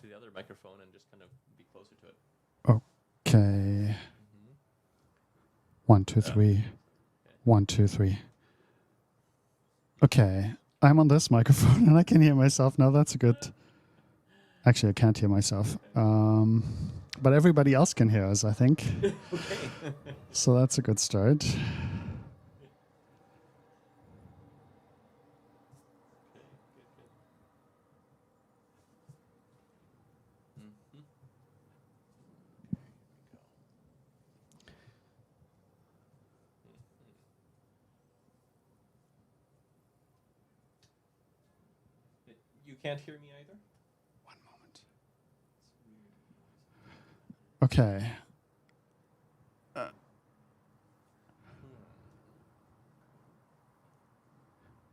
to the other microphone and just kind of be closer to it. Okay. 1, 2, 3. 1, 2, 3. Okay. I'm on this microphone and I can hear myself now. That's good. Actually, I can't hear myself. But everybody else can hear us, I think. Okay. So that's a good start. You can't hear me either? One moment. Okay.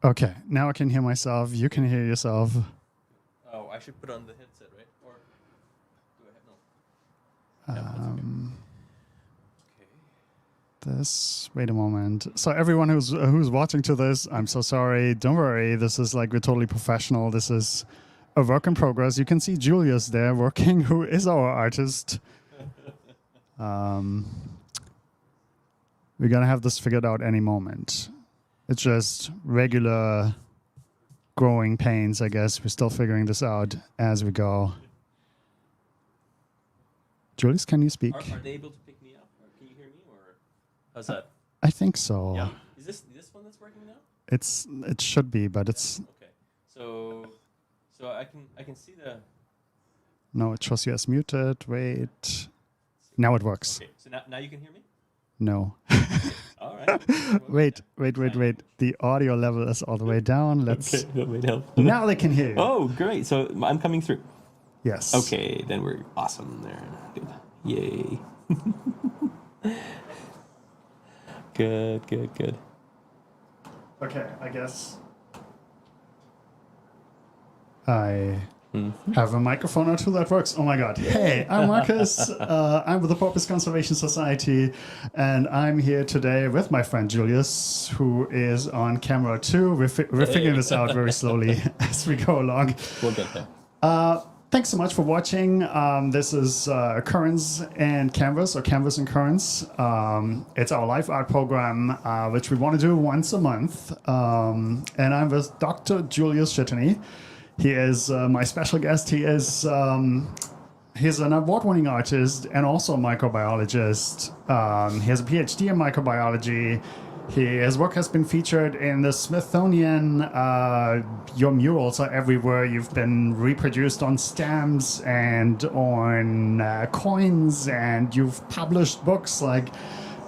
Okay, now I can hear myself. You can hear yourself. Oh, I should put on the headset, right? Or do I have no? Okay. This. Wait a moment. So everyone who's watching to this, I'm so sorry. Don't worry. This is like we're totally professional. This is a work in progress. You can see Julius there working, who is our artist. We're gonna have this figured out any moment. It's just regular growing pains, I guess. We're still figuring this out as we go. Julius, can you speak? Are they able to pick me up? Or can you hear me? Or how's that? I think so. Yeah. Is this one that's working now? It should be, but it's Okay. So I can see the. no. It shows you as muted. Wait. Now it works. Okay. So now you can hear me? No. All right. Wait. The audio level is all the way down. Let's. Okay, that might help. Now they can hear you. Oh, great. So I'm coming through. Yes. Okay, then we're awesome there. Good. Yay. Good. Okay, I guess I have a microphone or two that works. Oh my god. Hey, I'm Marcus. I'm with the Porpoise Conservation Society, and I'm here today with my friend Julius, who is on camera too. We're figuring this out very slowly as we go along. We'll get there. Thanks so much for watching. This is Currents and Canvas, or Canvas and Currents. It's our live art program, which we want to do once a month. And I'm with Dr. Julius Csotonyi. He is my special guest. He's an award-winning artist and also a microbiologist. He has a PhD in microbiology. His work has been featured in the Smithsonian. Your murals are everywhere. You've been reproduced on stamps and on coins, and you've published books. Like,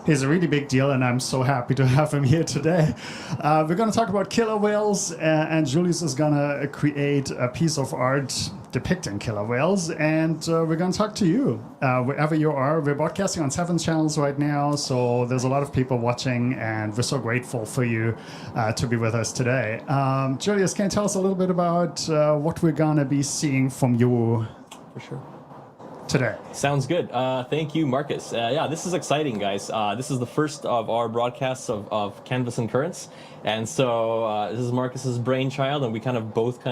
he's a really big deal, and I'm so happy to have him here today. We're going to talk about killer whales, and Julius is going to create a piece of art depicting killer whales, and we're going to talk to you wherever you are. We're broadcasting on 7 channels right now, so there's a lot of people watching, and we're so grateful for you to be with us today. Julius, can you tell us a little bit about what we're going to be seeing from you For sure. today? Sounds good. Thank you, Marcus. Yeah, this is exciting, guys. This is the first of our broadcasts of Canvas and Currents. And so this is Marcus's brainchild, and we both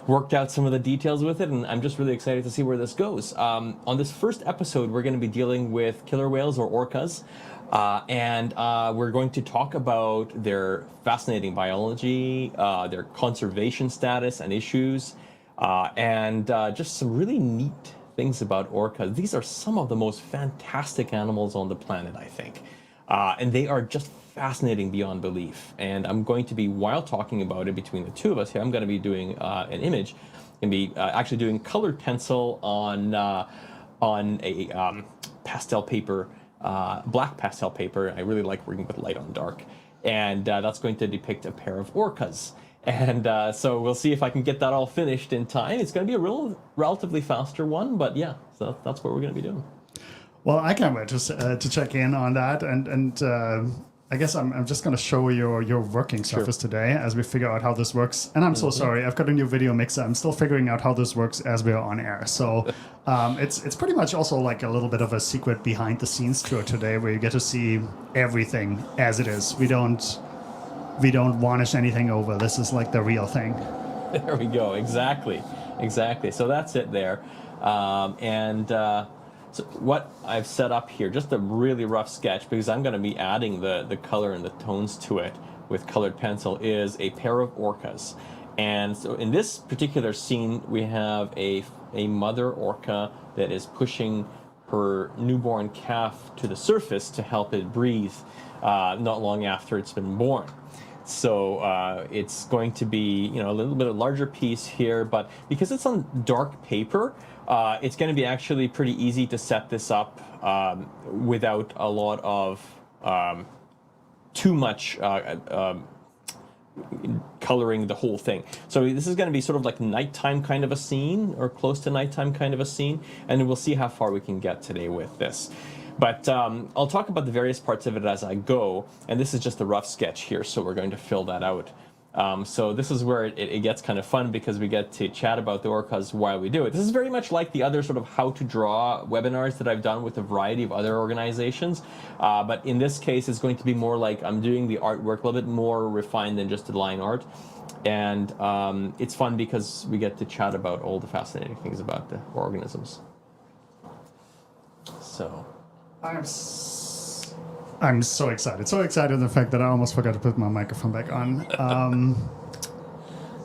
worked out some of the details with it, and I'm just really excited to see where this goes. On this first episode, we're going to be dealing with killer whales, or orcas, and we're going to talk about their fascinating biology, their conservation status and issues, and just some really neat things about orcas. These are some of the most fantastic animals on the planet, I think. And they are just fascinating beyond belief. And I'm going to be, while talking about it between the two of us here, I'm going to be doing an image, and be actually doing colored pencil on a pastel paper, black pastel paper. I really like working with light on dark. And that's going to depict a pair of orcas. And so we'll see if I can get that all finished in time. It's going to be a relatively faster one, but yeah, so that's what we're going to be doing. Well, I can't wait to check in on that, and I guess I'm just going to show your working surface today as we figure out how this works. And I'm so sorry, I've got a new video mixer. I'm still figuring out how this works as we're on air. So it's pretty much also like a little bit of a secret behind the scenes tour today, where you get to see everything as it is. We don't varnish anything over. This is like the real thing. There we go. Exactly. Exactly. So that's it there. So what I've set up here, just a really rough sketch, because I'm going to be adding the color and the tones to it with colored pencil, is a pair of orcas. And so in this particular scene, we have a mother orca that is pushing her newborn calf to the surface to help it breathe not long after it's been born. So it's going to be, a little bit of larger piece here, but because it's on dark paper, it's going to be actually pretty easy to set this up without a lot of too much coloring the whole thing. So this is going to be sort of like nighttime kind of a scene, or close to nighttime kind of a scene, and we'll see how far we can get today with this. But I'll talk about the various parts of it as I go, and this is just a rough sketch here, so we're going to fill that out. So this is where it gets kind of fun, because we get to chat about the orcas while we do it. This is very much like the other sort of how to draw webinars that I've done with a variety of other organizations. But in this case, it's going to be more like I'm doing the artwork a little bit more refined than just the line art. And it's fun because we get to chat about all the fascinating things about the organisms. So I'm so excited. So excited the fact that I almost forgot to put my microphone back on.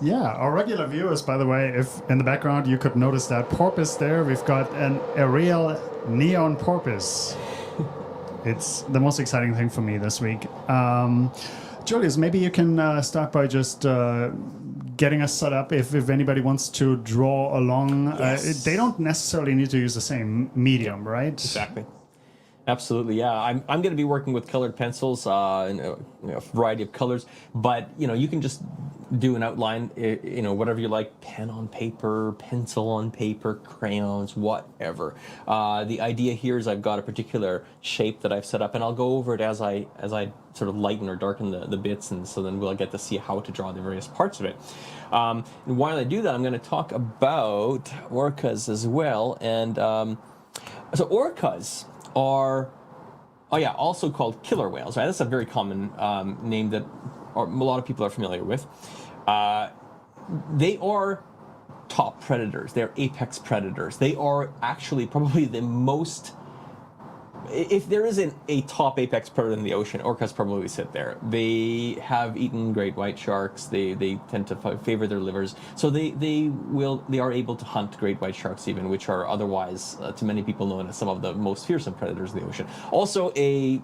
Yeah, our regular viewers, by the way, if in the background you could notice that porpoise there, we've got a real neon porpoise. It's the most exciting thing for me this week. Julius, maybe you can start by just getting us set up. If anybody wants to draw along, Yes. they don't necessarily need to use the same medium, right? Exactly. Absolutely, yeah. I'm going to be working with colored pencils in a variety of colors, but you can just do an outline, whatever you like, pen on paper, pencil on paper, crayons, whatever. The idea here is I've got a particular shape that I've set up, and I'll go over it as I sort of lighten or darken the bits, and so then we'll get to see how to draw the various parts of it. And while I do that, I'm going to talk about orcas as well, and so orcas are, also called killer whales, right? That's a very common name that a lot of people are familiar with. They are top predators. They're apex predators. They are actually probably the most, if there isn't a top apex predator in the ocean, orcas probably sit there. They have eaten great white sharks. They tend to favor their livers. So they are able to hunt great white sharks even, which are otherwise to many people known as some of the most fearsome predators in the ocean. Also a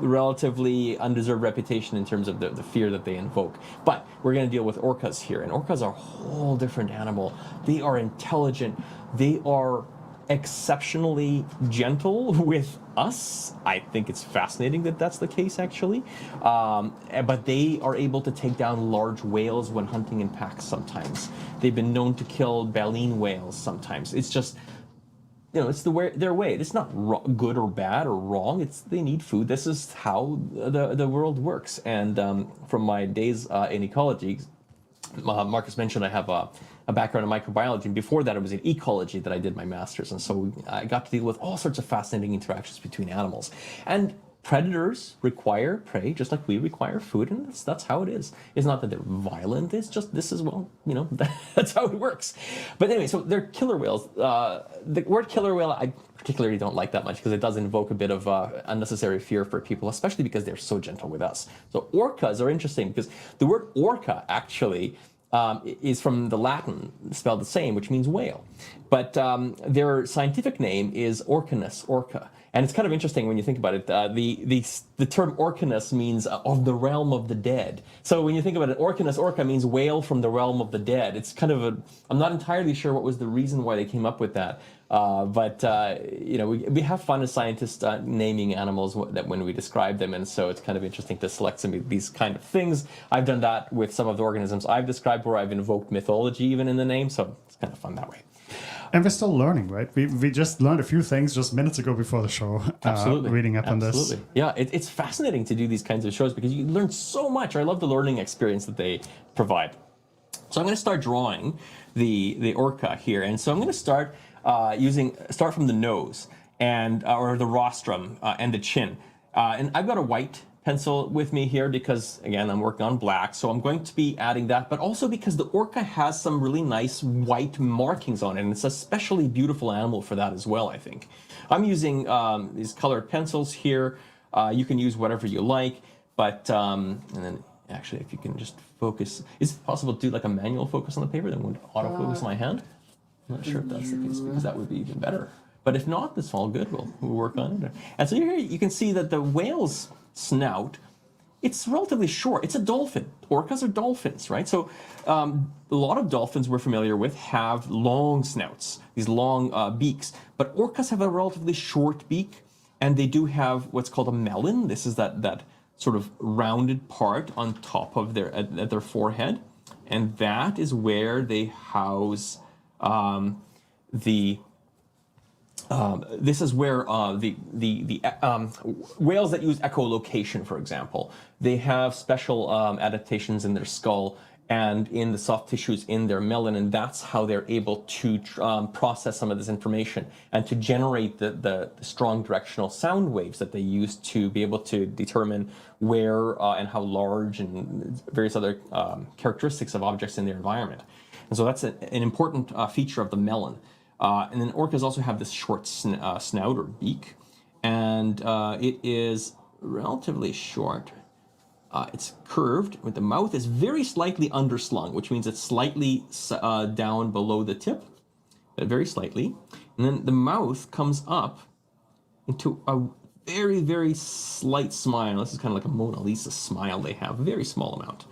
relatively undeserved reputation in terms of the fear that they invoke. But we're going to deal with orcas here, and orcas are a whole different animal. They are intelligent. They are exceptionally gentle with us. I think it's fascinating that that's the case, actually. But they are able to take down large whales when hunting in packs sometimes. They've been known to kill baleen whales sometimes. It's just, it's their way. It's not good or bad or wrong. They need food. This is how the world works. And from my days in ecology, Marcus mentioned I have a background in microbiology, and before that it was in ecology that I did my master's, and so I got to deal with all sorts of fascinating interactions between animals. And predators require prey just like we require food, and that's how it is. It's not that they're violent, it's just this is, that's how it works. But anyway, so they're killer whales. The word killer whale I particularly don't like that much because it does invoke a bit of unnecessary fear for people, especially because they're so gentle with us. So orcas are interesting because the word orca actually is from the Latin, spelled the same, which means whale. But their scientific name is Orcanus, orca. And it's kind of interesting when you think about it. The term Orcanus means of the realm of the dead. So when you think about it, Orcanus, orca means whale from the realm of the dead. It's kind of I'm not entirely sure what was the reason why they came up with that. But we have fun as scientists naming animals when we describe them, and so it's kind of interesting to select some of these kind of things. I've done that with some of the organisms I've described, where I've invoked mythology even in the name, so it's kind of fun that way. And we're still learning, right? We just learned a few things just minutes ago before the show. Absolutely. Reading up on this. Yeah, it's fascinating to do these kinds of shows because you learn so much. I love the learning experience that they provide. So I'm going to start drawing the orca here, and so I'm going to start from the nose and or the rostrum and the chin. And I've got a white pencil with me here because, again, I'm working on black, so I'm going to be adding that, but also because the orca has some really nice white markings on it, and it's a especially beautiful animal for that as well, I think. I'm using these colored pencils here. You can use whatever you like, but, and then actually, if you can just focus, is it possible to do like a manual focus on the paper that would autofocus my hand? I'm not sure if that's the case, because that would be even better. But if not, that's all good. We'll work on it. And so here you can see that the whale's snout, it's relatively short. It's a dolphin. Orcas are dolphins, right? So a lot of dolphins we're familiar with have long snouts, these long beaks. But orcas have a relatively short beak, and they do have what's called a melon. This is that sort of rounded part on top of at their forehead, and that is where they house this is where the whales that use echolocation, for example, they have special adaptations in their skull and in the soft tissues in their melon, and that's how they're able to process some of this information and to generate the strong directional sound waves that they use to be able to determine where and how large and various other characteristics of objects in their environment. And so that's an important feature of the melon. And then orcas also have this short snout or beak, and it is relatively short. It's curved, with the mouth is very slightly underslung, which means it's slightly down below the tip, but very slightly. And then the mouth comes up into a very, very slight smile. This is kind of like a Mona Lisa smile they have, a very small amount.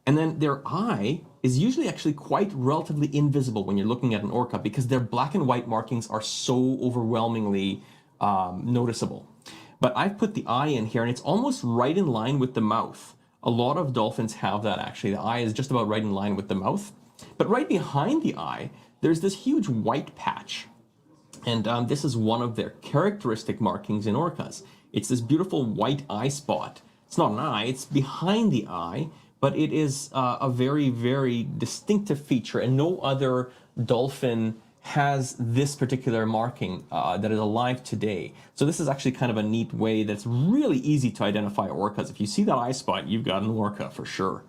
And then their eye is usually actually quite relatively invisible when you're looking at an orca because their black and white markings are so overwhelmingly noticeable. But I've put the eye in here, and it's almost right in line with the mouth. A lot of dolphins have that, actually. The eye is just about right in line with the mouth. But right behind the eye, there's this huge white patch. And this is one of their characteristic markings in orcas. It's this beautiful white eye spot. It's not an eye, it's behind the eye, but it is a very, very distinctive feature, and no other dolphin has this particular marking that is alive today. So this is actually kind of a neat way that's really easy to identify orcas. If you see that eye spot, you've got an orca for sure.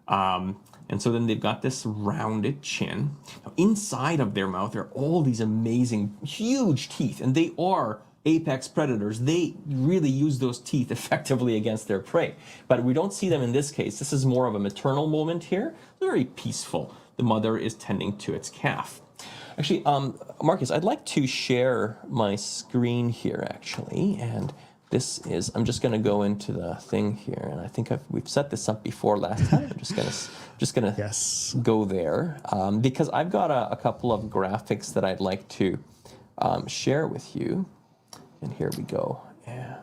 And so then they've got this rounded chin. Now, inside of their mouth, there are all these amazing, huge teeth, and they are apex predators. They really use those teeth effectively against their prey. But we don't see them in this case. This is more of a maternal moment here. Very peaceful. The mother is tending to its calf. Actually, Marcus, I'd like to share my screen here, actually, and this is, I'm just going to go into the thing here, and I think we've set this up before last time. I'm just gonna Yes. go there because I've got a couple of graphics that I'd like to share with you, and here we go. Yeah.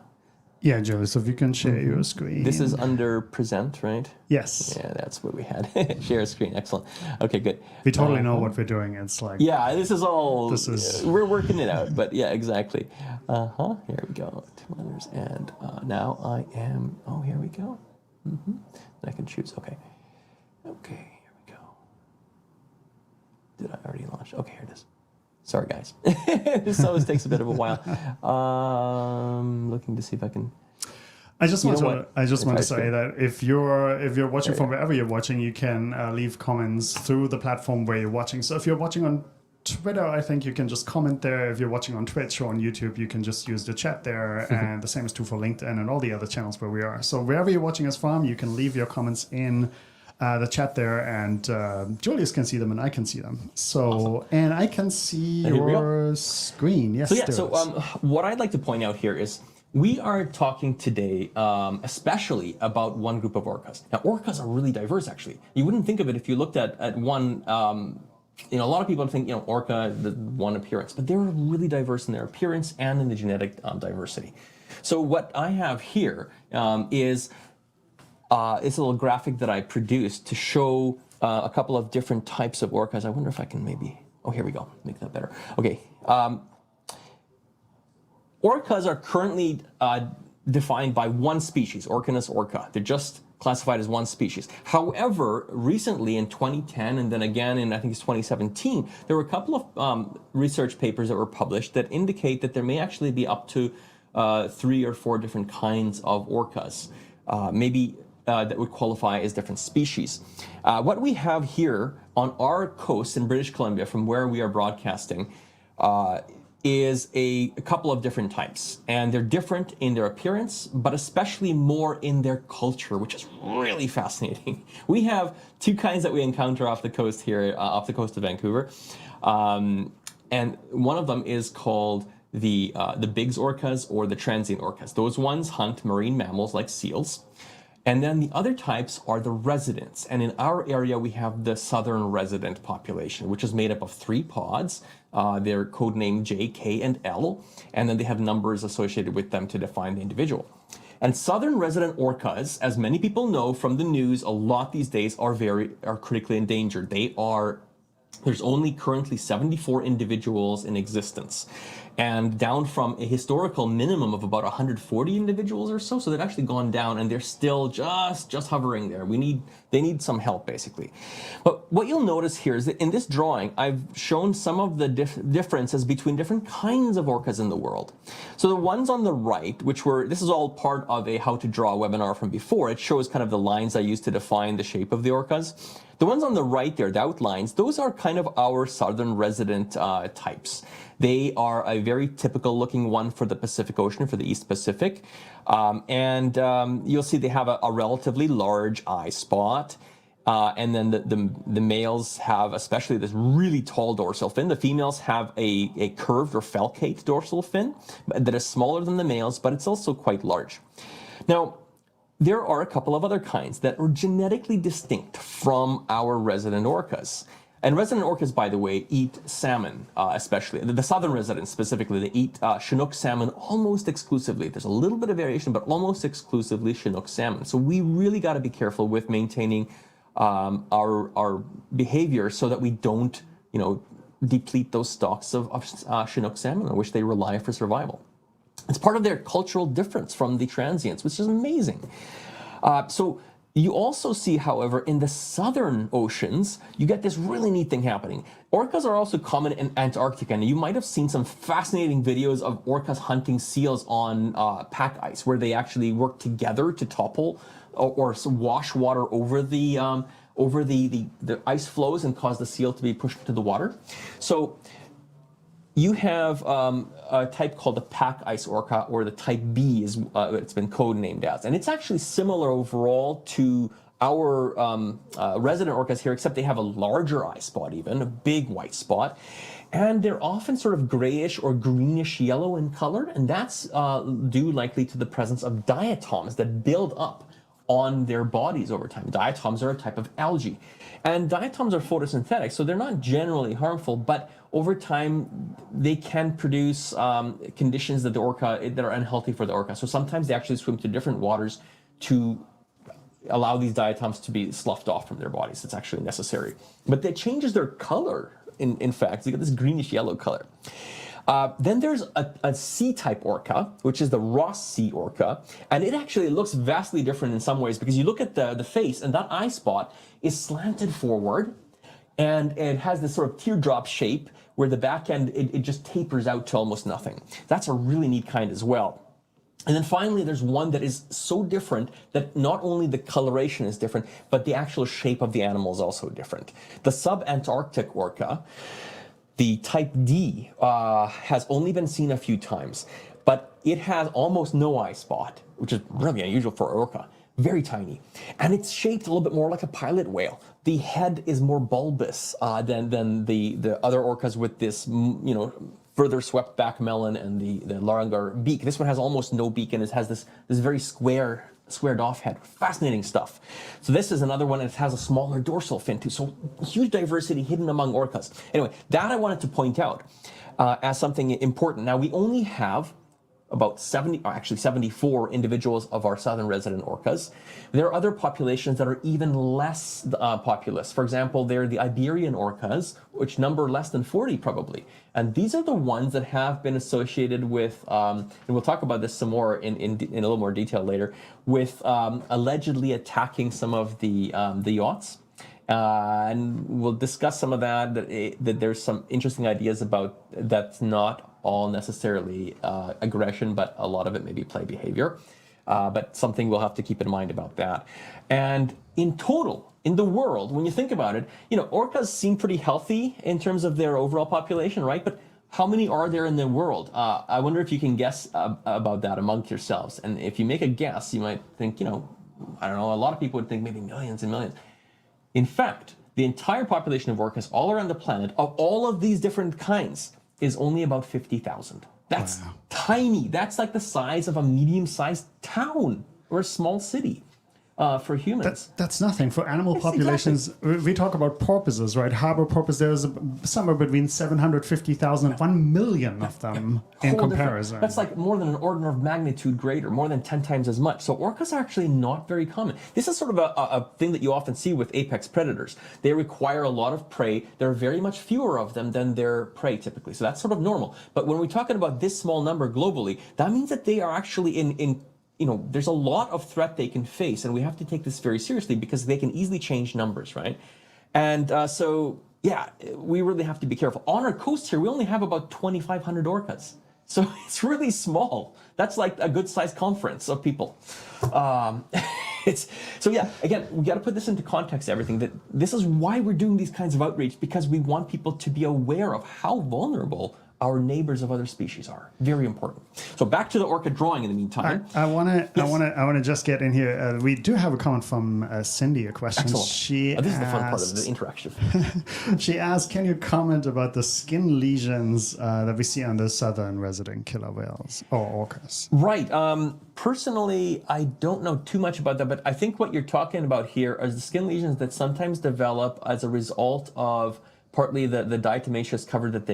Yeah, Julius, if you can share your screen. This is under present, right? Yes. Yeah, that's what we had. Share screen, excellent. Okay, good. We totally know what we're doing. It's like... Yeah, this is all, This is... we're working it out, but yeah, exactly. Here we go, 2 others, and now I am, here we go. I can choose, okay. Okay, here we go. Did I already launch? Okay, here it is. Sorry, guys. This always takes a bit of a while. Looking to see if I can. I just want to say that if you're watching from wherever you're watching, you can leave comments through the platform where you're watching. So if you're watching on Twitter, I think you can just comment there. If you're watching on Twitch or on YouTube, you can just use the chat there. And the same is true for LinkedIn and all the other channels where we are. So wherever you're watching us from, you can leave your comments in the chat there, and Julius can see them, and I can see them. So, awesome. And I can see your screen. Yes. So what I'd like to point out here is we are talking today, especially about one group of orcas. Now, orcas are really diverse, actually. You wouldn't think of it if you looked at one. A lot of people think, orca, the one appearance, but they're really diverse in their appearance and in the genetic diversity. So what I have here is. It's a little graphic that I produced to show a couple of different types of orcas. I wonder if I can maybe, here we go, make that better. Okay, orcas are currently defined by one species, Orcanus orca. They're just classified as one species. However, recently in 2010 and then again in, I think it's 2017, there were a couple of research papers that were published that indicate that there may actually be up to 3 or 4 different kinds of orcas. that would qualify as different species. What we have here on our coast in British Columbia, from where we are broadcasting, is a couple of different types, and they're different in their appearance, but especially more in their culture, which is really fascinating. We have two kinds that we encounter off the coast here, off the coast of Vancouver, and one of them is called the Biggs orcas or the transient orcas. Those ones hunt marine mammals like seals. And then the other types are the residents. And in our area, we have the southern resident population, which is made up of 3 pods. They're codenamed J, K, and L. And then they have numbers associated with them to define the individual. And southern resident orcas, as many people know from the news, a lot these days are critically endangered. There's only currently 74 individuals in existence, and down from a historical minimum of about 140 individuals or so. So they've actually gone down, and they're still just hovering there. They need some help, basically. But what you'll notice here is that in this drawing, I've shown some of the differences between different kinds of orcas in the world. So the ones on the right, this is all part of a how to draw webinar from before. It shows kind of the lines I used to define the shape of the orcas. The ones on the right there, the outlines, those are kind of our southern resident types. They are a very typical looking one for the Pacific Ocean, for the East Pacific. You'll see they have a relatively large eye spot. And then the males have especially this really tall dorsal fin. The females have a curved or falcate dorsal fin that is smaller than the males, but it's also quite large. Now, there are a couple of other kinds that are genetically distinct from our resident orcas. And resident orcas, by the way, eat salmon, especially. The southern residents specifically, they eat Chinook salmon almost exclusively. There's a little bit of variation, but almost exclusively Chinook salmon. So we really got to be careful with maintaining our behavior so that we don't, deplete those stocks of Chinook salmon on which they rely for survival. It's part of their cultural difference from the transients, which is amazing. So you also see, however, in the southern oceans, you get this really neat thing happening. Orcas are also common in Antarctica, and you might have seen some fascinating videos of orcas hunting seals on pack ice, where they actually work together to topple or wash water over the ice flows and cause the seal to be pushed into the water. So you have a type called the pack ice orca, or the type B is it's been codenamed as. And it's actually similar overall to our resident orcas here, except they have a larger eye spot even, a big white spot. And they're often sort of grayish or greenish yellow in color, and that's due likely to the presence of diatoms that build up on their bodies over time. Diatoms are a type of algae. And diatoms are photosynthetic, so they're not generally harmful, but over time they can produce conditions that that are unhealthy for the orca. So sometimes they actually swim to different waters to allow these diatoms to be sloughed off from their bodies. It's actually necessary. But that changes their color, in fact. You get this greenish yellow color. Then there's a C-type orca, which is the Ross Sea orca, and it actually looks vastly different in some ways, because you look at the face, and that eye spot is slanted forward, and it has this sort of teardrop shape where the back end, it just tapers out to almost nothing. That's a really neat kind as well. And then finally, there's one that is so different that not only the coloration is different, but the actual shape of the animal is also different. The subantarctic orca, the type D, has only been seen a few times, but it has almost no eye spot, which is really unusual for orca. Very tiny. And it's shaped a little bit more like a pilot whale. The head is more bulbous than the other orcas with this, further swept back melon and the longer beak. This one has almost no beak, and it has this very squared off head. Fascinating stuff. So this is another one, and it has a smaller dorsal fin too. So huge diversity hidden among orcas. Anyway, that I wanted to point out as something important. Now, we only have about 74 individuals of our southern resident orcas. There are other populations that are even less populous. For example, there are the Iberian orcas, which number less than 40 probably. And these are the ones that have been associated with, and we'll talk about this some more in a little more detail later, with allegedly attacking some of the yachts. And we'll discuss some of that there's some interesting ideas about that's not all necessarily aggression, but a lot of it may be play behavior. but something we'll have to keep in mind about that. And in total, in the world, when you think about it, orcas seem pretty healthy in terms of their overall population, right? But how many are there in the world? I wonder if you can guess about that amongst yourselves. And if you make a guess, you might think, I don't know, a lot of people would think maybe millions and millions. In fact, the entire population of orcas all around the planet, of all of these different kinds, is only about 50,000. That's tiny. That's like the size of a medium-sized town or a small city for humans. That's nothing. For animal populations, we talk about porpoises, right? Harbor porpoise, there's somewhere between 750,000 and 1 million of them in comparison. That's like more than an order of magnitude greater, more than 10 times as much. So orcas are actually not very common. This is sort of a thing that you often see with apex predators. They require a lot of prey. There are very much fewer of them than their prey typically. So that's sort of normal. But when we're talking about this small number globally, that means that they are actually there's a lot of threat they can face, and we have to take this very seriously because they can easily change numbers, right? And we really have to be careful. On our coast here, we only have about 2,500 orcas. So it's really small. That's like a good-sized conference of people. Again, we got to put this into context, everything. That this is why we're doing these kinds of outreach, because we want people to be aware of how vulnerable our neighbors of other species are. Very important. So back to the orca drawing in the meantime. I want to just get in here. We do have a comment from Cindy, a question. Excellent. This is the fun part of the interaction. She asked, can you comment about the skin lesions that we see on the southern resident killer whales or orcas? Right. Personally, I don't know too much about that, but I think what you're talking about here are the skin lesions that sometimes develop as a result of partly the diatomaceous cover that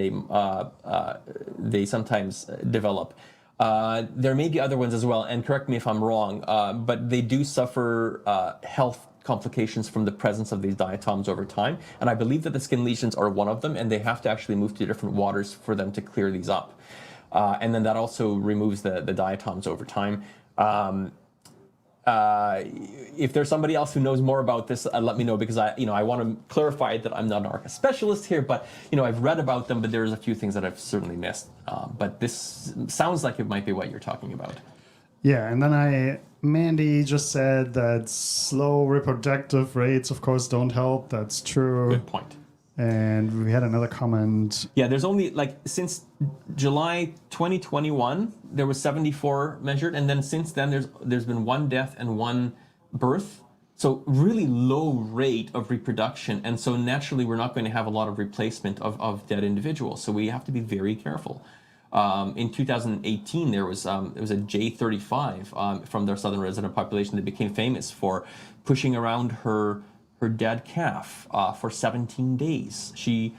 they sometimes develop. There may be other ones as well, and correct me if I'm wrong, but they do suffer health complications from the presence of these diatoms over time. And I believe that the skin lesions are one of them, and they have to actually move to different waters for them to clear these up. And then that also removes the diatoms over time. If there's somebody else who knows more about this, let me know, because I want to clarify that I'm not an orca specialist here, but I've read about them, but there's a few things that I've certainly missed. But this sounds like it might be what you're talking about. Yeah, and then Mandy just said that slow reproductive rates, of course, don't help. That's true. Good point. And we had another comment. Yeah, there's only, since July 2021, there was 74 measured, and then since then there's been 1 death and 1 birth. So really low rate of reproduction, and so naturally we're not going to have a lot of replacement of dead individuals. So we have to be very careful. In 2018, there was a J35 from their southern resident population that became famous for pushing around her dead calf for 17 days. She,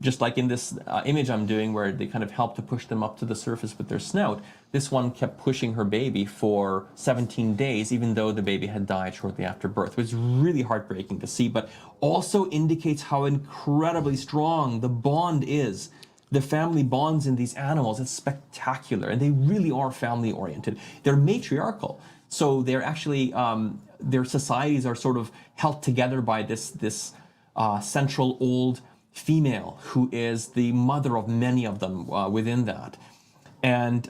just like in this image I'm doing where they kind of help to push them up to the surface with their snout, this one kept pushing her baby for 17 days, even though the baby had died shortly after birth. It was really heartbreaking to see, but also indicates how incredibly strong the bond is. The family bonds in these animals, it's spectacular, and they really are family-oriented. They're matriarchal, so they're actually, their societies are sort of held together by this central old female who is the mother of many of them within that. And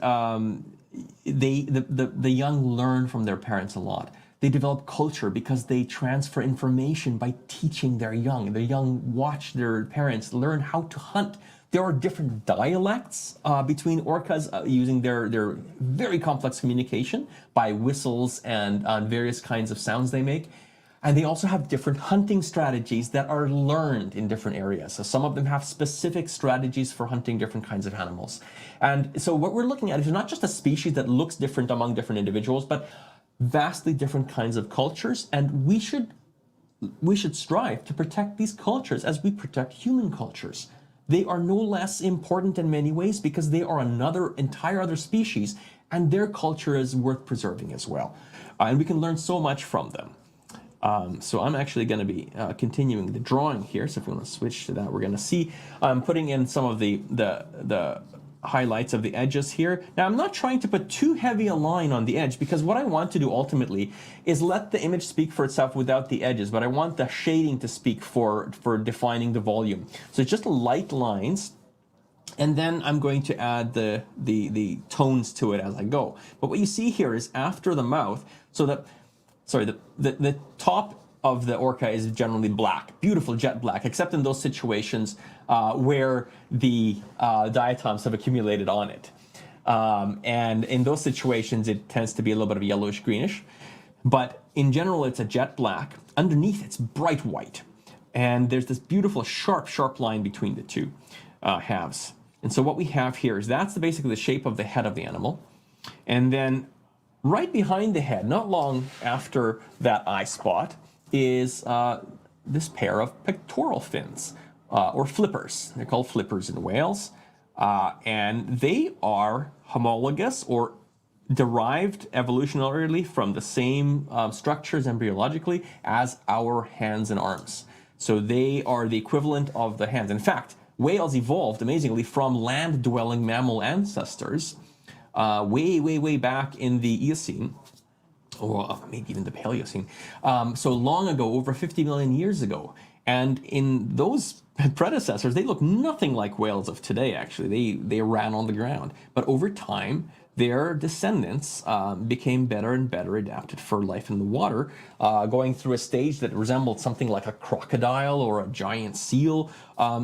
the young learn from their parents a lot. They develop culture because they transfer information by teaching their young. The young watch their parents learn how to hunt. There are different dialects between orcas using their very complex communication by whistles and various kinds of sounds they make. And they also have different hunting strategies that are learned in different areas. So some of them have specific strategies for hunting different kinds of animals. And so what we're looking at is not just a species that looks different among different individuals, but vastly different kinds of cultures. And we should strive to protect these cultures as we protect human cultures. They are no less important in many ways because they are entire other species, and their culture is worth preserving as well. And we can learn so much from them. So I'm actually going to be continuing the drawing here. So if we want to switch to that, we're going to see I'm putting in some of the highlights of the edges here. Now I'm not trying to put too heavy a line on the edge, because what I want to do ultimately is let the image speak for itself without the edges, but I want the shading to speak for defining the volume. So it's just light lines And then I'm going to add the tones to it as I go. But what you see here is after the mouth, so the top of the orca is generally black, beautiful jet black, except in those situations where the diatoms have accumulated on it. And in those situations, it tends to be a little bit of yellowish greenish. But in general, it's a jet black. Underneath, it's bright white. And there's this beautiful sharp line between the two halves. And so what we have here is that's basically the shape of the head of the animal. And then right behind the head, not long after that eye spot, is this pair of pectoral fins, or flippers. They're called flippers in whales. And they are homologous or derived evolutionarily from the same structures embryologically as our hands and arms. So they are the equivalent of the hands. In fact, whales evolved amazingly from land-dwelling mammal ancestors way back in the Eocene, or maybe even the Paleocene. So long ago, over 50 million years ago. And in those predecessors, they look nothing like whales of today, actually. They ran on the ground. But over time, their descendants became better and better adapted for life in the water, going through a stage that resembled something like a crocodile or a giant seal,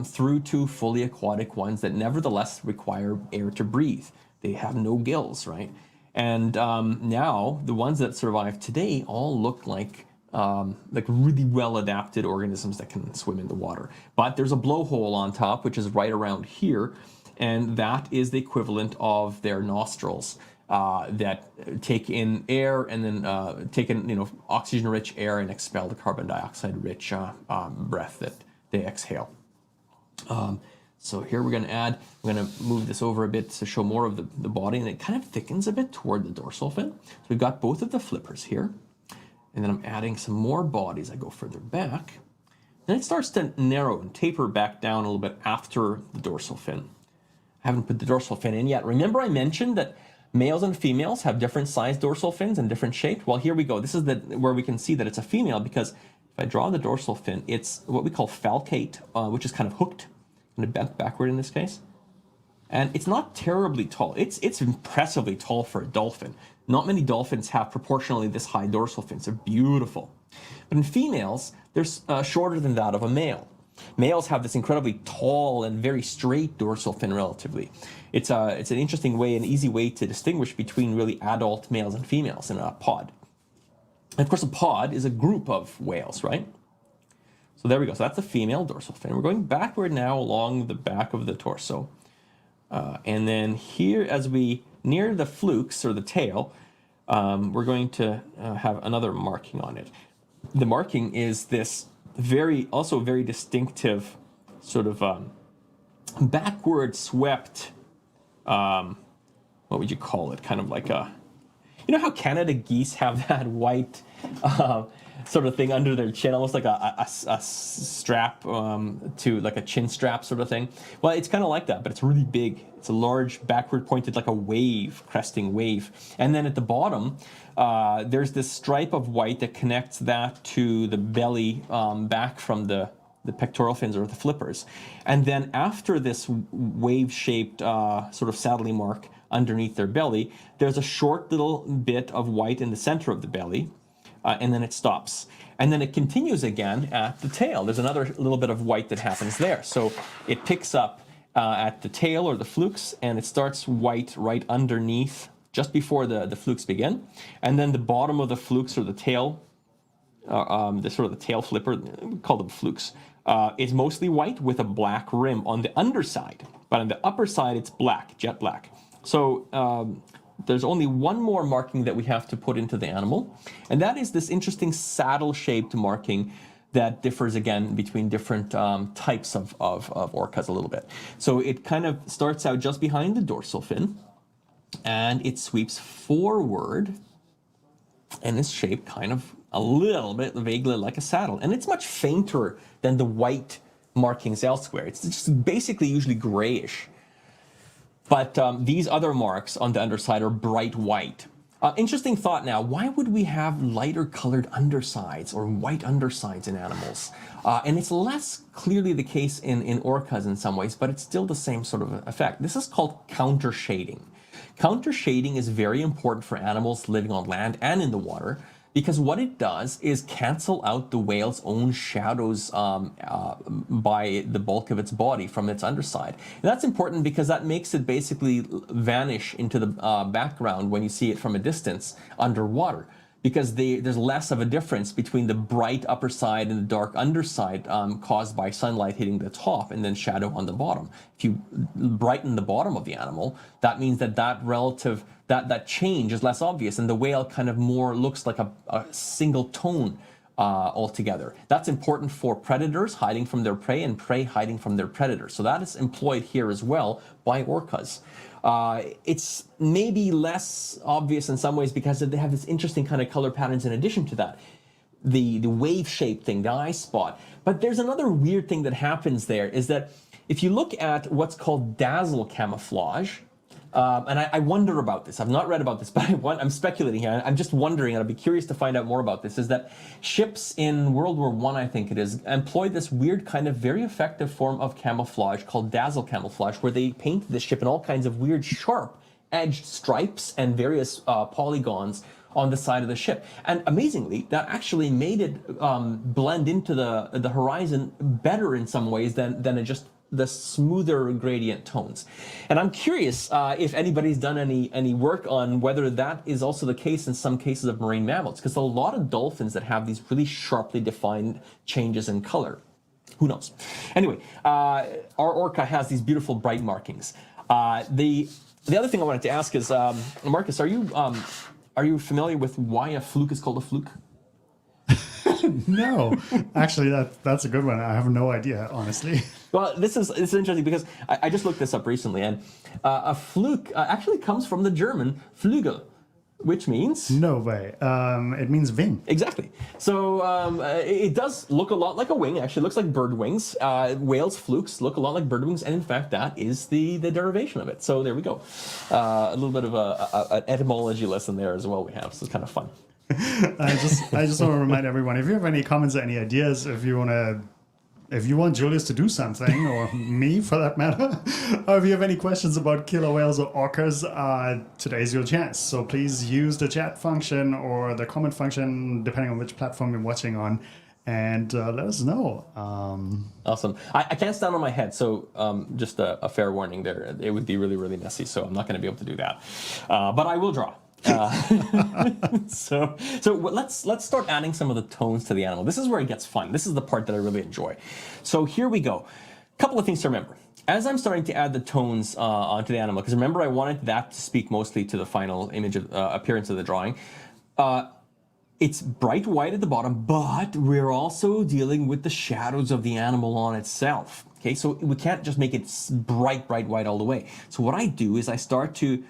through to fully aquatic ones that nevertheless require air to breathe. They have no gills, right? And now the ones that survive today all look like really well-adapted organisms that can swim in the water. But there's a blowhole on top, which is right around here, and that is the equivalent of their nostrils that take in air and then take in oxygen-rich air and expel the carbon dioxide-rich breath that they exhale. So here we're going to move this over a bit to show more of the body, and it kind of thickens a bit toward the dorsal fin. So we've got both of the flippers here, and then I'm adding some more bodies. I go further back. Then it starts to narrow and taper back down a little bit after the dorsal fin. I haven't put the dorsal fin in yet. Remember I mentioned that males and females have different sized dorsal fins and different shaped? Well, here we go. This is where we can see that it's a female, because if I draw the dorsal fin, it's what we call falcate, which is kind of hooked, kind of bent backward in this case. And it's not terribly tall. It's impressively tall for a dolphin. Not many dolphins have proportionally this high dorsal fins. They're beautiful. But in females, they're shorter than that of a male. Males have this incredibly tall and very straight dorsal fin relatively. It's an interesting way, an easy way to distinguish between really adult males and females in a pod. And of course, a pod is a group of whales, right? So there we go. So that's the female dorsal fin. We're going backward now along the back of the torso. And then here, as we near the flukes or the tail, we're going to have another marking on it. The marking is this also very distinctive sort of backward swept, what would you call it? Kind of like how Canada geese have that white sort of thing under their chin, almost like a strap to like a chin strap sort of thing. Well, it's kind of like that, but it's really big. It's a large backward pointed, like a wave, cresting wave. And then at the bottom, there's this stripe of white that connects that to the belly back from the pectoral fins or the flippers. And then after this wave-shaped sort of saddling mark underneath their belly, there's a short little bit of white in the center of the belly. And then it stops. And then it continues again at the tail. There's another little bit of white that happens there. So it picks up at the tail or the flukes, and it starts white right underneath, just before the flukes begin. And then the bottom of the flukes or the tail, the sort of the tail flipper, we call them flukes, is mostly white with a black rim on the underside. But on the upper side, it's black, jet black. So there's only one more marking that we have to put into the animal, and that is this interesting saddle-shaped marking that differs again between different types of orcas a little bit. So it kind of starts out just behind the dorsal fin, and it sweeps forward, and is shaped kind of a little bit vaguely like a saddle. And it's much fainter than the white markings elsewhere. It's just basically usually grayish. But these other marks on the underside are bright white. Interesting thought now. Why would we have lighter colored undersides or white undersides in animals? And it's less clearly the case in orcas in some ways, but it's still the same sort of effect. This is called counter shading. Counter shading is very important for animals living on land and in the water, because what it does is cancel out the whale's own shadows by the bulk of its body from its underside. And that's important because that makes it basically vanish into the background when you see it from a distance underwater, because there's less of a difference between the bright upper side and the dark underside caused by sunlight hitting the top and then shadow on the bottom. If you brighten the bottom of the animal, that means that change is less obvious, and the whale kind of more looks like a single tone altogether. That's important for predators hiding from their prey and prey hiding from their predators. So that is employed here as well by orcas. It's maybe less obvious in some ways because they have this interesting kind of color patterns in addition to that. The wave shape thing, the eye spot. But there's another weird thing that happens there, is that if you look at what's called dazzle camouflage, and I wonder about this. I've not read about this, but I'm speculating here. I'm just wondering, and I'd be curious to find out more about this, is that ships in World War I think it is, employed this weird kind of very effective form of camouflage called dazzle camouflage, where they painted the ship in all kinds of weird sharp edged stripes and various polygons on the side of the ship. And amazingly, that actually made it blend into the horizon better in some ways than just the smoother gradient tones. And I'm curious if anybody's done any work on whether that is also the case in some cases of marine mammals, because a lot of dolphins that have these really sharply defined changes in color. Who knows? Anyway, our orca has these beautiful bright markings. The other thing I wanted to ask is, Marcus, are you familiar with why a fluke is called a fluke? No, actually, that's a good one. I have no idea, honestly. Well, this is interesting because I just looked this up recently, and a fluke actually comes from the German Flügel, which means... No way. It means wing. Exactly. So it does look a lot like a wing. Actually, it looks like bird wings. Whales' flukes look a lot like bird wings, and in fact, that is the derivation of it. So there we go. A little bit of an etymology lesson there as well we have, so it's kind of fun. I just want to remind everyone, if you have any comments or any ideas, if you want Julius to do something, or me for that matter, or if you have any questions about killer whales or orcas, today's your chance. So please use the chat function or the comment function, depending on which platform you're watching on, and let us know. Awesome. I can't stand on my head, so just a fair warning there. It would be really, really messy, so I'm not going to be able to do that. But I will draw. So let's start adding some of the tones to the animal. This is where it gets fun. This is the part that I really enjoy. So here we go. A couple of things to remember. As I'm starting to add the tones onto the animal, because remember I wanted that to speak mostly to the final image of appearance of the drawing. It's bright white at the bottom, but we're also dealing with the shadows of the animal on itself. Okay, so we can't just make it bright white all the way. So what I do is I start to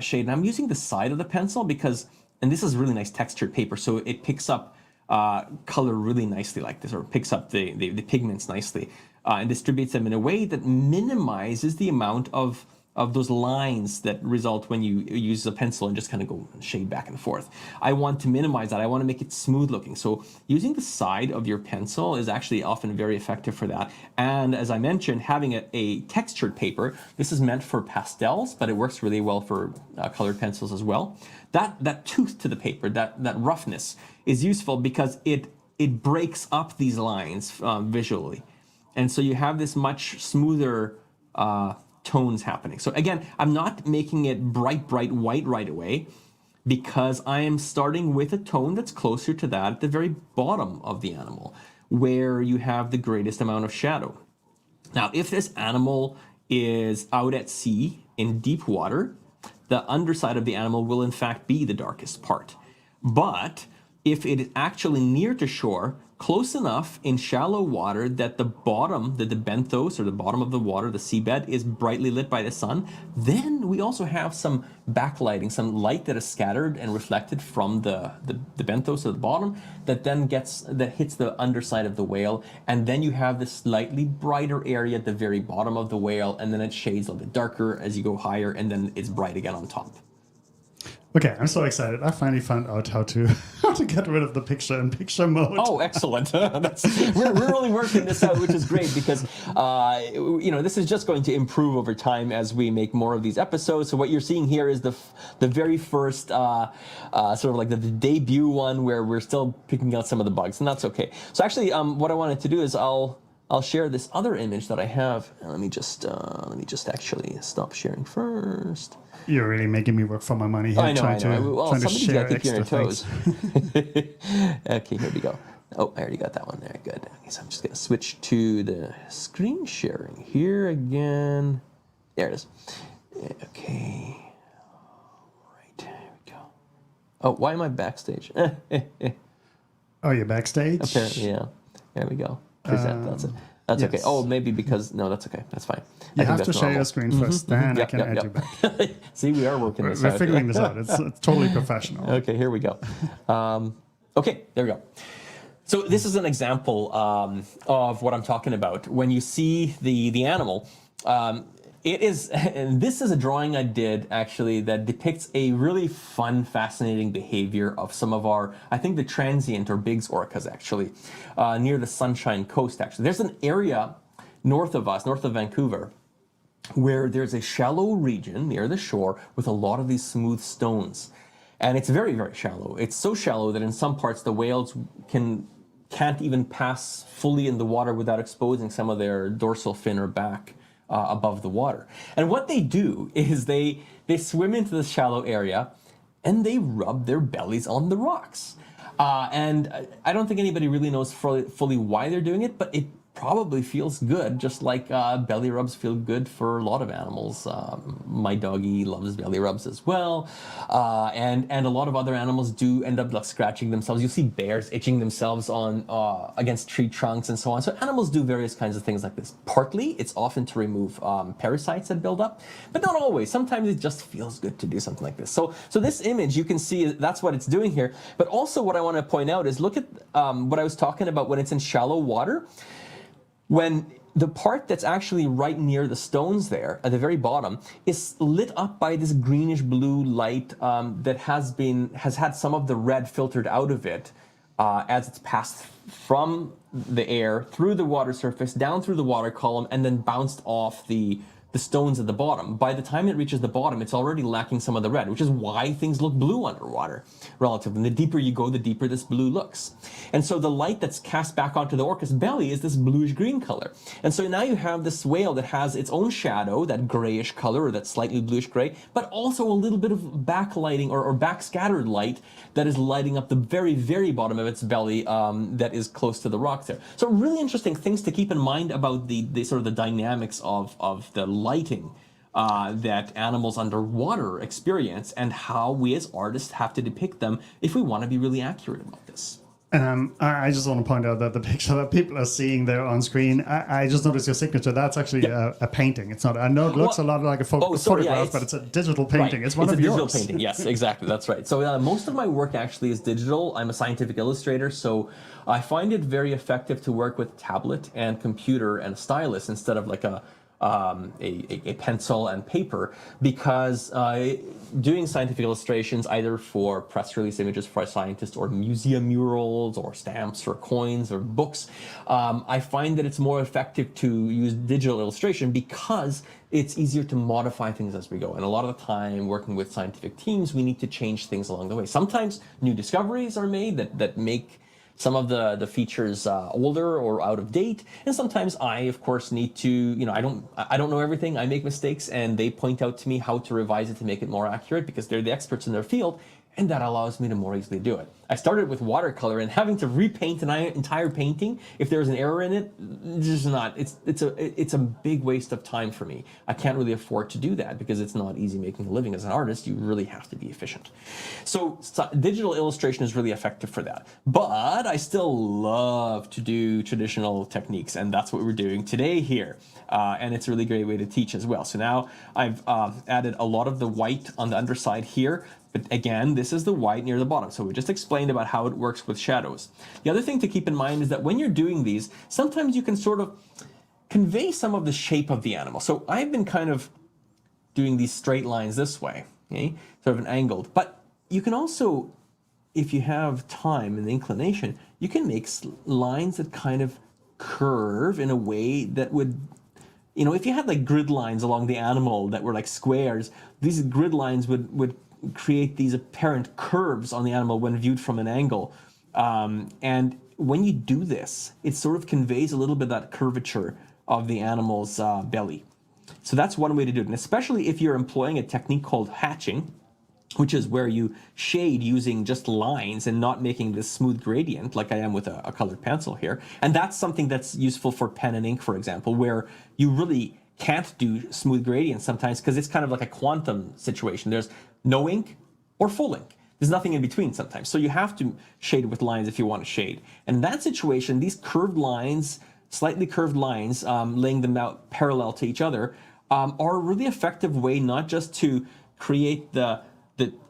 shade, and I'm using the side of the pencil because, and this is really nice textured paper, so it picks up color really nicely like this, or picks up the pigments nicely, and distributes them in a way that minimizes the amount of those lines that result when you use a pencil and just kind of go shade back and forth. I want to minimize that. I want to make it smooth looking. So using the side of your pencil is actually often very effective for that. And as I mentioned, having a textured paper, this is meant for pastels, but it works really well for colored pencils as well. That tooth to the paper, that roughness is useful because it breaks up these lines visually. And so you have this much smoother tones happening. So again, I'm not making it bright white right away because I am starting with a tone that's closer to that at the very bottom of the animal, where you have the greatest amount of shadow. Now, if this animal is out at sea in deep water, the underside of the animal will in fact be the darkest part. But if it is actually near to shore, close enough in shallow water that the bottom, the benthos, or the bottom of the water, the seabed, is brightly lit by the sun, then we also have some backlighting, some light that is scattered and reflected from the benthos at the bottom that hits the underside of the whale, and then you have this slightly brighter area at the very bottom of the whale, and then it shades a little bit darker as you go higher, and then it's bright again on top. Okay, I'm so excited. I finally found out how to how to get rid of the picture in picture mode. Oh, excellent! We're really working this out, which is great because this is just going to improve over time as we make more of these episodes. So what you're seeing here is the very first sort of like the debut one where we're still picking out some of the bugs, and that's okay. So actually, what I wanted to do is I'll share this other image that I have. Let me just actually stop sharing first. You're really making me work for my money here. I know. Well, trying to somebody's share got to keep you on your extra toes. things. Okay, here we go. Oh, I already got that one there. Good. Okay, so I'm just going to switch to the screen sharing here again. There it is. Okay. All right, here we go. Oh, why am I backstage? Oh, you're backstage? Apparently, yeah. There we go. Present. That's it. That's yes. okay. Oh, maybe because no, that's okay. That's fine. You I think have that's to share normal. your screen first, then I can add you back. See, we are working this We're out. figuring this out. It's totally professional. Okay, here we go. Okay, there we go. So this is an example of what I'm talking about. When you see the animal, it is, and this is a drawing I did actually that depicts a really fun, fascinating behavior of some of our, I think the transient or Biggs orcas actually, near the Sunshine Coast actually. There's an area north of us, north of Vancouver, where there's a shallow region near the shore with a lot of these smooth stones. And it's very, very shallow. It's so shallow that in some parts the whales can't even pass fully in the water without exposing some of their dorsal fin or back above the water. And what they do is they swim into the shallow area and they rub their bellies on the rocks. And I don't think anybody really knows fully why they're doing it, but it probably feels good, just like belly rubs feel good for a lot of animals. My doggy loves belly rubs as well, and a lot of other animals do end up like scratching themselves. You see bears itching themselves on against tree trunks and so on. So animals do various kinds of things like this. Partly, it's often to remove parasites that build up, but not always. Sometimes it just feels good to do something like this. So this image, you can see that's what it's doing here. But also what I want to point out is look at what I was talking about when it's in shallow water. When the part that's actually right near the stones there at the very bottom is lit up by this greenish blue light that has had some of the red filtered out of it as it's passed from the air through the water surface down through the water column and then bounced off the stones at the bottom. By the time it reaches the bottom, it's already lacking some of the red, which is why things look blue underwater relative. And the deeper you go, the deeper this blue looks. And so the light that's cast back onto the orca's belly is this bluish green color. And so now you have this whale that has its own shadow, that grayish color or that slightly bluish gray, but also a little bit of backlighting or backscattered light that is lighting up the very, very bottom of its belly that is close to the rocks there. So really interesting things to keep in mind about the sort of the dynamics of the lighting that animals underwater experience and how we as artists have to depict them if we want to be really accurate about this. I just want to point out that the picture that people are seeing there on screen, I just noticed your signature. That's actually a painting. It's not. I know it looks a lot like a photograph, but it's a digital painting. Right. It's one of yours. It's a digital painting. Yes, exactly. That's right. So most of my work actually is digital. I'm a scientific illustrator, so I find it very effective to work with tablet and computer and stylus instead of like a pencil and paper, because doing scientific illustrations either for press release images for a scientist or museum murals or stamps or coins or books, I find that it's more effective to use digital illustration because it's easier to modify things as we go. And a lot of the time working with scientific teams, we need to change things along the way. Sometimes new discoveries are made that make some of the features older or out of date, and sometimes I, of course, need to, I don't know everything. I make mistakes, and they point out to me how to revise it to make it more accurate because they're the experts in their field, and that allows me to more easily do it. I started with watercolor, and having to repaint an entire painting if there's an error in it, just not. It's a big waste of time for me. I can't really afford to do that because it's not easy making a living as an artist. You really have to be efficient. So digital illustration is really effective for that. But I still love to do traditional techniques, and that's what we're doing today here. And it's a really great way to teach as well. So now I've added a lot of the white on the underside here. But again, this is the white near the bottom. So we just explained about how it works with shadows. The other thing to keep in mind is that when you're doing these, sometimes you can sort of convey some of the shape of the animal. So I've been kind of doing these straight lines this way, okay? Sort of an angled. But you can also, if you have time and the inclination, you can make lines that kind of curve in a way that would, if you had like grid lines along the animal that were like squares, these grid lines would create these apparent curves on the animal when viewed from an angle. And when you do this, it sort of conveys a little bit of that curvature of the animal's belly. So that's one way to do it. And especially if you're employing a technique called hatching, which is where you shade using just lines and not making this smooth gradient like I am with a colored pencil here. And that's something that's useful for pen and ink, for example, where you really can't do smooth gradients sometimes because it's kind of like a quantum situation. There's no ink or full ink. There's nothing in between sometimes. So you have to shade with lines if you want to shade. And in that situation, these curved lines, slightly curved lines, laying them out parallel to each other, are a really effective way not just to create the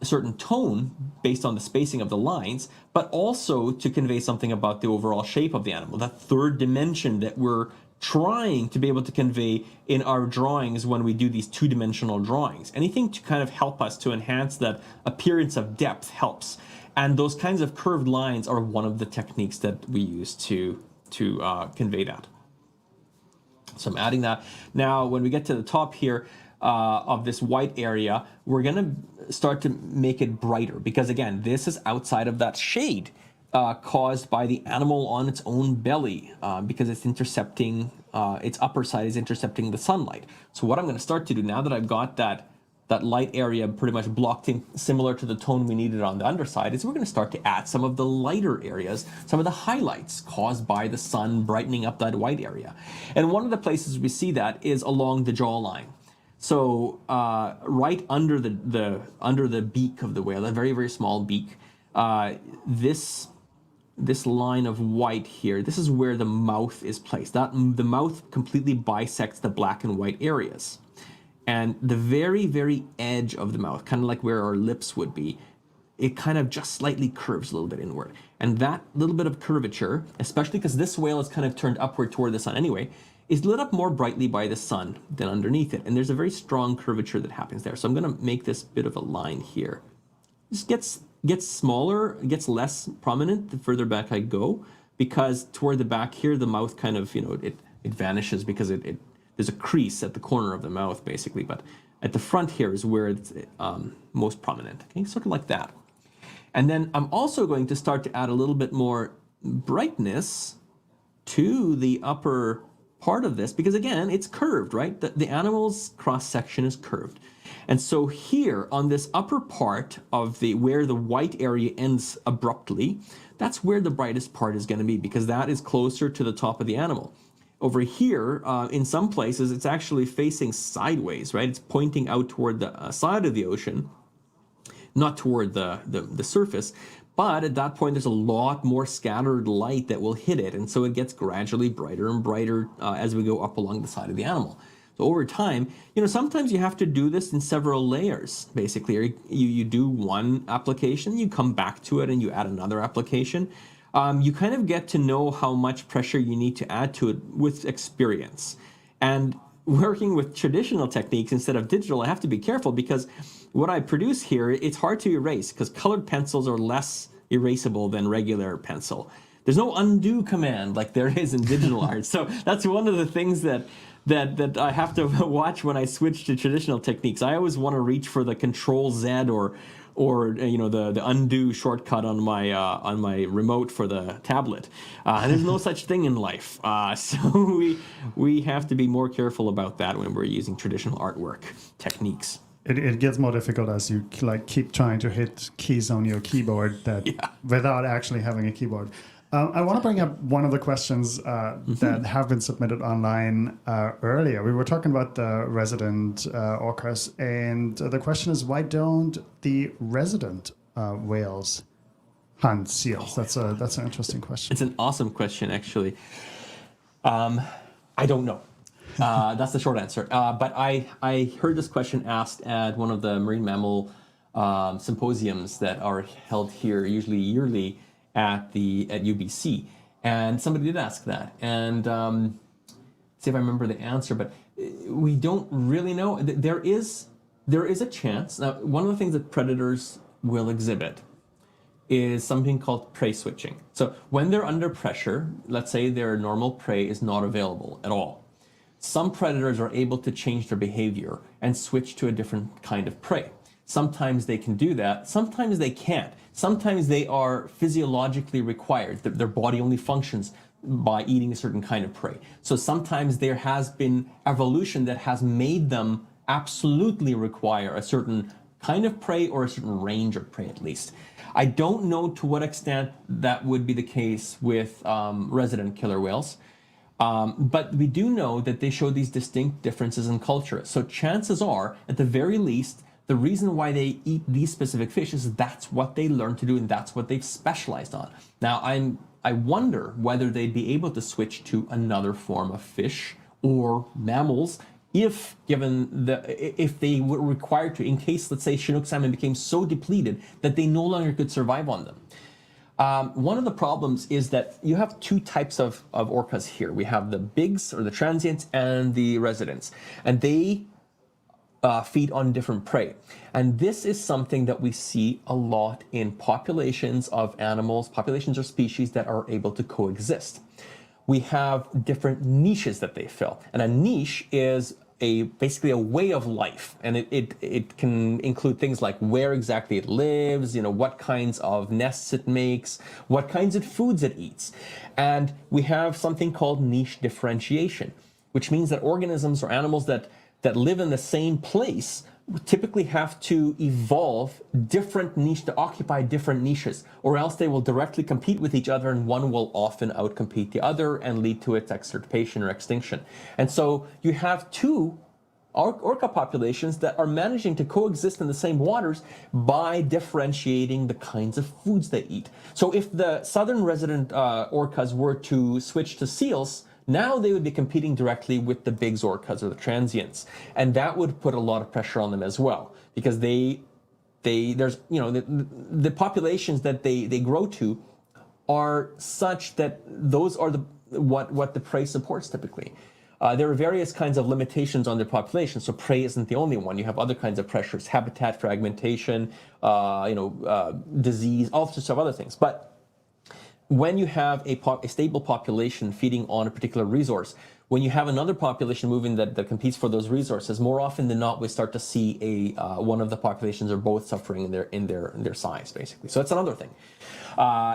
certain tone based on the spacing of the lines, but also to convey something about the overall shape of the animal, that third dimension that we're trying to be able to convey in our drawings when we do these two-dimensional drawings. Anything to kind of help us to enhance that appearance of depth helps. And those kinds of curved lines are one of the techniques that we use to convey that. So I'm adding that. Now, when we get to the top here, of this white area, we're going to start to make it brighter because, again, this is outside of that shade caused by the animal on its own belly because it's intercepting, its upper side is intercepting the sunlight. So what I'm going to start to do now that I've got that light area pretty much blocked in, similar to the tone we needed on the underside, is we're going to start to add some of the lighter areas, some of the highlights caused by the sun brightening up that white area. And one of the places we see that is along the jawline. So right under the beak of the whale, a very, very small beak, this line of white here, this is where the mouth is placed. The mouth completely bisects the black and white areas. And the very, very edge of the mouth, kind of like where our lips would be, it kind of just slightly curves a little bit inward. And that little bit of curvature, especially because this whale is kind of turned upward toward the sun anyway, is lit up more brightly by the sun than underneath it. And there's a very strong curvature that happens there. So I'm going to make this bit of a line here. This gets smaller, gets less prominent the further back I go, because toward the back here, the mouth kind of, it vanishes because there's a crease at the corner of the mouth, basically. But at the front here is where it's most prominent. Okay, sort of like that. And then I'm also going to start to add a little bit more brightness to the upper part of this, because again, it's curved, right? The animal's cross-section is curved. And so here on this upper part of where the white area ends abruptly, that's where the brightest part is going to be, because that is closer to the top of the animal. Over here, in some places, it's actually facing sideways, right? It's pointing out toward the side of the ocean, not toward the surface. But at that point, there's a lot more scattered light that will hit it. And so it gets gradually brighter and brighter as we go up along the side of the animal. So over time, sometimes you have to do this in several layers, basically. You do one application, you come back to it, and you add another application. You kind of get to know how much pressure you need to add to it with experience. And working with traditional techniques instead of digital, I have to be careful because what I produce here, it's hard to erase because colored pencils are less erasable than regular pencil. There's no undo command like there is in digital art. So that's one of the things that I have to watch when I switch to traditional techniques. I always want to reach for the Control Z or the undo shortcut on my remote for the tablet. There's no such thing in life. So we have to be more careful about that when we're using traditional artwork techniques. It gets more difficult as you keep trying to hit keys on your keyboard without actually having a keyboard. I want to bring up one of the questions that have been submitted online earlier. We were talking about the resident orcas, and the question is, why don't the resident whales hunt seals? That's an interesting question. It's an awesome question, actually. I don't know. That's the short answer. But I heard this question asked at one of the marine mammal symposiums that are held here, usually yearly, at UBC, and somebody did ask that, and see if I remember the answer, but we don't really know. There is a chance. Now, one of the things that predators will exhibit is something called prey switching. So when they're under pressure, let's say their normal prey is not available at all. Some predators are able to change their behavior and switch to a different kind of prey. Sometimes they can do that, sometimes they can't. Sometimes they are physiologically required. Their body only functions by eating a certain kind of prey. So sometimes there has been evolution that has made them absolutely require a certain kind of prey or a certain range of prey at least. I don't know to what extent that would be the case with resident killer whales. But we do know that they show these distinct differences in culture. So chances are, at the very least, the reason why they eat these specific fish is that's what they learned to do and that's what they've specialized on. Now, I wonder whether they'd be able to switch to another form of fish or mammals if they were required to, in case, let's say, Chinook salmon became so depleted that they no longer could survive on them. One of the problems is that you have two types of orcas here. We have the bigs, or the transients, and the residents. And they feed on different prey. And this is something that we see a lot in populations of animals, populations or species that are able to coexist. We have different niches that they fill. And a niche is basically a way of life, and it can include things like where exactly it lives, what kinds of nests it makes, what kinds of foods it eats. And we have something called niche differentiation, which means that organisms or animals that live in the same place typically have to evolve different niche to occupy different niches, or else they will directly compete with each other, and one will often outcompete the other and lead to its extirpation or extinction. And so you have two orca populations that are managing to coexist in the same waters by differentiating the kinds of foods they eat. So if the southern resident orcas were to switch to seals, now they would be competing directly with the bigs orcas or the transients, and that would put a lot of pressure on them as well, because the populations that they grow to are such that those are what the prey supports typically. There are various kinds of limitations on their population, so prey isn't the only one. You have other kinds of pressures, habitat fragmentation, disease, all sorts of other things. But when you have a stable population feeding on a particular resource, when you have another population moving that competes for those resources, more often than not, we start to see one of the populations or both suffering in their size, basically. So that's another thing.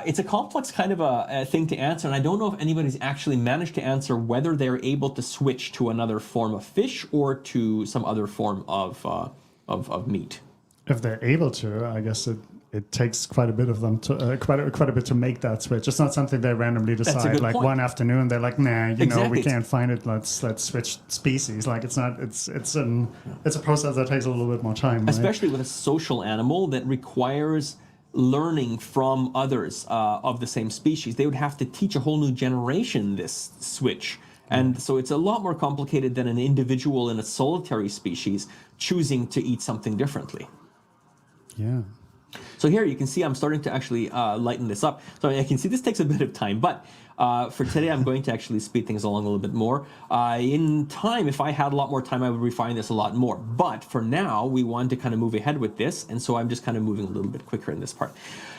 It's a complex kind of a thing to answer, and I don't know if anybody's actually managed to answer whether they're able to switch to another form of fish or to some other form of meat. If they're able to, I guess it takes quite a bit of them to quite a bit to make that switch. It's not something they randomly decide. Like one afternoon, they're like, nah, we can't find it. Let's switch species. Like it's a process that takes a little bit more time. Especially with a social animal that requires learning from others of the same species. They would have to teach a whole new generation this switch. And so it's a lot more complicated than an individual in a solitary species choosing to eat something differently. Yeah. So here you can see I'm starting to actually lighten this up. So I can see this takes a bit of time, but for today I'm going to actually speed things along a little bit more. In time, if I had a lot more time, I would refine this a lot more. But for now, we want to kind of move ahead with this, and so I'm just kind of moving a little bit quicker in this part.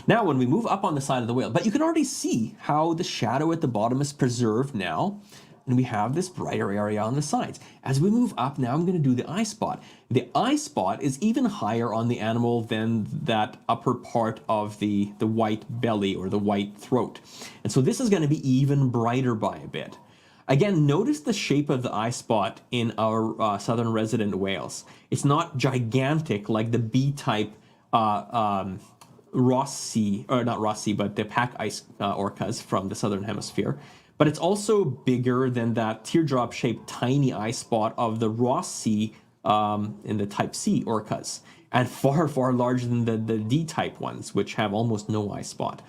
Now, when we move up on the side of the whale, but you can already see how the shadow at the bottom is preserved now, and we have this brighter area on the sides. As we move up, now I'm going to do the eye spot. The eye spot is even higher on the animal than that upper part of the white belly or the white throat. And so this is going to be even brighter by a bit. Again, notice the shape of the eye spot in our southern resident whales. It's not gigantic like the B-type Ross Sea, or not Ross Sea, but the pack ice orcas from the southern hemisphere. But it's also bigger than that teardrop-shaped tiny eye spot of the Ross Sea in the type C orcas, and far, far larger than the D-type ones, which have almost no eye spot.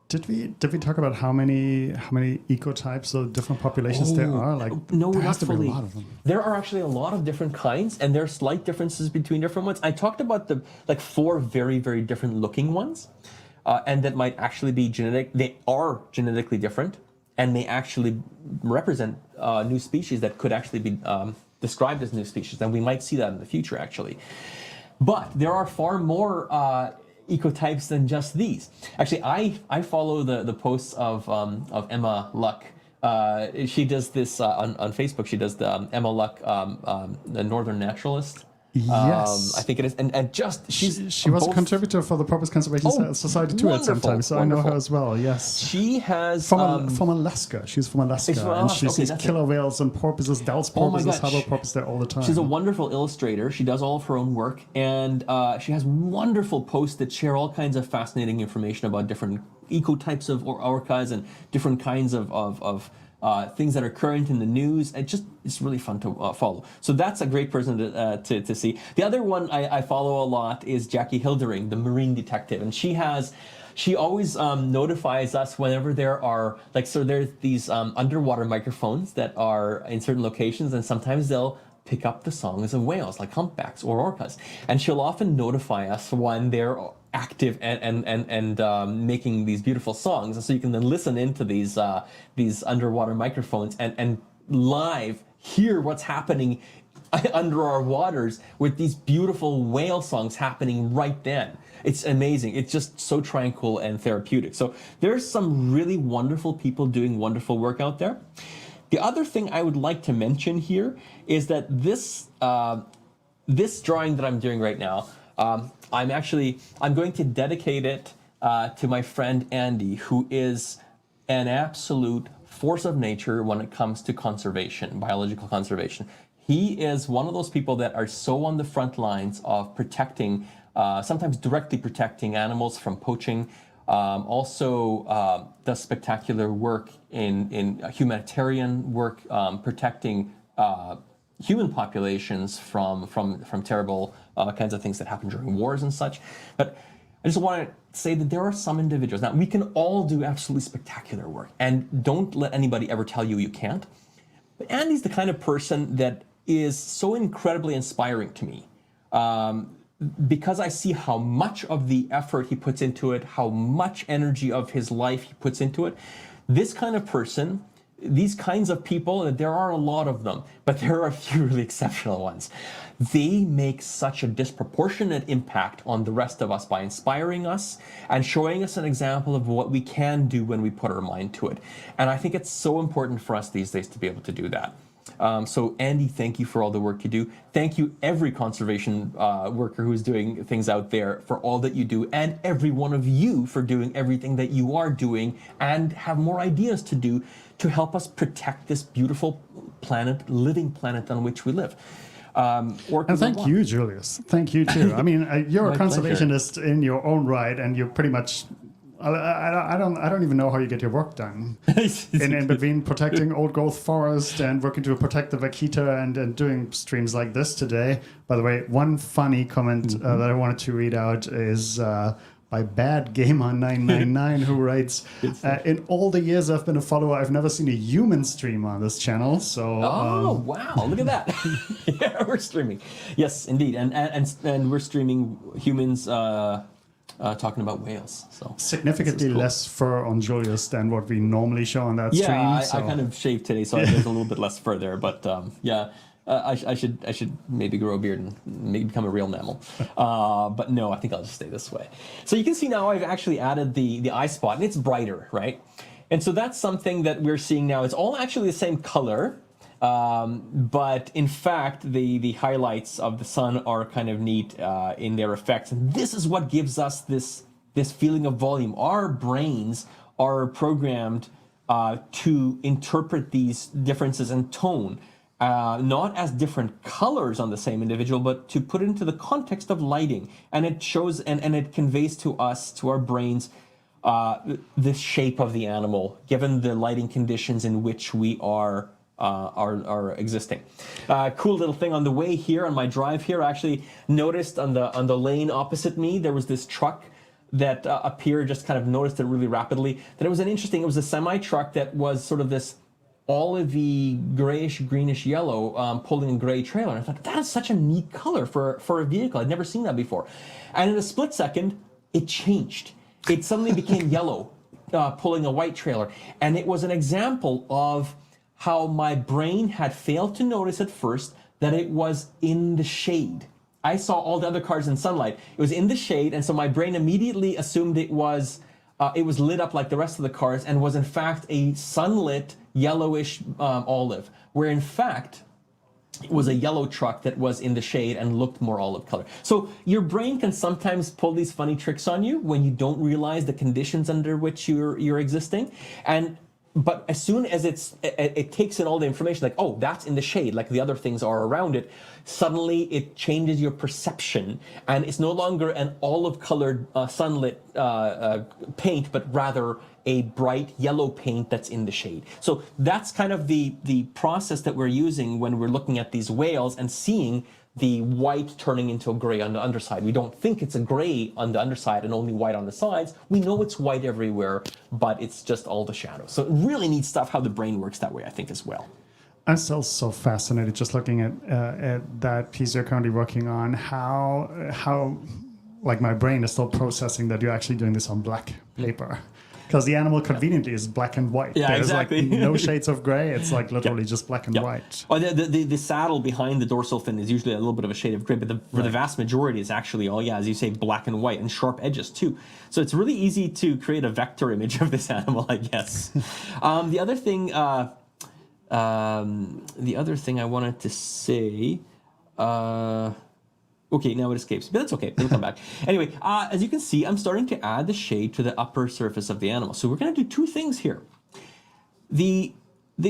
Did we talk about how many ecotypes or different populations there are? Like, no, there not has to fully. be a lot of them. There are actually a lot of different kinds, and there are slight differences between different ones. I talked about the 4 very, very different looking ones, and that might actually be genetic. They are genetically different, and may actually represent new species that could actually be described as new species, and we might see that in the future, actually. But there are far more ecotypes than just these. Actually, I follow the posts of Emma Luck. She does this on Facebook. She does the Emma Luck, the Northern Naturalist. Yes. I think it is, and just she was a contributor for the Porpoise Conservation Society too at some time, so wonderful. I know her as well. Yes, she has from Alaska. She's from Alaska, and she sees killer whales and porpoises, Dow's porpoises, harbor porpoises there all the time. She's a wonderful illustrator. She does all of her own work, and she has wonderful posts that share all kinds of fascinating information about different ecotypes of orcas and different kinds of things that are current in the news. It's really fun to follow. So that's a great person to see. The other one I follow a lot is Jackie Hildering, the marine detective, and she always notifies us whenever there are there's these underwater microphones that are in certain locations, and sometimes they'll pick up the songs of whales like humpbacks or orcas, and she'll often notify us when they're active and making these beautiful songs, and so you can then listen into these underwater microphones and live hear what's happening under our waters with these beautiful whale songs happening right then. It's amazing. It's just so tranquil and therapeutic. So there's some really wonderful people doing wonderful work out there. The other thing I would like to mention here is that this drawing that I'm doing right now, I'm going to dedicate it to my friend Andy, who is an absolute force of nature when it comes to conservation, biological conservation. He is one of those people that are so on the front lines of protecting, sometimes directly protecting animals from poaching. Also does spectacular work in humanitarian work, protecting human populations from terrible kinds of things that happen during wars and such. But I just want to say that there are some individuals. Now, we can all do absolutely spectacular work, and don't let anybody ever tell you can't. But Andy's the kind of person that is so incredibly inspiring to me. Because I see how much of the effort he puts into it, how much energy of his life he puts into it. This kind of person, these kinds of people, there are a lot of them, but there are a few really exceptional ones. They make such a disproportionate impact on the rest of us by inspiring us and showing us an example of what we can do when we put our mind to it. And I think it's so important for us these days to be able to do that. So Andy, thank you for all the work you do. Thank you every conservation worker who's doing things out there for all that you do, and every one of you for doing everything that you are doing and have more ideas to do to help us protect this beautiful planet, living planet on which we live. And thank you, Julius. Thank you too. I mean, you're a conservationist in your own right, and you're pretty much. I don't even know how you get your work done. in between protecting old growth forest and working to protect the vaquita and doing streams like this today. By the way, one funny comment that I wanted to read out is by Bad Gamer 999 who writes, in all the years I've been a follower, I've never seen a human stream on this channel. So wow, look at that. Yeah, we're streaming. Yes, indeed. And we're streaming humans talking about whales. So significantly cool. Less fur on Julius than what we normally show on that stream. Yeah, I kind of shaved today, so there's a little bit less fur there. But I should maybe grow a beard and maybe become a real mammal. But no, I think I'll just stay this way. So you can see now I've actually added the eye spot, and it's brighter, right? And so that's something that we're seeing now. It's all actually the same color. But in fact, the highlights of the sun are kind of neat in their effects. And this is what gives us this feeling of volume. Our brains are programmed to interpret these differences in tone, not as different colors on the same individual, but to put it into the context of lighting. And it shows and it conveys to us, to our brains, the shape of the animal, given the lighting conditions in which we are existing. Cool little thing on the way here, on my drive here, I actually noticed on the lane opposite me, there was this truck that appeared, just kind of noticed it really rapidly. That it was it was a semi-truck that was sort of this olivey, grayish, greenish yellow, pulling a gray trailer. And I thought, that is such a neat color for a vehicle. I'd never seen that before. And in a split second, it changed. It suddenly became yellow, pulling a white trailer. And it was an example of how my brain had failed to notice at first that it was in the shade. I saw all the other cars in sunlight. It was in the shade, and so my brain immediately assumed it was lit up like the rest of the cars, and was in fact a sunlit yellowish olive, where in fact it was a yellow truck that was in the shade and looked more olive color. So your brain can sometimes pull these funny tricks on you when you don't realize the conditions under which you're existing. But as soon as it takes in all the information, like, oh, that's in the shade, like the other things are around it, suddenly it changes your perception, and it's no longer an olive-colored sunlit paint, but rather a bright yellow paint that's in the shade. So that's kind of the process that we're using when we're looking at these whales and seeing the white turning into a gray on the underside. We don't think it's a gray on the underside and only white on the sides. We know it's white everywhere, but it's just all the shadows. So really neat stuff how the brain works that way, I think, as well. I'm still so fascinated just looking at that piece you're currently working on, how like my brain is still processing that you're actually doing this on black paper. Because the animal conveniently is black and white. Yeah, There's exactly. like no shades of gray. It's like literally just black and white. Well, the saddle behind the dorsal fin is usually a little bit of a shade of gray, but for the vast majority is actually all, as you say, black and white, and sharp edges too. So it's really easy to create a vector image of this animal, I guess. The other thing I wanted to say. Okay, now it escapes, but that's okay. It'll come back. Anyway, as you can see, I'm starting to add the shade to the upper surface of the animal. So we're going to do two things here. The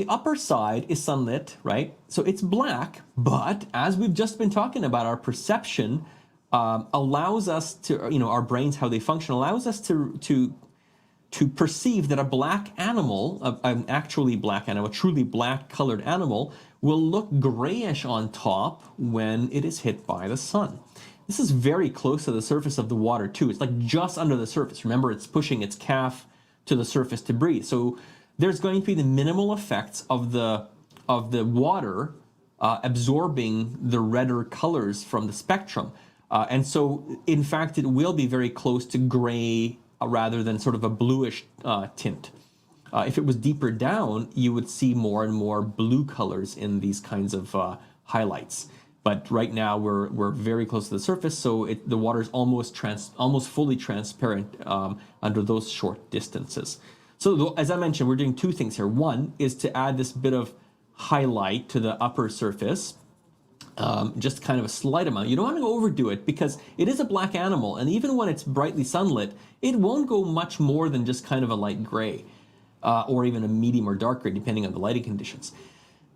upper side is sunlit, right? So it's black, but as we've just been talking about, our perception allows us to, our brains, how they function, allows us to perceive that a black animal, an actually black animal, a truly black colored animal, will look grayish on top when it is hit by the sun. This is very close to the surface of the water too. It's like just under the surface. Remember, it's pushing its calf to the surface to breathe. So there's going to be the minimal effects of the water absorbing the redder colors from the spectrum. And so, in fact, it will be very close to gray rather than sort of a bluish tint. If it was deeper down, you would see more and more blue colors in these kinds of highlights. But right now we're very close to the surface, so the water is almost fully transparent under those short distances. So as I mentioned, we're doing two things here. One is to add this bit of highlight to the upper surface, just kind of a slight amount. You don't want to overdo it because it is a black animal, and even when it's brightly sunlit, it won't go much more than just kind of a light gray. Or even a medium or dark gray, depending on the lighting conditions.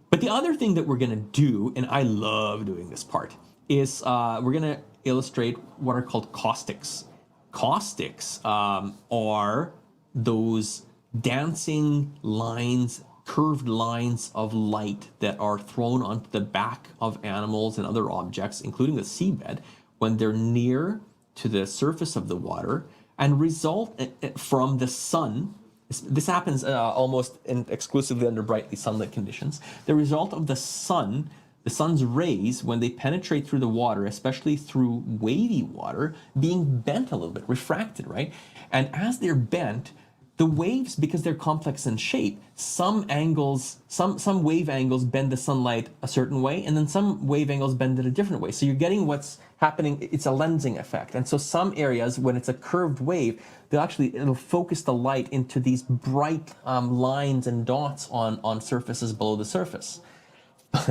But the other thing that we're going to do, and I love doing this part, is we're going to illustrate what are called caustics. Caustics are those dancing lines, curved lines of light that are thrown onto the back of animals and other objects, including the seabed, when they're near to the surface of the water and result from the sun. This happens almost exclusively under brightly sunlit conditions. The result of the sun's rays, when they penetrate through the water, especially through wavy water, being bent a little bit, refracted, right? And as they're bent, the waves, because they're complex in shape, some wave angles bend the sunlight a certain way, and then some wave angles bend it a different way. So you're getting what's happening, it's a lensing effect. And so some areas, when it's a curved wave, it'll focus the light into these bright lines and dots on surfaces below the surface.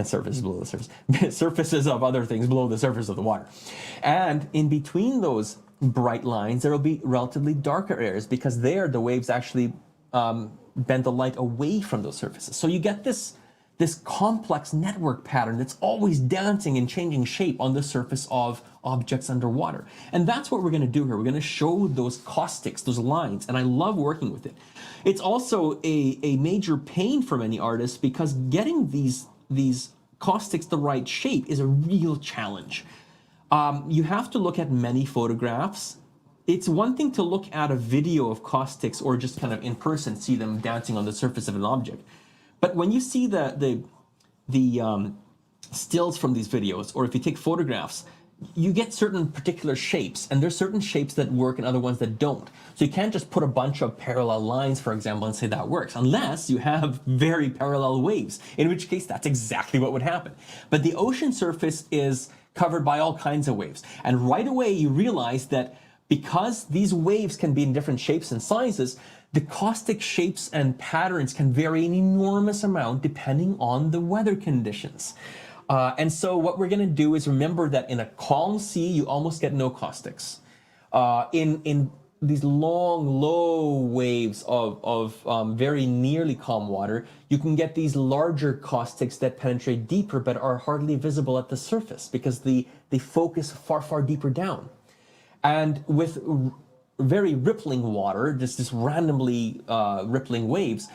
Surfaces below the surface. Surfaces of other things below the surface of the water. And in between those bright lines, there will be relatively darker areas because there the waves actually bend the light away from those surfaces. So you get this complex network pattern that's always dancing and changing shape on the surface of objects underwater. And that's what we're going to do here. We're going to show those caustics, those lines, and I love working with it. It's also a major pain for many artists because getting these caustics the right shape is a real challenge. You have to look at many photographs. It's one thing to look at a video of caustics or just kind of in person see them dancing on the surface of an object. But when you see the stills from these videos, or if you take photographs, you get certain particular shapes, and there's certain shapes that work and other ones that don't. So you can't just put a bunch of parallel lines, for example, and say that works, unless you have very parallel waves, in which case that's exactly what would happen. But the ocean surface is covered by all kinds of waves. And right away you realize that because these waves can be in different shapes and sizes, the caustic shapes and patterns can vary an enormous amount depending on the weather conditions. And so what we're going to do is remember that in a calm sea, you almost get no caustics. In these long, low waves of very nearly calm water, you can get these larger caustics that penetrate deeper but are hardly visible at the surface because they focus far, far deeper down. And with very rippling water, just this randomly rippling waves,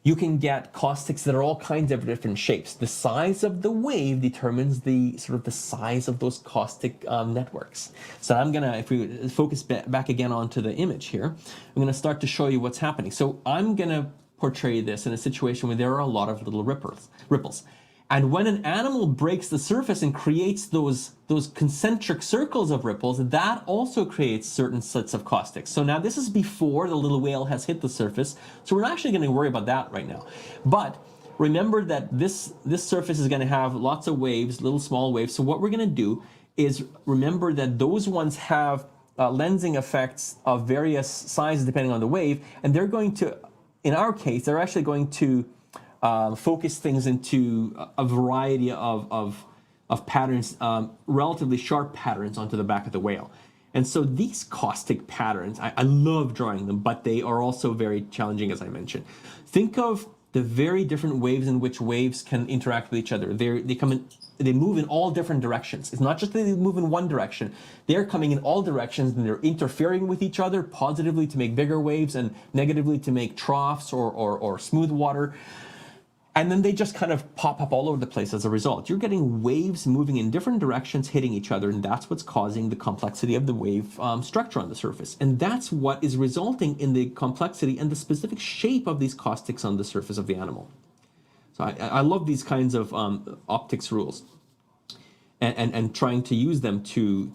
you can get caustics that are all kinds of different shapes. The size of the wave determines the size of those caustic networks. So I'm gonna, if we focus back again onto the image here, I'm gonna start to show you what's happening. So I'm gonna portray this in a situation where there are a lot of little ripples. And when an animal breaks the surface and creates those concentric circles of ripples, that also creates certain sets of caustics. So now this is before the little whale has hit the surface, so we're not actually going to worry about that right now. But remember that this surface is going to have lots of waves, little small waves. So what we're going to do is remember that those ones have lensing effects of various sizes depending on the wave, and they're going to, in our case, they're actually going to focus things into a variety of patterns, relatively sharp patterns onto the back of the whale. And so these caustic patterns, I love drawing them, but they are also very challenging, as I mentioned. Think of the very different ways in which waves can interact with each other. They move in all different directions. It's not just that they move in one direction. They're coming in all directions and they're interfering with each other positively to make bigger waves and negatively to make troughs or smooth water. And then they just kind of pop up all over the place as a result. You're getting waves moving in different directions, hitting each other, and that's what's causing the complexity of the wave structure on the surface. And that's what is resulting in the complexity and the specific shape of these caustics on the surface of the animal. So I love these kinds of optics rules and trying to use them to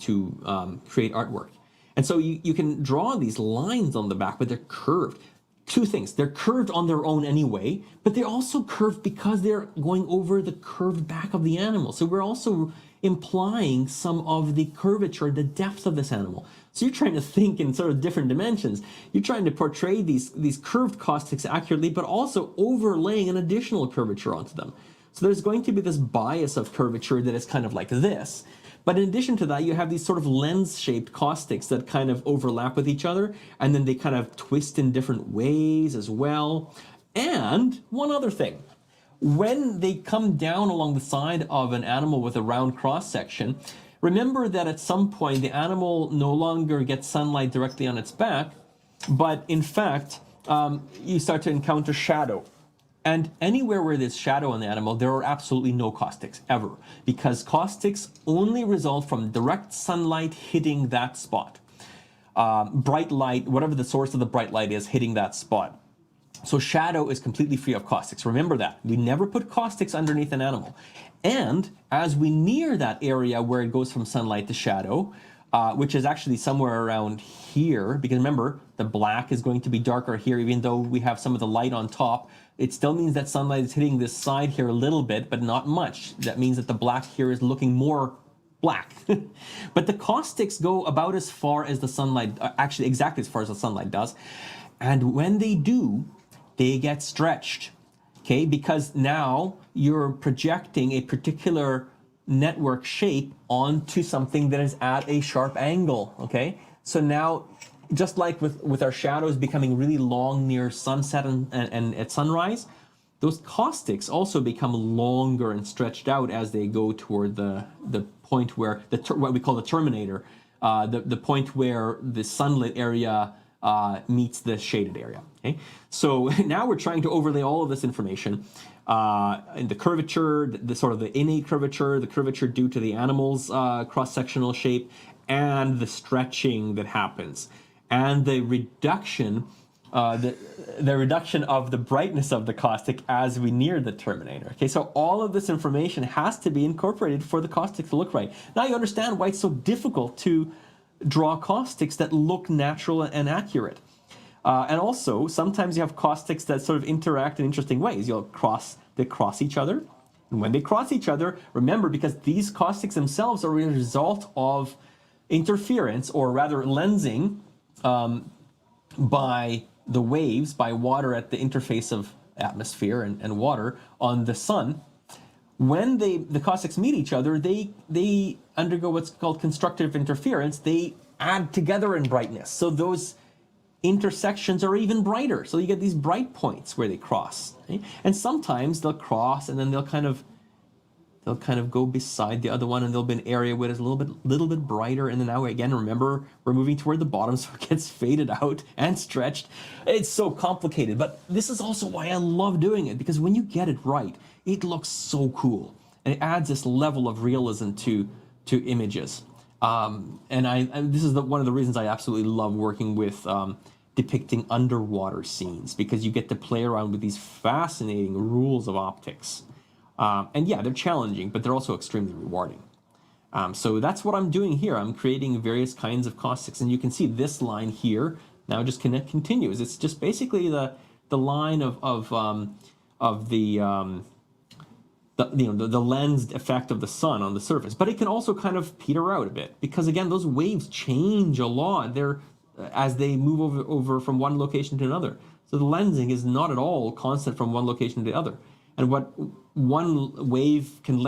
create artwork. And so you can draw these lines on the back, but they're curved. Two things, they're curved on their own anyway, but they're also curved because they're going over the curved back of the animal. So we're also implying some of the curvature, the depth of this animal. So you're trying to think in sort of different dimensions. You're trying to portray these curved caustics accurately, but also overlaying an additional curvature onto them. So there's going to be this bias of curvature that is kind of like this. But in addition to that, you have these sort of lens-shaped caustics that kind of overlap with each other, and then they kind of twist in different ways as well. And one other thing, when they come down along the side of an animal with a round cross-section, remember that at some point the animal no longer gets sunlight directly on its back, but in fact, you start to encounter shadow. And anywhere where there's shadow on the animal, there are absolutely no caustics, ever. Because caustics only result from direct sunlight hitting that spot. Bright light, whatever the source of the bright light is, hitting that spot. So shadow is completely free of caustics. Remember that. We never put caustics underneath an animal. And as we near that area where it goes from sunlight to shadow, which is actually somewhere around here, because remember, the black is going to be darker here, even though we have some of the light on top. It still means that sunlight is hitting this side here a little bit, but not much. That means that the black here is looking more black. But the caustics go about as far as the sunlight, actually exactly as far as the sunlight does. And when they do, they get stretched, okay? Because now you're projecting a particular network shape onto something that is at a sharp angle, okay? So now, just like with our shadows becoming really long near sunset and at sunrise, those caustics also become longer and stretched out as they go toward the point where, what we call the terminator, the point where the sunlit area meets the shaded area, okay? So now we're trying to overlay all of this information in the curvature, the sort of the innate curvature, the curvature due to the animal's cross-sectional shape, and the stretching that happens, and the reduction, the reduction of the brightness of the caustic as we near the terminator. Okay, so all of this information has to be incorporated for the caustic to look right. Now you understand why it's so difficult to draw caustics that look natural and accurate. And also, sometimes you have caustics that sort of interact in interesting ways. They cross each other. And when they cross each other, remember, because these caustics themselves are a result of interference, or rather lensing, by the waves, by water at the interface of atmosphere and water on the sun. When the caustics meet each other, they undergo what's called constructive interference. They add together in brightness. So those intersections are even brighter. So you get these bright points where they cross. Okay? And sometimes they'll cross and then they'll kind of go beside the other one, and there'll be an area where it's a little bit brighter. And then now again, remember, we're moving toward the bottom, so it gets faded out and stretched. It's so complicated, but this is also why I love doing it, because when you get it right, it looks so cool, and it adds this level of realism to images. This is one of the reasons I absolutely love working with depicting underwater scenes, because you get to play around with these fascinating rules of optics. And yeah, they're challenging, but they're also extremely rewarding. So that's what I'm doing here. I'm creating various kinds of caustics, and you can see this line here now just continues. It's just basically the line of the lensed effect of the sun on the surface. But it can also kind of peter out a bit, because again, those waves change a lot. As they move over from one location to another. So the lensing is not at all constant from one location to the other. And what one wave can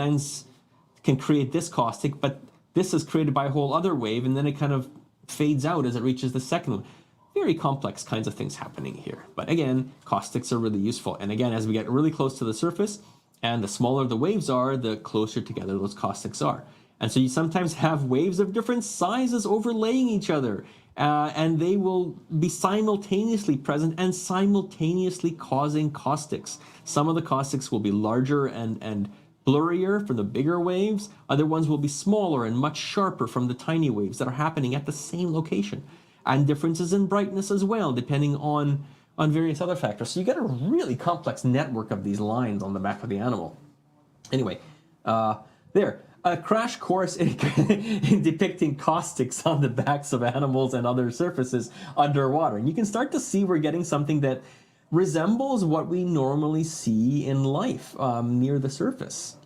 create this caustic, but this is created by a whole other wave, and then it kind of fades out as it reaches the second one. Very complex kinds of things happening here. But again, caustics are really useful. And again, as we get really close to the surface, and the smaller the waves are, the closer together those caustics are. And so you sometimes have waves of different sizes overlaying each other, and they will be simultaneously present and simultaneously causing caustics. Some of the caustics will be larger and blurrier from the bigger waves. Other ones will be smaller and much sharper from the tiny waves that are happening at the same location. And differences in brightness as well, depending on various other factors. So you get a really complex network of these lines on the back of the animal. Anyway, there. A crash course in depicting caustics on the backs of animals and other surfaces underwater. And you can start to see we're getting something that resembles what we normally see in life near the surface.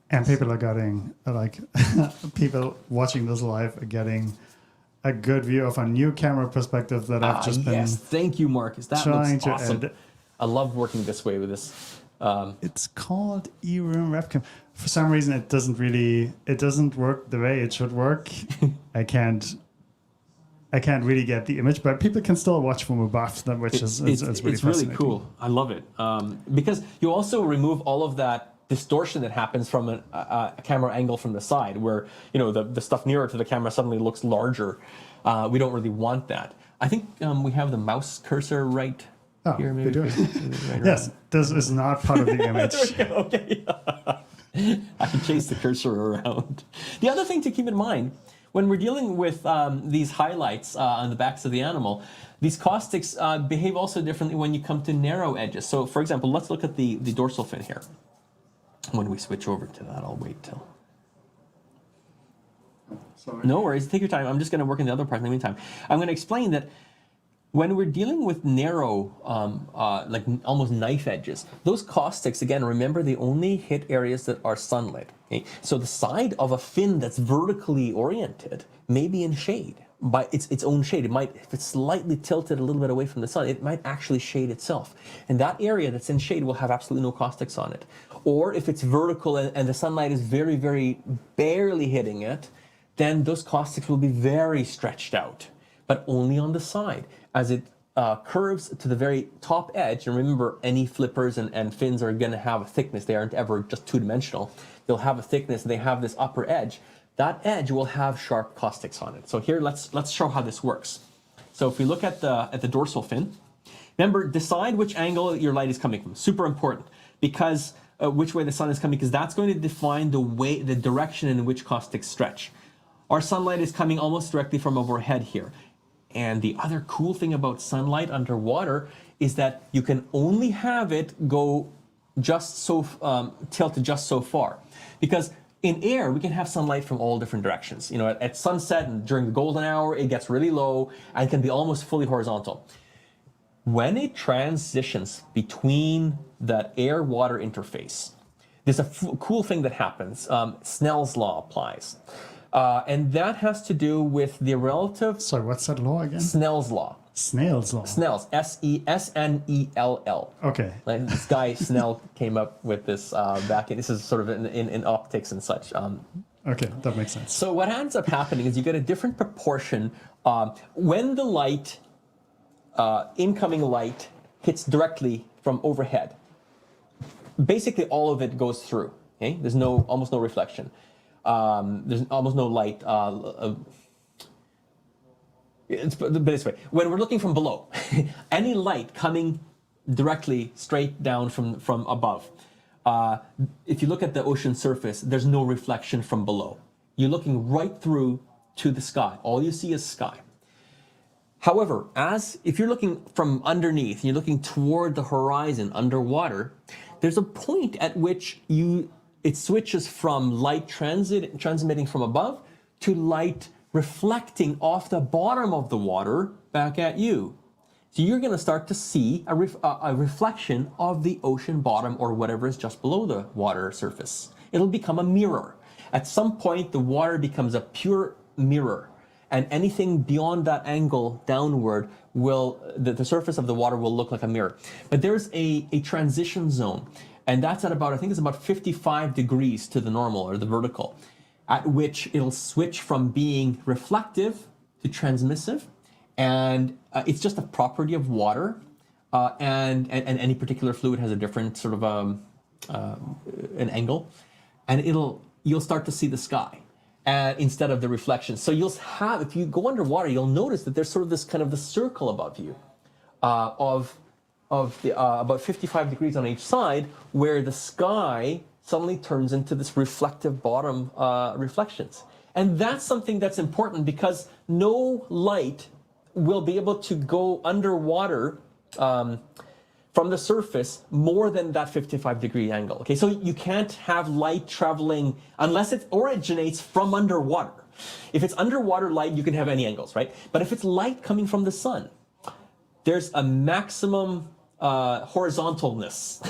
And people are getting, people watching this live are getting a good view of a new camera perspective that I've just been. Yes, thank you, Marcus. That looks awesome. Add. I love working this way with this. It's called eRoom webcam. For some reason, it doesn't work the way it should work. I can't really get the image, but people can still watch from above, which is really cool. I love it because you also remove all of that distortion that happens from a camera angle from the side, where the stuff nearer to the camera suddenly looks larger. We don't really want that. I think we have the mouse cursor right. Oh, here, maybe. Yes, this is not part of the image. There we go. Okay. I can chase the cursor around. The other thing to keep in mind when we're dealing with these highlights on the backs of the animal, these caustics behave also differently when you come to narrow edges. So, for example, let's look at the dorsal fin here. When we switch over to that, I'll wait till. Sorry. No worries. Take your time. I'm just going to work in the other part in the meantime. I'm going to explain that when we're dealing with narrow, like almost knife edges, those caustics, again, remember they only hit areas that are sunlit. Okay? So the side of a fin that's vertically oriented may be in shade by its own shade. It might, if it's slightly tilted a little bit away from the sun, it might actually shade itself. And that area that's in shade will have absolutely no caustics on it. Or if it's vertical and the sunlight is very, very barely hitting it, then those caustics will be very stretched out, but only on the side. As it curves to the very top edge, and remember, any flippers and fins are going to have a thickness. They aren't ever just two-dimensional. They'll have a thickness, and they have this upper edge. That edge will have sharp caustics on it. So here, let's show how this works. So if we look at the dorsal fin, remember, decide which angle your light is coming from. Super important, because which way the sun is coming, because that's going to define the direction in which caustics stretch. Our sunlight is coming almost directly from overhead here. And the other cool thing about sunlight underwater is that you can only have it go just so, tilted just so far. Because in air, we can have sunlight from all different directions. At sunset and during the golden hour, it gets really low and can be almost fully horizontal. when it transitions between that air-water interface, there's a cool thing that happens. Snell's law applies. And that has to do with the relative... Sorry, what's that law again? Snell's law. Snell's law. Snell's, S-E-S-N-E-L-L. Okay. Like this guy Snell came up with this back in, this is sort of in optics and such. Okay, that makes sense. So what ends up happening is you get a different proportion when the light, incoming light, hits directly from overhead. Basically, all of it goes through. Okay, there's almost no reflection. There's almost no light. But this way, when we're looking from below, any light coming directly straight down from above. If you look at the ocean surface, there's no reflection from below. You're looking right through to the sky. All you see is sky. However, if you're looking from underneath, and you're looking toward the horizon underwater, there's a point at which it switches from light transmitting from above to light reflecting off the bottom of the water back at you. So you're going to start to see a reflection of the ocean bottom or whatever is just below the water surface. It'll become a mirror. At some point, the water becomes a pure mirror, and anything beyond that angle downward the surface of the water will look like a mirror. But there's a transition zone, and that's at I think it's about 55 degrees to the normal or the vertical, at which it'll switch from being reflective to transmissive. And it's just a property of water, and any particular fluid has a different sort of an angle, and you'll start to see the sky instead of the reflection. So if you go underwater, you'll notice that there's sort of this kind of the circle above you, of about 55 degrees on each side, where the sky suddenly turns into this reflective bottom reflections. And that's something that's important, because no light will be able to go underwater from the surface more than that 55-degree angle. Okay, so you can't have light traveling unless it originates from underwater. If it's underwater light, you can have any angles, right? But if it's light coming from the sun, there's a maximum horizontalness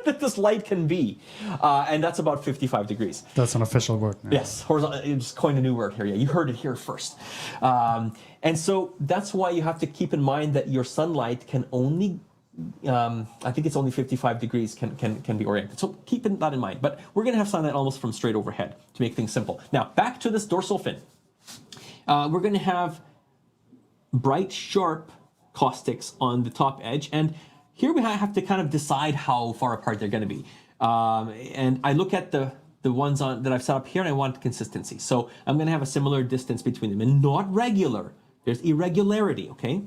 that this light can be, and that's about 55 degrees. That's an official word now. Yes, horizontal. Just coined a new word here. Yeah, you heard it here first. And so that's why you have to keep in mind that your sunlight can only, I think it's only 55 degrees can be oriented. So keep that in mind. But we're going to have sunlight almost from straight overhead to make things simple. Now, back to this dorsal fin. We're going to have bright, sharp caustics on the top edge. And here we have to kind of decide how far apart they're going to be. And I look at the ones that I've set up here, and I want consistency. So I'm going to have a similar distance between them, and not regular. There's irregularity, okay?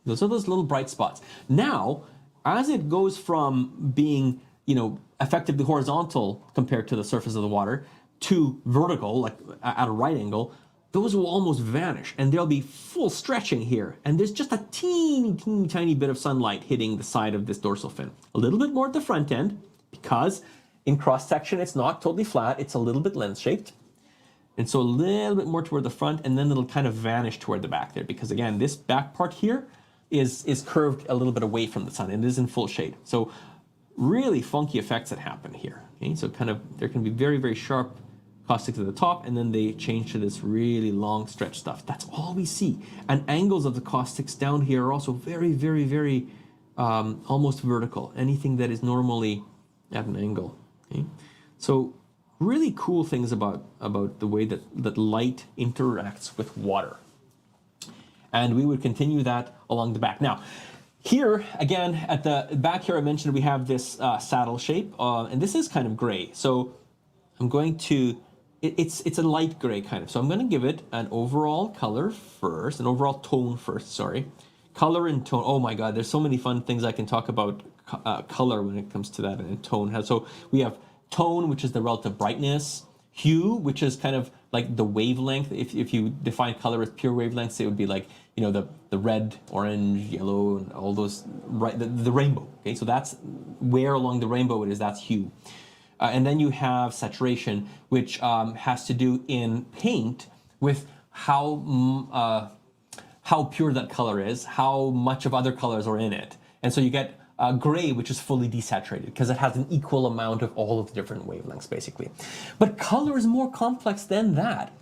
Those are those little bright spots. Now, as it goes from being, effectively horizontal compared to the surface of the water to vertical, like at a right angle, those will almost vanish, and there'll be full stretching here. And there's just a teeny tiny bit of sunlight hitting the side of this dorsal fin. A little bit more at the front end, because in cross-section it's not totally flat, it's a little bit lens-shaped. And so a little bit more toward the front, and then it'll kind of vanish toward the back there, because again, this back part here is curved a little bit away from the sun, and it is in full shade. So really funky effects that happen here. Okay? So there can be very, very sharp caustics at the top, and then they change to this really long stretch stuff. That's all we see. And angles of the caustics down here are also very, very, very almost vertical. Anything that is normally at an angle. Okay? So really cool things about the way that light interacts with water. And we would continue that along the back. Now, here, again, at the back here, I mentioned we have this saddle shape, and this is kind of gray. So I'm going to, it's a light gray kind of. So I'm going to give it an overall color first, an overall tone first, sorry. Color and tone. Oh my God, there's so many fun things I can talk about color when it comes to that, and tone. So we have tone, which is the relative brightness. Hue, which is kind of like the wavelength. If you define color as pure wavelengths, it would be like, the red, orange, yellow, and all those, right, the rainbow. Okay, so that's where along the rainbow it is, that's hue. And then you have saturation, which has to do in paint with how how pure that color is, how much of other colors are in it. And so you get gray, which is fully desaturated because it has an equal amount of all of the different wavelengths, basically. But color is more complex than that.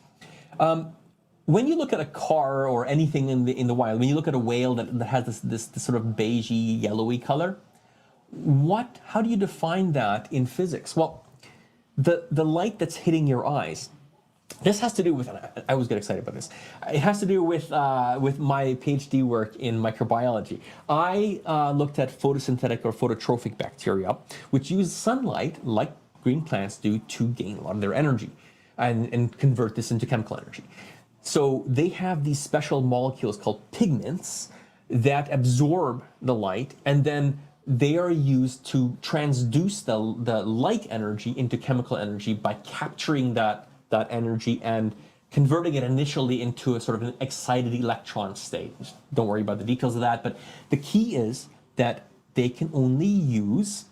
When you look at a car or anything in the wild, when you look at a whale that has this sort of beigey, yellowy color, how do you define that in physics? Well, the light that's hitting your eyes, this has to do with, I always get excited about this, it has to do with my PhD work in microbiology. I looked at photosynthetic or phototrophic bacteria, which use sunlight, like green plants do, to gain a lot of their energy and convert this into chemical energy. So they have these special molecules called pigments that absorb the light, and then they are used to transduce the light energy into chemical energy by capturing that energy and converting it initially into a sort of an excited electron state. Just don't worry about the details of that, but the key is that they can only use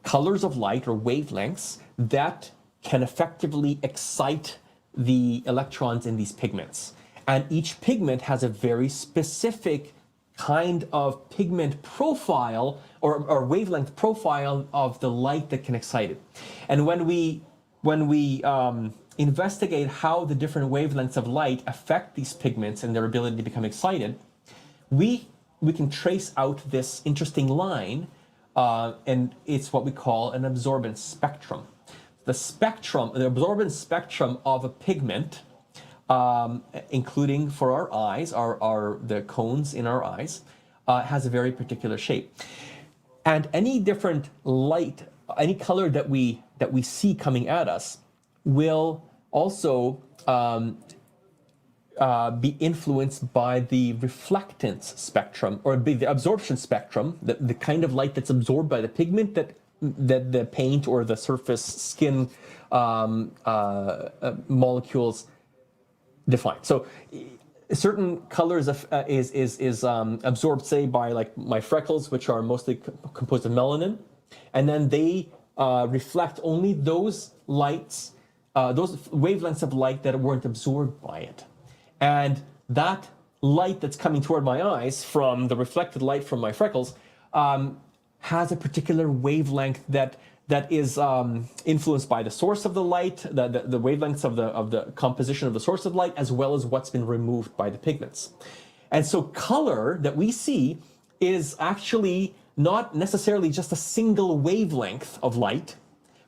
colors of light or wavelengths that can effectively excite the electrons in these pigments. And each pigment has a very specific kind of pigment profile or wavelength profile of the light that can excite it. And when we investigate how the different wavelengths of light affect these pigments and their ability to become excited, we can trace out this interesting line, and it's what we call an absorbance spectrum. The absorbance spectrum of a pigment, including for our eyes, the cones in our eyes, has a very particular shape. And any different light, any color that we see coming at us will also be influenced by the reflectance spectrum, or the absorption spectrum, the kind of light that's absorbed by the pigment that the paint or the surface skin molecules define. So certain colors is absorbed, say, by like my freckles, which are mostly composed of melanin, and then they reflect only those lights, those wavelengths of light that weren't absorbed by it. And that light that's coming toward my eyes from the reflected light from my freckles has a particular wavelength that is influenced by the source of the light, the wavelengths of the composition of the source of light, as well as what's been removed by the pigments. And so color that we see is actually not necessarily just a single wavelength of light,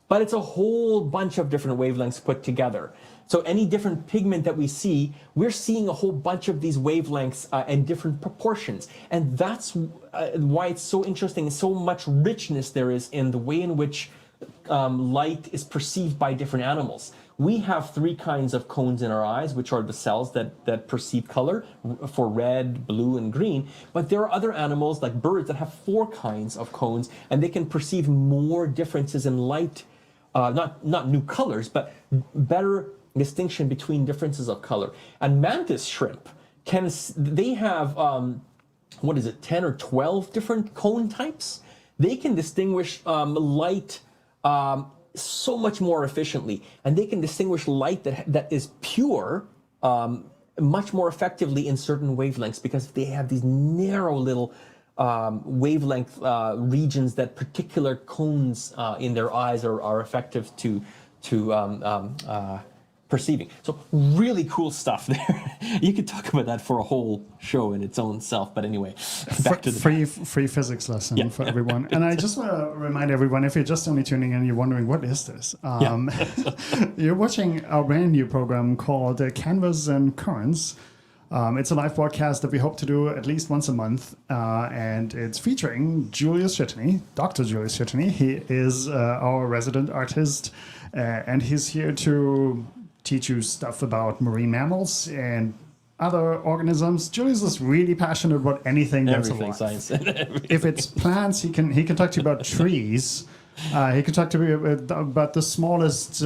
but it's a whole bunch of different wavelengths put together. So any different pigment that we see, we're seeing a whole bunch of these wavelengths in different proportions. And that's why it's so interesting, and so much richness there is in the way in which light is perceived by different animals. We have 3 kinds of cones in our eyes, which are the cells that perceive color for red, blue, and green. But there are other animals, like birds, that have 4 kinds of cones, and they can perceive more differences in light, not new colors, but better distinction between differences of color. And mantis shrimp they have 10 or 12 different cone types. They can distinguish light so much more efficiently, and they can distinguish light that is pure much more effectively in certain wavelengths, because they have these narrow little wavelength regions that particular cones in their eyes are effective to perceiving. So really cool stuff there. You could talk about that for a whole show in its own self. But anyway, back to the free physics lesson for everyone. And I just want to remind everyone, if you're just only tuning in, you're wondering, what is this? You're watching our brand new program called Canvas and Currents. It's a live broadcast that we hope to do at least once a month, and it's featuring Julius Csotonyi, Dr. Julius Csotonyi. He is our resident artist, and he's here to teach you stuff about marine mammals and other organisms. Julius is really passionate about anything that's alive. Science. If it's plants, he can talk to you about trees. He can talk to me about the smallest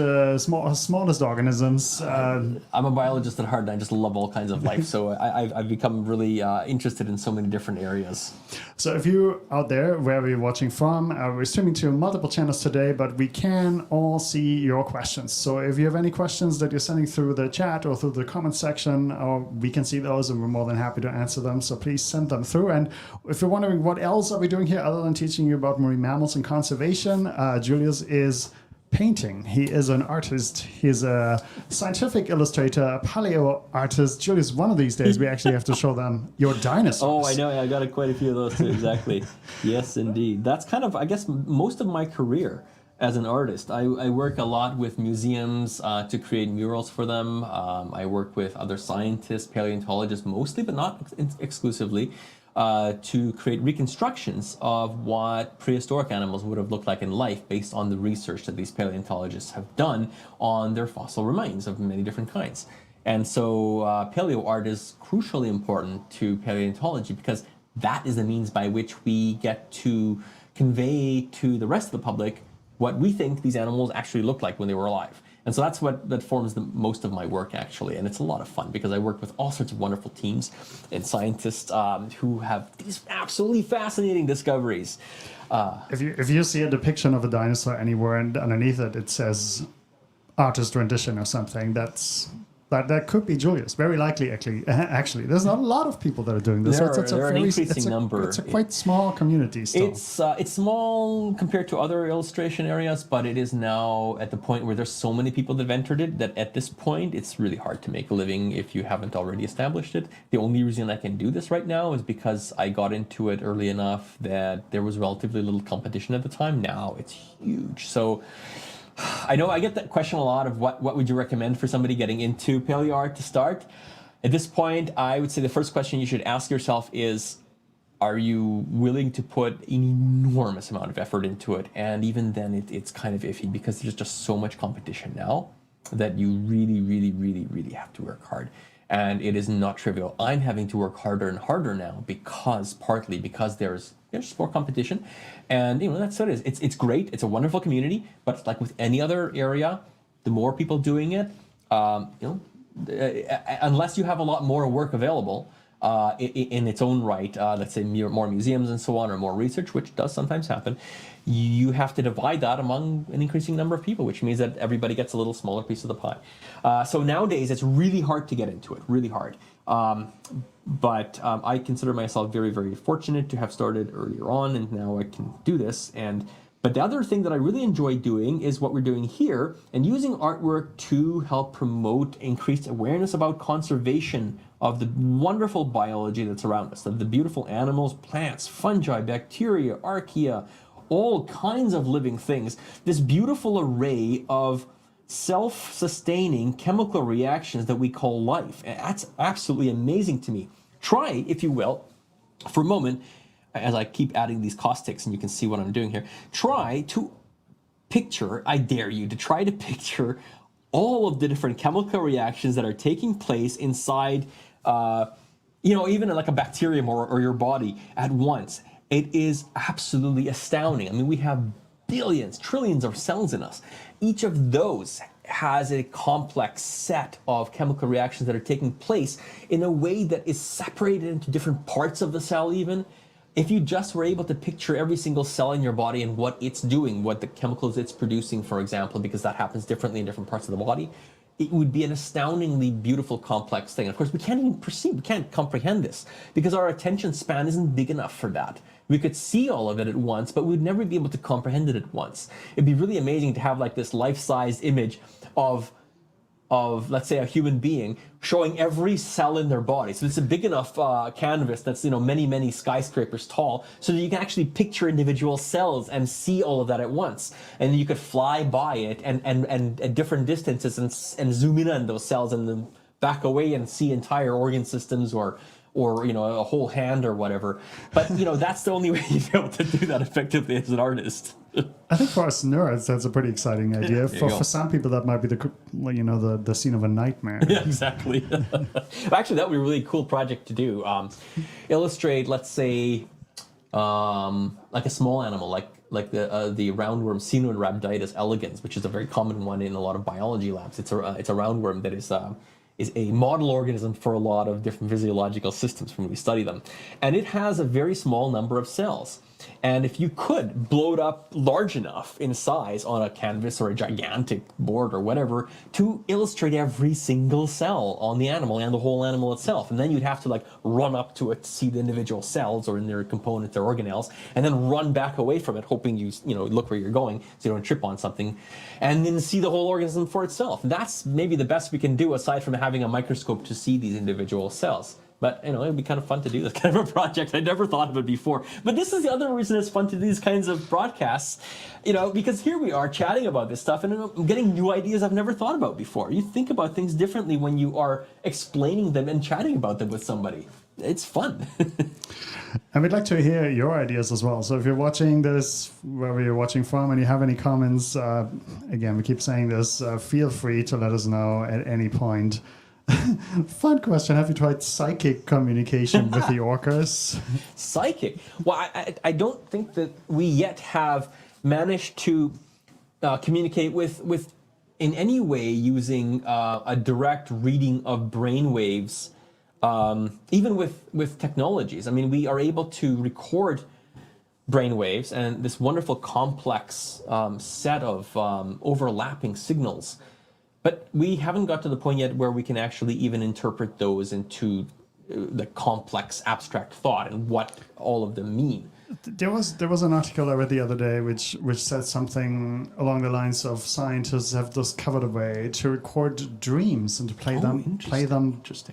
organisms. I'm a biologist at heart, and I just love all kinds of life. So I've become really interested in so many different areas. So if you out there, wherever you're watching from, we're streaming to multiple channels today, but we can all see your questions. So if you have any questions that you're sending through the chat or through the comment section, we can see those, and we're more than happy to answer them. So please send them through. And if you're wondering what else are we doing here other than teaching you about marine mammals and conservation, Julius is painting. He is an artist. He's a scientific illustrator, a paleo artist. Julius, one of these days we actually have to show them your dinosaurs. Oh, I know. I got quite a few of those too. Exactly. Yes, indeed. That's kind of, I guess, most of my career as an artist. I work a lot with museums to create murals for them. I work with other scientists, paleontologists mostly, but not exclusively, to create reconstructions of what prehistoric animals would have looked like in life based on the research that these paleontologists have done on their fossil remains of many different kinds. And so paleo art is crucially important to paleontology because that is the means by which we get to convey to the rest of the public what we think these animals actually looked like when they were alive. And so that's that forms the most of my work, actually. And it's a lot of fun because I work with all sorts of wonderful teams and scientists who have these absolutely fascinating discoveries. If you see a depiction of a dinosaur anywhere and underneath it, it says artist rendition or something, that could be Julius. Very likely, actually. There's not a lot of people that are doing this. There are an increasing number. It's a quite small community still. It's small compared to other illustration areas, but it is now at the point where there's so many people that have entered it that at this point it's really hard to make a living if you haven't already established it. The only reason I can do this right now is because I got into it early enough that there was relatively little competition at the time. Now it's huge. So I know I get that question a lot of what would you recommend for somebody getting into paleo art to start? At this point, I would say the first question you should ask yourself is, are you willing to put an enormous amount of effort into it? And even then, it's kind of iffy because there's just so much competition now that you really, really, really, really have to work hard. And it is not trivial. I'm having to work harder and harder now partly because there's more competition. And that's what it is. It's great. It's a wonderful community. But like with any other area, the more people doing it, unless you have a lot more work available in its own right, let's say more museums and so on, or more research, which does sometimes happen, you have to divide that among an increasing number of people, which means that everybody gets a little smaller piece of the pie. So nowadays, it's really hard to get into it, really hard. But I consider myself very, very fortunate to have started earlier on, and now I can do this. But the other thing that I really enjoy doing is what we're doing here, and using artwork to help promote increased awareness about conservation of the wonderful biology that's around us, of the beautiful animals, plants, fungi, bacteria, archaea, all kinds of living things. This beautiful array of self-sustaining chemical reactions that we call life. And that's absolutely amazing to me. Try, if you will, for a moment, as I keep adding these caustics, and you can see what I'm doing here, try to picture, I dare you to try to picture all of the different chemical reactions that are taking place inside, even like a bacterium or your body at once. It is absolutely astounding. I mean, we have billions, trillions of cells in us. Each of those has a complex set of chemical reactions that are taking place in a way that is separated into different parts of the cell even. If you just were able to picture every single cell in your body and what it's doing, what the chemicals it's producing, for example, because that happens differently in different parts of the body, it would be an astoundingly beautiful, complex thing. And of course, we can't even perceive, we can't comprehend this because our attention span isn't big enough for that. We could see all of it at once, but we'd never be able to comprehend it at once. It'd be really amazing to have like this life-size image of let's say a human being showing every cell in their body. So it's a big enough canvas that's many skyscrapers tall, so that you can actually picture individual cells and see all of that at once. And you could fly by it and at different distances and zoom in on those cells and then back away and see entire organ systems or a whole hand or whatever. But that's the only way you'd be able to do that effectively as an artist. I think for us nerds, that's a pretty exciting idea. For some people, that might be the scene of a nightmare. Yeah, exactly. Actually, that would be a really cool project to do. Illustrate, let's say, like a small animal, like the roundworm Sinorhabditis elegans, which is a very common one in a lot of biology labs. It's a roundworm that is a model organism for a lot of different physiological systems when we study them. And it has a very small number of cells. And if you could blow it up large enough in size on a canvas or a gigantic board or whatever to illustrate every single cell on the animal and the whole animal itself, and then you'd have to like run up to it to see the individual cells or in their components or organelles, and then run back away from it, hoping you look where you're going so you don't trip on something, and then see the whole organism for itself. That's maybe the best we can do aside from having a microscope to see these individual cells. But it'd be kind of fun to do this kind of a project. I never thought of it before. But this is the other reason it's fun to do these kinds of broadcasts, because here we are chatting about this stuff and I'm getting new ideas I've never thought about before. You think about things differently when you are explaining them and chatting about them with somebody. It's fun. And we'd like to hear your ideas as well. So if you're watching this, wherever you're watching from, and you have any comments, again, we keep saying this, feel free to let us know at any point. Fun question. Have you tried psychic communication with the orcas? Psychic? Well, I don't think that we yet have managed to communicate with in any way using a direct reading of brain waves, even with technologies. I mean, we are able to record brain waves and this wonderful complex set of overlapping signals. But we haven't got to the point yet where we can actually even interpret those into the complex abstract thought and what all of them mean. There was an article I read the other day which said something along the lines of scientists have discovered a way to record dreams and to play them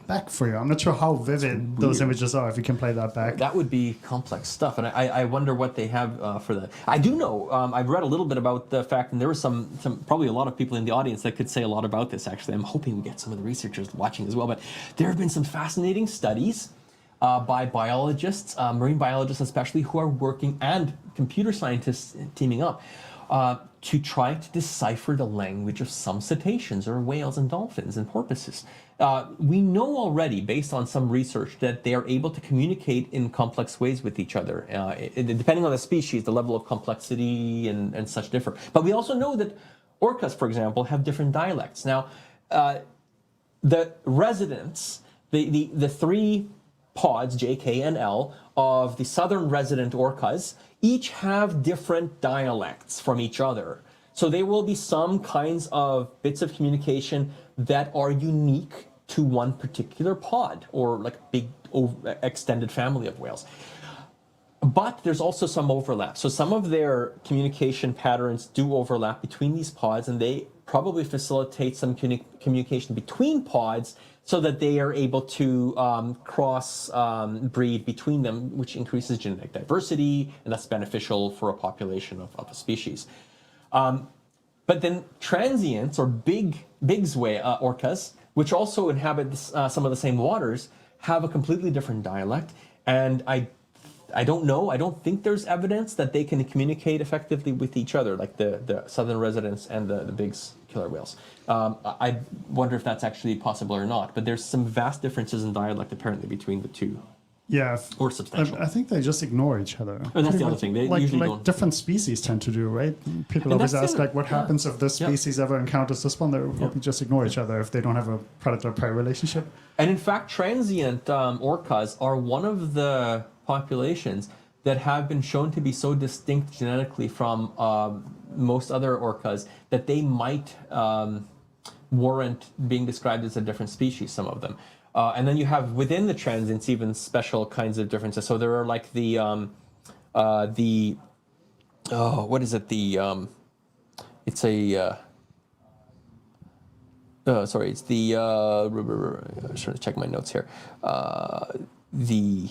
back for you. I'm not sure how vivid those images are if you can play that back. That would be complex stuff, and I wonder what they have for that. I do know, I've read a little bit about the fact, and there were some probably a lot of people in the audience that could say a lot about this actually. I'm hoping we get some of the researchers watching as well, but there have been some fascinating studies by biologists, marine biologists especially, who are working, and computer scientists teaming up to try to decipher the language of some cetaceans or whales and dolphins and porpoises. We know already, based on some research, that they are able to communicate in complex ways with each other. Depending on the species, the level of complexity and such differ. But we also know that orcas, for example, have different dialects. Now, the residents, the three pods, J, K, and L, of the southern resident orcas, each have different dialects from each other. So there will be some kinds of bits of communication that are unique to one particular pod, or like a big extended family of whales. But there's also some overlap. So some of their communication patterns do overlap between these pods, and they probably facilitate some communication between pods so that they are able to cross breed between them, which increases genetic diversity, and that's beneficial for a population of a species. But then transients, or bigs orcas, which also inhabit some of the same waters, have a completely different dialect, and I don't know. I don't think there's evidence that they can communicate effectively with each other, like the southern residents and the bigs killer whales. I wonder if that's actually possible or not. But there's some vast differences in dialect apparently between the two. Yeah, or substantial. I think they just ignore each other. And that's the other thing. They usually don't. Different species tend to do, right? People always ask, like, what happens if this species ever encounters this one? They will probably just ignore each other if they don't have a predator-prey relationship. And in fact, transient orcas are one of the populations that have been shown to be so distinct genetically from most other orcas that they might warrant being described as a different species, some of them. And then you have within the transients even special kinds of differences. So there are like what is it? It's a sorry, it's the I'm trying to check my notes here. The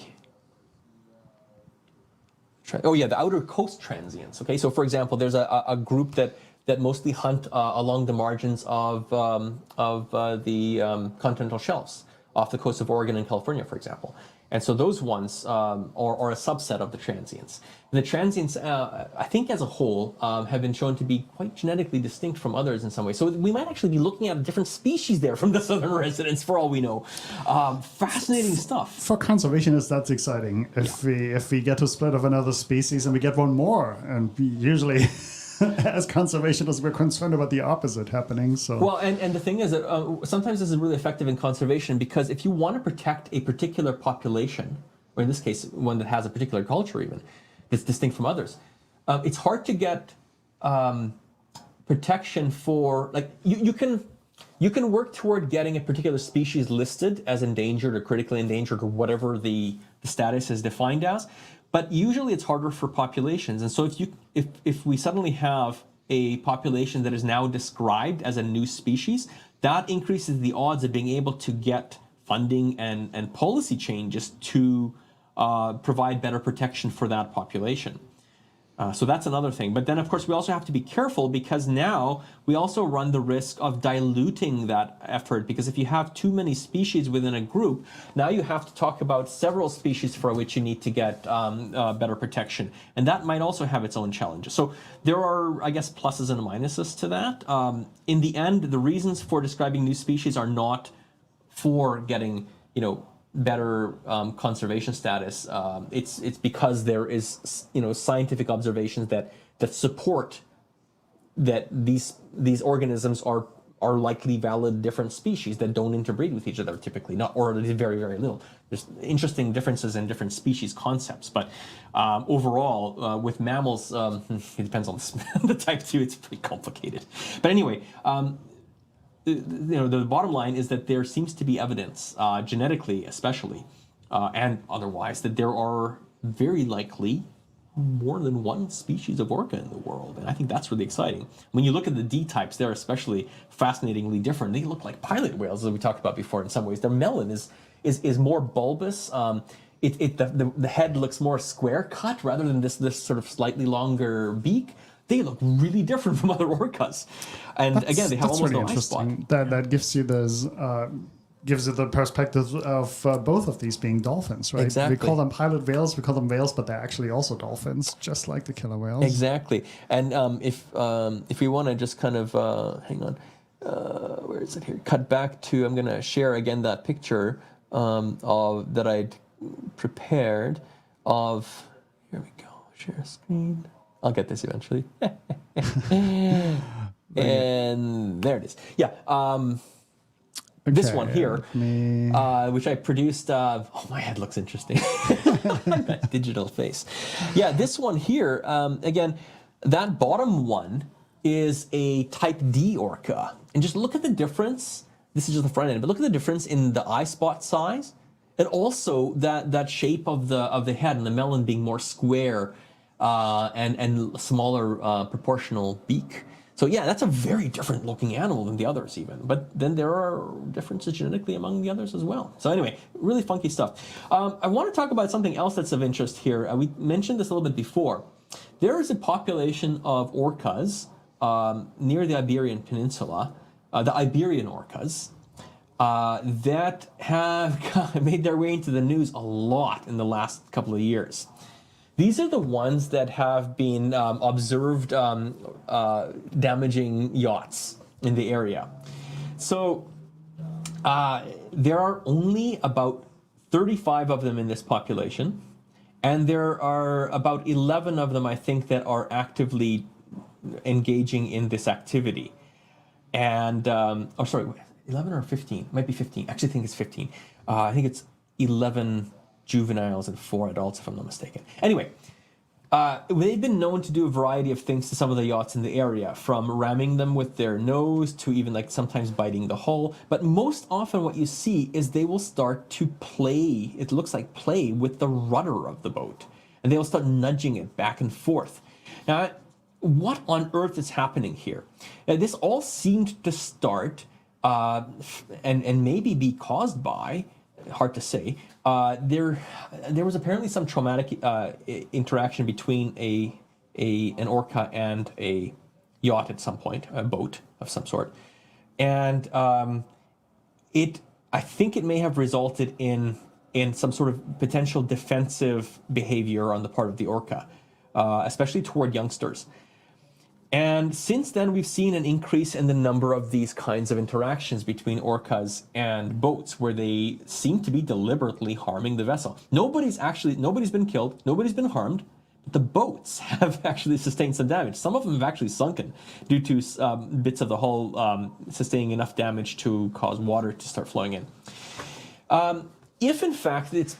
outer coast transients. Okay, so for example, there's a group that mostly hunt along the margins of the continental shelves off the coast of Oregon and California, for example. And so those ones are a subset of the transients. And the transients, I think as a whole, have been shown to be quite genetically distinct from others in some ways. So we might actually be looking at a different species there from the southern residents, for all we know. Fascinating stuff. For conservationists, that's exciting. If we get to split of another species and we get one more, and we usually, as conservationists, we're concerned about the opposite happening. So well, and the thing is that sometimes this is really effective in conservation, because if you want to protect a particular population, or in this case, one that has a particular culture even, that's distinct from others, it's hard to get protection for, like, you can work toward getting a particular species listed as endangered or critically endangered or whatever the status is defined as, but usually it's harder for populations. And so if we suddenly have a population that is now described as a new species, that increases the odds of being able to get funding and policy changes to provide better protection for that population. So that's another thing. But then, of course, we also have to be careful, because now we also run the risk of diluting that effort, because if you have too many species within a group, now you have to talk about several species for which you need to get better protection. And that might also have its own challenges. So there are, I guess, pluses and minuses to that. In the end, the reasons for describing new species are not for getting, better conservation status. It's because there is scientific observations that support that these organisms are likely valid different species that don't interbreed with each other typically, not, or very, very little. There's interesting differences in different species concepts, but overall with mammals, it depends on the type too. It's pretty complicated. But anyway, the bottom line is that there seems to be evidence, genetically especially, and otherwise, that there are very likely more than one species of orca in the world. And I think that's really exciting. When you look at the D types, they're especially fascinatingly different. They look like pilot whales, as we talked about before in some ways. Their melon is more bulbous. The head looks more square cut rather than this sort of slightly longer beak. They look really different from other orcas, and again, they have almost no eye spot. That gives you the perspective of both of these being dolphins, right? Exactly. We call them pilot whales. We call them whales, but they're actually also dolphins, just like the killer whales. Exactly. And if we want to just kind of hang on, where is it here? Cut back to, I'm going to share again that picture that I'd prepared of. Here we go. Share screen. I'll get this eventually. And there it is. Yeah. This one here, which I produced. My head looks interesting. That digital face. Yeah, this one here, again, that bottom one is a type D orca. And just look at the difference. This is just the front end, but look at the difference in the eye spot size. And also that shape of the head and the melon being more square. And smaller proportional beak. So yeah, that's a very different looking animal than the others even. But then there are differences genetically among the others as well. So anyway, really funky stuff. I want to talk about something else that's of interest here. We mentioned this a little bit before. There is a population of orcas near the Iberian Peninsula, the Iberian orcas, that have made their way into the news a lot in the last couple of years. These are the ones that have been observed damaging yachts in the area. So there are only about 35 of them in this population, and there are about 11 of them, I think, that are actively engaging in this activity. And, 11 or 15? Might be 15. Actually, I think it's 15. I think it's 11 juveniles and 4 adults, if I'm not mistaken. Anyway, they've been known to do a variety of things to some of the yachts in the area, from ramming them with their nose to even like sometimes biting the hull. But most often what you see is they will start to play, it looks like play, with the rudder of the boat. And they will start nudging it back and forth. Now, what on earth is happening here? Now, this all seemed to start and maybe be caused by, hard to say, there was apparently some traumatic interaction between an orca and a yacht at some point, a boat of some sort, and I think it may have resulted in in some sort of potential defensive behavior on the part of the orca, especially toward youngsters. And since then, we've seen an increase in the number of these kinds of interactions between orcas and boats, where they seem to be deliberately harming the vessel. Nobody's been killed, nobody's been harmed, but the boats have actually sustained some damage. Some of them have actually sunken due to bits of the hull sustaining enough damage to cause water to start flowing in. If in fact this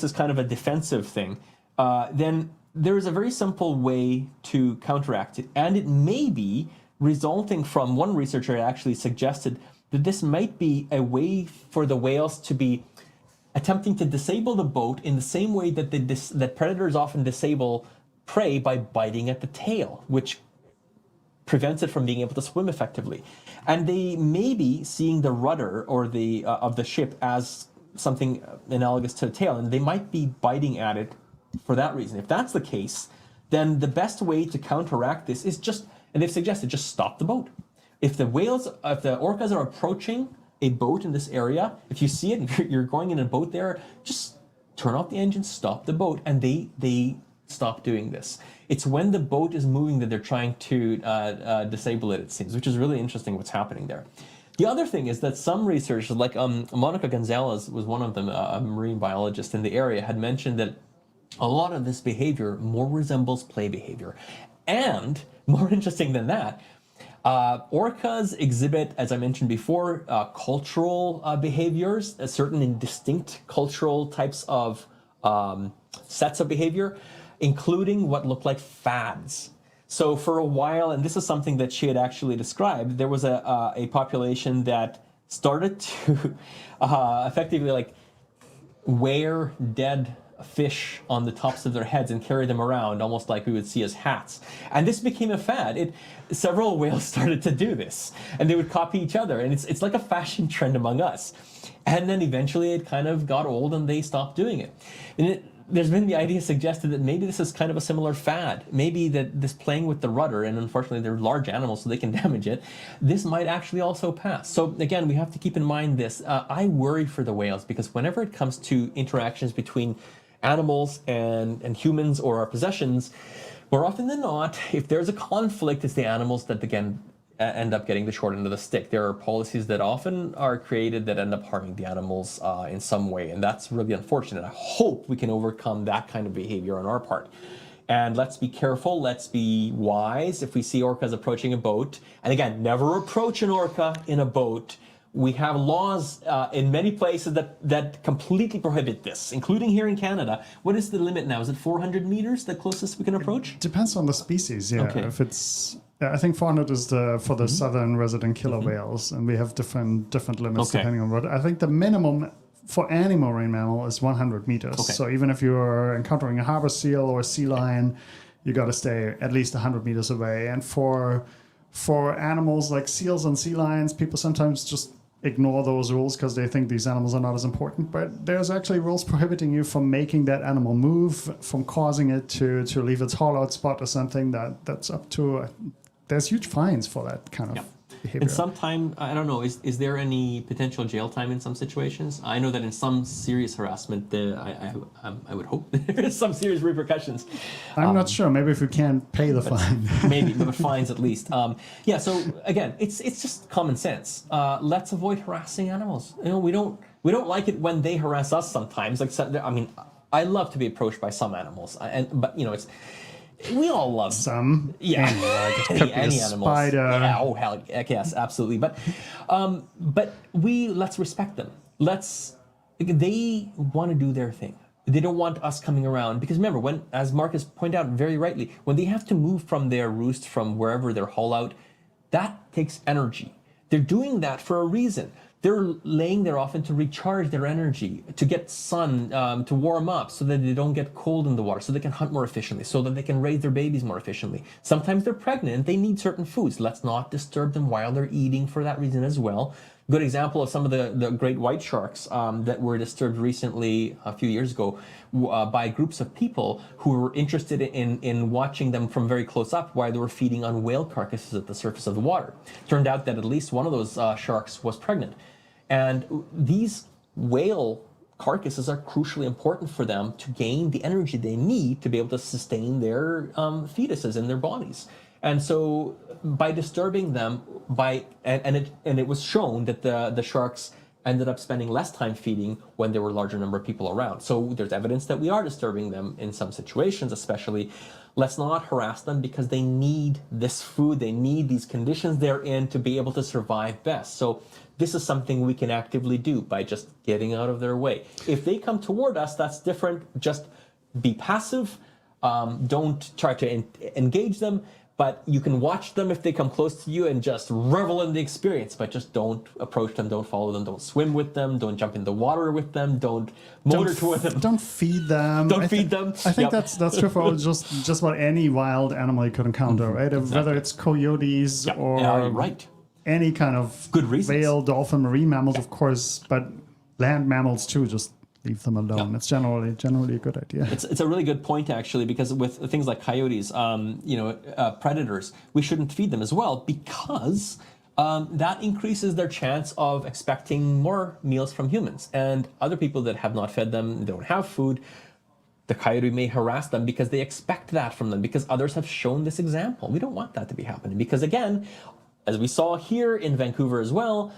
is kind of a defensive thing, then there is a very simple way to counteract it, and it may be resulting from, one researcher actually suggested that this might be a way for the whales to be attempting to disable the boat in the same way that that predators often disable prey by biting at the tail, which prevents it from being able to swim effectively. And they may be seeing the rudder or the of the ship as something analogous to a tail, and they might be biting at it for that reason. If that's the case, then the best way to counteract this is and they've suggested, just stop the boat. If the orcas are approaching a boat in this area, if you see it, you're going in a boat there, just turn off the engine, stop the boat, and they stop doing this. It's when the boat is moving that they're trying to disable it seems, which is really interesting what's happening there. The other thing is that some researchers, like Monica Gonzalez was one of them, a marine biologist in the area, had mentioned that a lot of this behavior more resembles play behavior. And more interesting than that, orcas exhibit, as I mentioned before, cultural behaviors, certain and distinct cultural types of sets of behavior, including what look like fads. So for a while, and this is something that she had actually described, there was a population that started to effectively like wear dead fish on the tops of their heads and carry them around almost like we would see as hats. And this became a fad. Several whales started to do this, and they would copy each other, and it's like a fashion trend among us. And then eventually it kind of got old and they stopped doing it. And there's been the idea suggested that maybe this is kind of a similar fad. Maybe that this playing with the rudder, and unfortunately they're large animals so they can damage it, this might actually also pass. So again, we have to keep in mind this. I worry for the whales because whenever it comes to interactions between animals and humans or our possessions, more often than not, if there's a conflict, it's the animals that again end up getting the short end of the stick. There are policies that often are created that end up harming the animals in some way, and that's really unfortunate. I hope we can overcome that kind of behavior on our part. And let's be careful, let's be wise if we see orcas approaching a boat. And again, never approach an orca in a boat. We have laws in many places that completely prohibit this, including here in Canada. What is the limit now? Is it 400 meters, the closest we can approach? Depends on the species, yeah. Okay. If it's, I think 400 is for the southern resident killer whales, and we have different limits depending on what. I think the minimum for any marine mammal is 100 meters. Okay. So even if you're encountering a harbor seal or a sea lion, you got to stay at least 100 meters away. And for animals like seals and sea lions, people sometimes just ignore those rules because they think these animals are not as important, but there's actually rules prohibiting you from making that animal move, from causing it to leave its hollow spot or something. That's up to there's huge fines for that kind of behavior. And sometime, I don't know, is there any potential jail time in some situations? I know that in some serious harassment, I would hope there is some serious repercussions. I'm not sure. Maybe if you can't pay the fine. Maybe, but fines at least. Yeah, so again, it's just common sense. Let's avoid harassing animals. You know, we don't like it when they harass us sometimes. Like, I mean, I love to be approached by some animals, but you know, we all love some. Yeah, any animals. Spider. Yeah, oh hell, yes, absolutely. But let's respect them. They want to do their thing. They don't want us coming around because remember, as Marcus pointed out very rightly, when they have to move from their roost from wherever they're haul out, that takes energy. They're doing that for a reason. They're laying there often to recharge their energy, to get sun, to warm up so that they don't get cold in the water, so they can hunt more efficiently, so that they can raise their babies more efficiently. Sometimes they're pregnant, they need certain foods. Let's not disturb them while they're eating for that reason as well. Good example of some of the great white sharks that were disturbed recently a few years ago by groups of people who were interested in watching them from very close up while they were feeding on whale carcasses at the surface of the water. Turned out that at least one of those sharks was pregnant. And these whale carcasses are crucially important for them to gain the energy they need to be able to sustain their fetuses in their bodies. And so by disturbing them, it was shown that the sharks ended up spending less time feeding when there were a larger number of people around. So there's evidence that we are disturbing them in some situations, especially. Let's not harass them because they need this food, they need these conditions they're in to be able to survive best. So this is something we can actively do by just getting out of their way. If they come toward us, that's different. Just be passive. Don't try to engage them, but you can watch them if they come close to you and just revel in the experience, but just don't approach them, don't follow them, don't swim with them, don't jump in the water with them, don't motor toward them. Don't feed them. Don't feed them. I think that's true for just about any wild animal you could encounter, right? Exactly. Whether it's coyotes or right. any kind of Good reasons. whale, dolphin, marine mammals, of course, but land mammals too, just leave them alone. It's generally a good idea. It's a really good point, actually, because with things like coyotes, predators, we shouldn't feed them as well, because that increases their chance of expecting more meals from humans. And other people that have not fed them, don't have food, the coyote may harass them because they expect that from them, because others have shown this example. We don't want that to be happening, because again, as we saw here in Vancouver as well,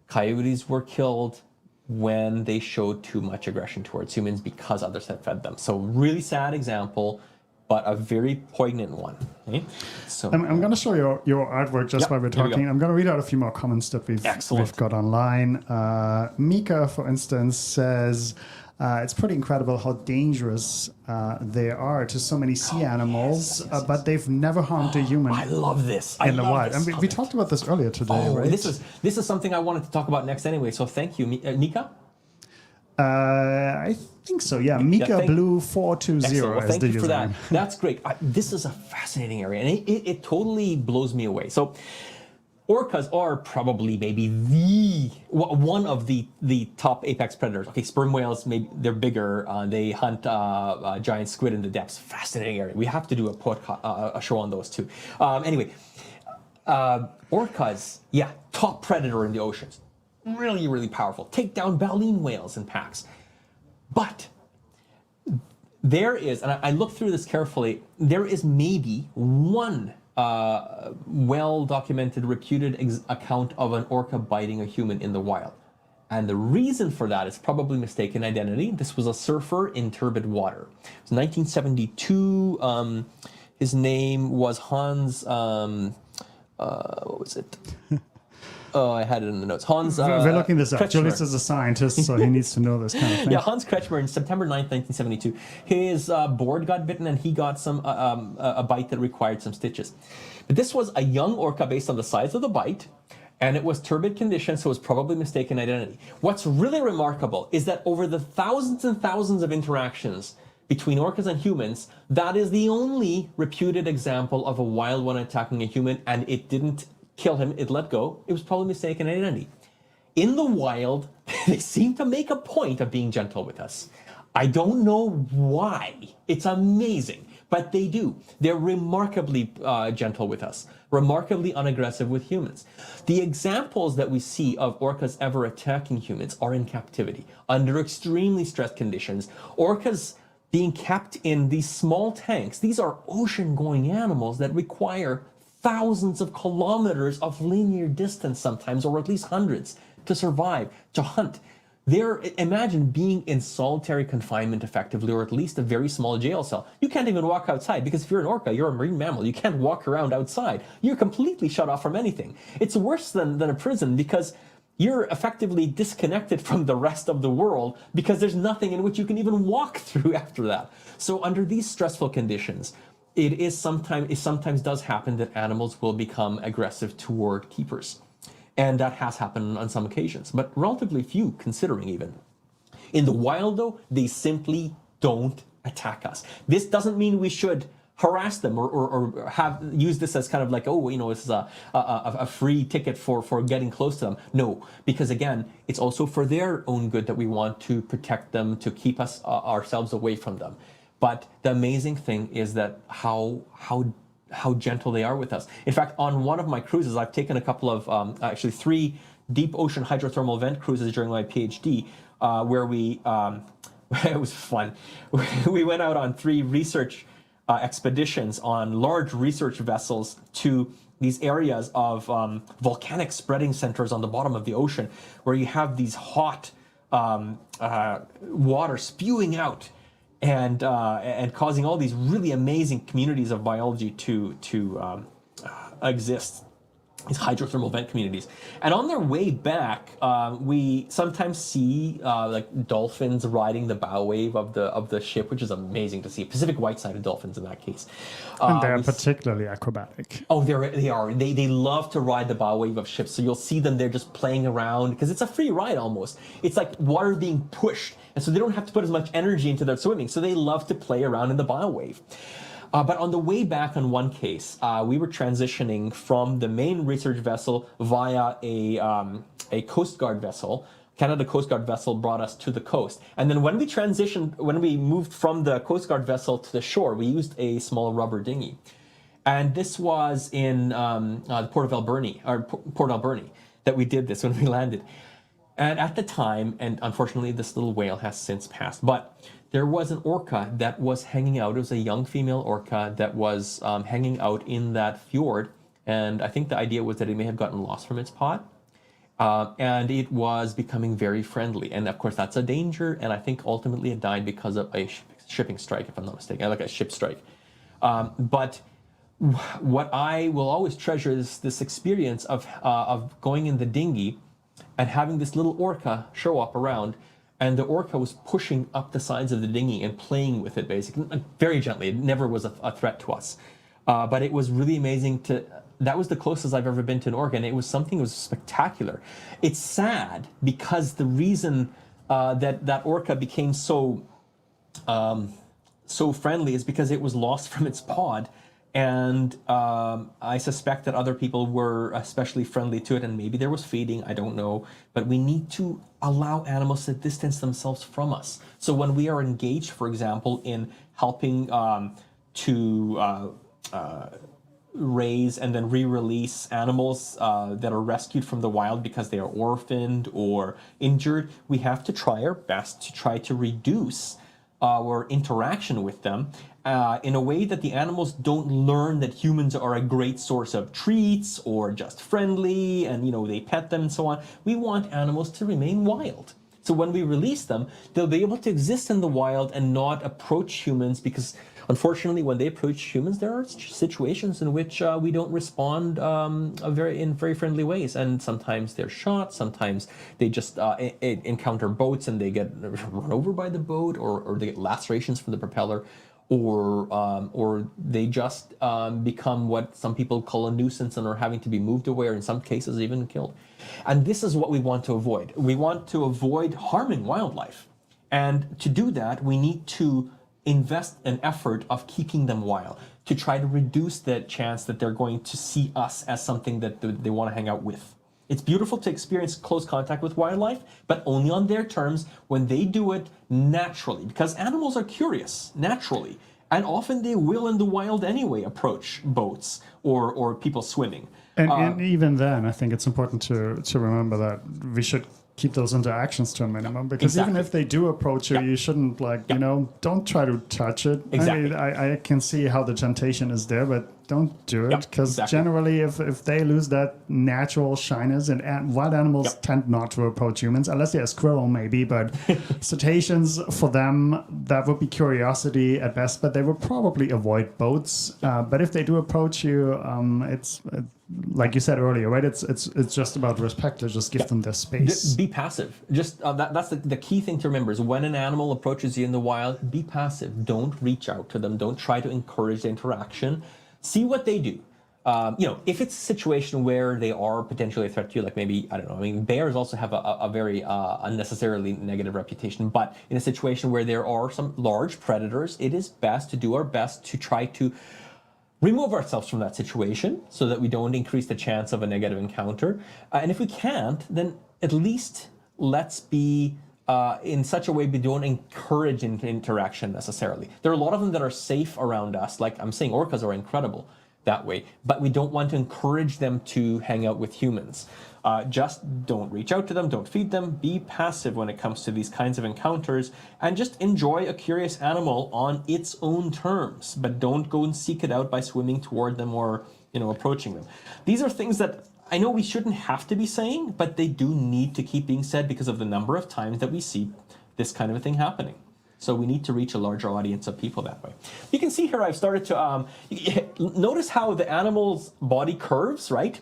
coyotes were killed when they showed too much aggression towards humans because others had fed them. So really sad example, but a very poignant one. Okay? So I'm going to show your artwork just while we're talking. I'm going to read out a few more comments that we've got online. Mika, for instance, says, it's pretty incredible how dangerous they are to so many sea animals, but they've never harmed a human. I love this. In the wild. And we talked about this earlier today, right? This is something I wanted to talk about next anyway. So thank you, Mika. I think so. Yeah, Mika Blue 420 well, is thank the you for that. username. That's great. This is a fascinating area, and it totally blows me away. So orcas are probably maybe one of the top apex predators. Okay, sperm whales, maybe they're bigger. They hunt giant squid in the depths. Fascinating area. We have to do a show on those too. Anyway, orcas, top predator in the oceans. Really, really powerful. Take down baleen whales in packs. But there is, and I looked through this carefully, there is maybe one well-documented, reputed account of an orca biting a human in the wild. And the reason for that is probably mistaken identity. This was a surfer in turbid water. It was 1972. His name was Hans, what was it? Oh, I had it in the notes. Hans We're looking this up. Kretschmer. Julius is a scientist, so he needs to know this kind of thing. Yeah, Hans Kretschmer in September 9th, 1972. His board got bitten and he got some a bite that required some stitches. But this was a young orca based on the size of the bite, and it was turbid conditions, so it was probably mistaken identity. What's really remarkable is that over the thousands and thousands of interactions between orcas and humans, that is the only reputed example of a wild one attacking a human, and it didn't kill him, it let go. It was probably mistaken identity. In the wild, they seem to make a point of being gentle with us. I don't know why. It's amazing, but they do. They're remarkably gentle with us, remarkably unaggressive with humans. The examples that we see of orcas ever attacking humans are in captivity, under extremely stressed conditions. Orcas being kept in these small tanks. These are ocean-going animals that require thousands of kilometers of linear distance sometimes, or at least hundreds, to survive, to hunt. Imagine being in solitary confinement effectively, or at least a very small jail cell. You can't even walk outside, because if you're an orca, you're a marine mammal. You can't walk around outside. You're completely shut off from anything. It's worse than a prison, because you're effectively disconnected from the rest of the world, because there's nothing in which you can even walk through after that. So under these stressful conditions, it sometimes does happen that animals will become aggressive toward keepers. And that has happened on some occasions, but relatively few, considering even. In the wild, though, they simply don't attack us. This doesn't mean we should harass them or use this as kind of like, this is a free ticket for getting close to them. No, because again, it's also for their own good that we want to protect them, to keep us ourselves away from them. But the amazing thing is that how gentle they are with us. In fact, on one of my cruises, I've taken a couple of, actually 3 deep ocean hydrothermal vent cruises during my PhD, where we it was fun. We went out on 3 research expeditions on large research vessels to these areas of volcanic spreading centers on the bottom of the ocean, where you have these hot water spewing out and causing all these really amazing communities of biology to exist. These hydrothermal vent communities, and on their way back, we sometimes see like dolphins riding the bow wave of the ship, which is amazing to see. Pacific white-sided dolphins in that case. And they're particularly acrobatic. Oh, they are. They love to ride the bow wave of ships. So you'll see them. They're just playing around because it's a free ride almost. It's like water being pushed, and so they don't have to put as much energy into their swimming. So they love to play around in the bow wave. But on the way back on one case, we were transitioning from the main research vessel via a Coast Guard vessel. Canada Coast Guard vessel brought us to the coast. And then when we moved from the Coast Guard vessel to the shore, we used a small rubber dinghy. And this was in the Port Alberni that we did this when we landed. And at the time, and unfortunately this little whale has since passed, but there was an orca that was hanging out. It was a young female orca that was hanging out in that fjord. And I think the idea was that it may have gotten lost from its pod. And it was becoming very friendly. And of course, that's a danger. And I think ultimately it died because of a shipping strike, if I'm not mistaken, like a ship strike. But what I will always treasure is this experience of going in the dinghy and having this little orca show up around. And the orca was pushing up the sides of the dinghy and playing with it, basically, very gently. It never was a threat to us. But it was really amazing that was the closest I've ever been to an orca, and it was something that was spectacular. It's sad because the reason that orca became so friendly is because it was lost from its pod. And I suspect that other people were especially friendly to it, and maybe there was feeding, I don't know. But we need to allow animals to distance themselves from us. So when we are engaged, for example, in helping to raise and then re-release animals that are rescued from the wild because they are orphaned or injured, we have to try our best to try to reduce our interaction with them in a way that the animals don't learn that humans are a great source of treats or just friendly and, you know, they pet them and so on. We want animals to remain wild. So when we release them, they'll be able to exist in the wild and not approach humans, because unfortunately, when they approach humans, there are situations in which we don't respond in very friendly ways. And sometimes they're shot, sometimes they just encounter boats and they get run over by the boat, or they get lacerations from the propeller, or they just become what some people call a nuisance and are having to be moved away, or in some cases even killed. And this is what we want to avoid. We want to avoid harming wildlife. And to do that, we need to invest an effort of keeping them wild, to try to reduce the chance that they're going to see us as something that they want to hang out with. It's beautiful to experience close contact with wildlife, but only on their terms, when they do it naturally, because animals are curious naturally, and often they will in the wild anyway approach boats or people swimming. And even then, I think it's important to remember that we should keep those interactions to a minimum, because Exactly. even if they do approach you, you shouldn't don't try to touch it. Exactly. I mean, I can see how the temptation is there, but don't do it, because generally if they lose that natural shyness, and wild animals tend not to approach humans, unless they're a squirrel maybe, but cetaceans, for them, that would be curiosity at best, but they would probably avoid boats. But if they do approach you, it's like you said earlier, right? It's just about respect. To just give them their space. Be passive. Just that's the key thing to remember is when an animal approaches you in the wild, be passive. Don't reach out to them. Don't try to encourage the interaction. See what they do. If it's a situation where they are potentially a threat to you, like maybe, I don't know, I mean, bears also have a very unnecessarily negative reputation, but in a situation where there are some large predators, it is best to do our best to try to remove ourselves from that situation so that we don't increase the chance of a negative encounter. And if we can't, then at least let's be in such a way we don't encourage interaction necessarily. There are a lot of them that are safe around us. Like I'm saying, orcas are incredible. that way. But we don't want to encourage them to hang out with humans. Just don't reach out to them, don't feed them, be passive when it comes to these kinds of encounters, and just enjoy a curious animal on its own terms, but don't go and seek it out by swimming toward them or, approaching them. These are things that I know we shouldn't have to be saying, but they do need to keep being said because of the number of times that we see this kind of a thing happening. So we need to reach a larger audience of people that way. You can see here I've started to notice how the animal's body curves, right?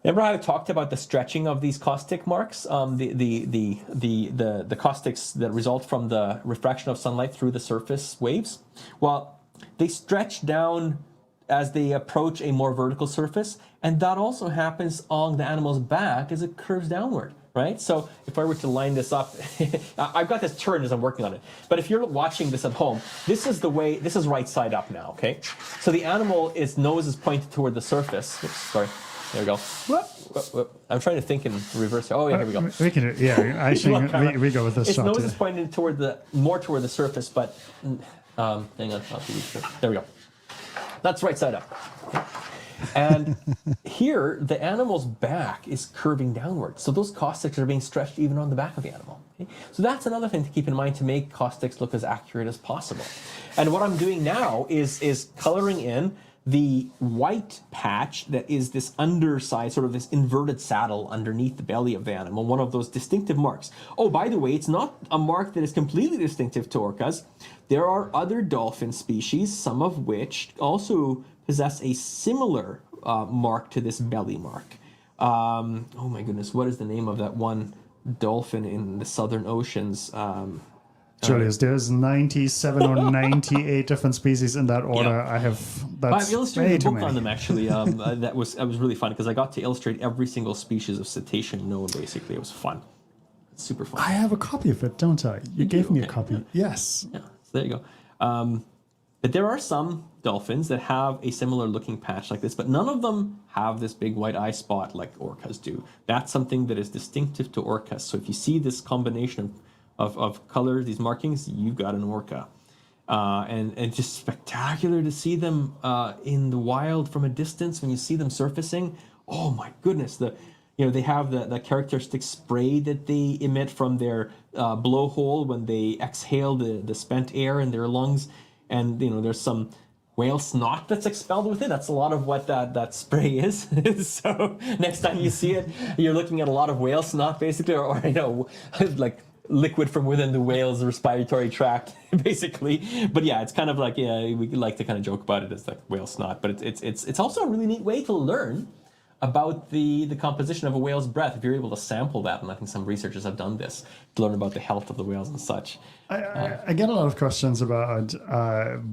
Remember how I talked about the stretching of these caustic marks, the caustics that result from the refraction of sunlight through the surface waves? Well, they stretch down as they approach a more vertical surface, and that also happens on the animal's back as it curves downward, right? So if I were to line this up, I've got this turned as I'm working on it, but if you're watching this at home, this is right side up now, okay? So the animal's nose is pointed toward the surface. Oops, sorry. There we go. Whoop, whoop, whoop. I'm trying to think in reverse. Oh, yeah, here we go. We can, actually, we go with this its shot. Its nose is pointed more toward the surface, but hang on, there we go. That's right side up. And here, the animal's back is curving downward. So those caustics are being stretched even on the back of the animal. Okay? So that's another thing to keep in mind to make caustics look as accurate as possible. And what I'm doing now is coloring in the white patch that is this underside, sort of this inverted saddle underneath the belly of the animal, one of those distinctive marks. Oh, by the way, it's not a mark that is completely distinctive to orcas. There are other dolphin species, some of which also possess a similar mark to this belly mark. Oh my goodness, what is the name of that one dolphin in the southern oceans? Julius, there's 97 or 98 different species in that order. Yeah. That's I've illustrated a book many. on them actually. That was really fun because I got to illustrate every single species of cetacean known. Basically, it was fun. It's super fun. I have a copy of it, don't I? You gave me a okay. copy. Yes. Yeah, so there you go. But there are some dolphins that have a similar looking patch like this, but none of them have this big white eye spot like orcas do. That's something that is distinctive to orcas. So if you see this combination of colors, these markings, you've got an orca. And it's just spectacular to see them in the wild from a distance when you see them surfacing. Oh my goodness, they have the characteristic spray that they emit from their blowhole when they exhale the spent air in their lungs. And there's some whale snot that's expelled with it. That's a lot of what that spray is. So next time you see it, you're looking at a lot of whale snot basically, or like liquid from within the whale's respiratory tract, basically. But yeah, it's kind of like, we like to kind of joke about it as like whale snot, but it's also a really neat way to learn about the composition of a whale's breath if you're able to sample that, and I think some researchers have done this to learn about the health of the whales and such. I get a lot of questions about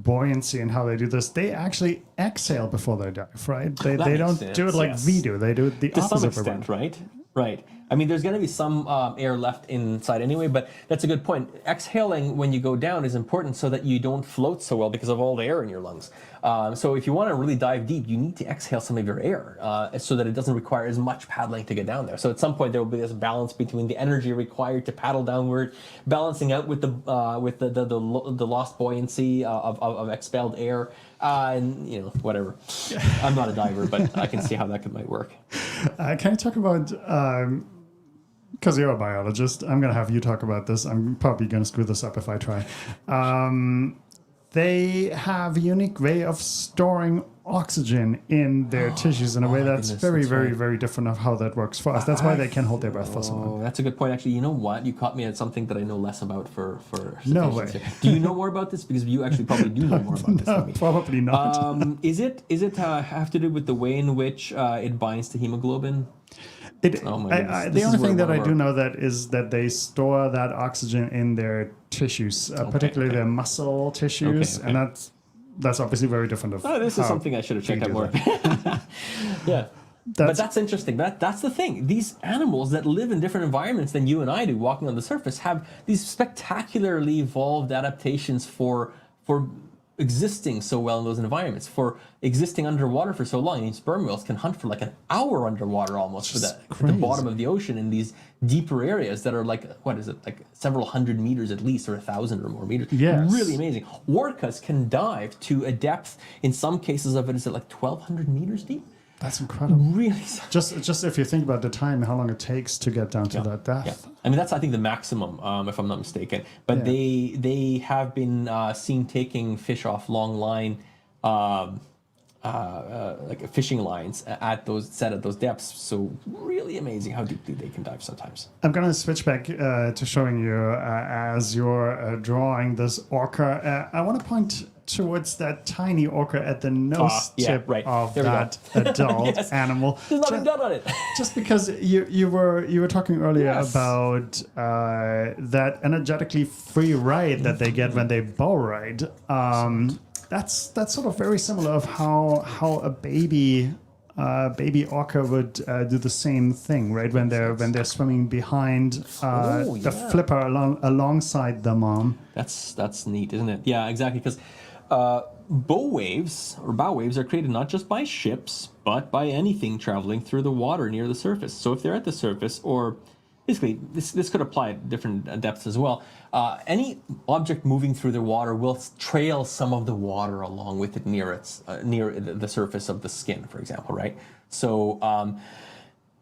buoyancy and how they do this. They actually exhale before they dive, right? They don't do it like we do. They do it the to opposite. Some extent, right. I mean, there's going to be some air left inside anyway, but that's a good point. Exhaling when you go down is important so that you don't float so well because of all the air in your lungs. So if you want to really dive deep, you need to exhale some of your air so that it doesn't require as much paddling to get down there. So at some point there will be this balance between the energy required to paddle downward, balancing out with the lost buoyancy of expelled air, and whatever. I'm not a diver, but I can see how that might work. Can I talk about? Because you're a biologist, I'm going to have you talk about this. I'm probably going to screw this up if I try. They have a unique way of storing oxygen in their tissues in a way that's very different of how that works for us. That's why they can hold their breath for so long. That's a good point. Actually, you know what? You caught me at something that I know less about for No way. Here. Do you know more about this? Because you actually probably do know more about this than me. Probably not. Is it have to do with the way in which it binds to hemoglobin? The only thing that I do know that is that they store that oxygen in their tissues, particularly their muscle tissues, and that's obviously very different. This is something I should have checked out more. Yeah. But that's interesting. That's the thing. These animals that live in different environments than you and I do, walking on the surface, have these spectacularly evolved adaptations for existing so well in those environments, for existing underwater for so long. I mean, sperm whales can hunt for like an hour underwater almost for that at the bottom of the ocean in these deeper areas that are like, what is it, like several hundred meters at least, or 1,000 or more meters. Yes. Really amazing. Orcas can dive to a depth, in some cases of it, is it like 1,200 meters deep? That's incredible. Really. Just if you think about the time, how long it takes to get down to that depth. Yeah. I mean, that's, I think, the maximum, if I'm not mistaken. But they have been seen taking fish off long line, like fishing lines at those depths. So really amazing how deeply they can dive sometimes. I'm going to switch back to showing you as you're drawing this orca. I want to point towards that tiny orca at the nose tip of that adult animal. There's nothing done on it. Just because you were talking earlier about that energetically free ride that they get when they bow ride. That's sort of very similar of how a baby orca would do the same thing, right? When they're swimming behind the flipper alongside the mom. That's neat, isn't it? Yeah, exactly. Because bow waves are created not just by ships, but by anything traveling through the water near the surface. So if they're at the surface, or basically this could apply at different depths as well, any object moving through the water will trail some of the water along with it near the surface of the skin, for example, right? So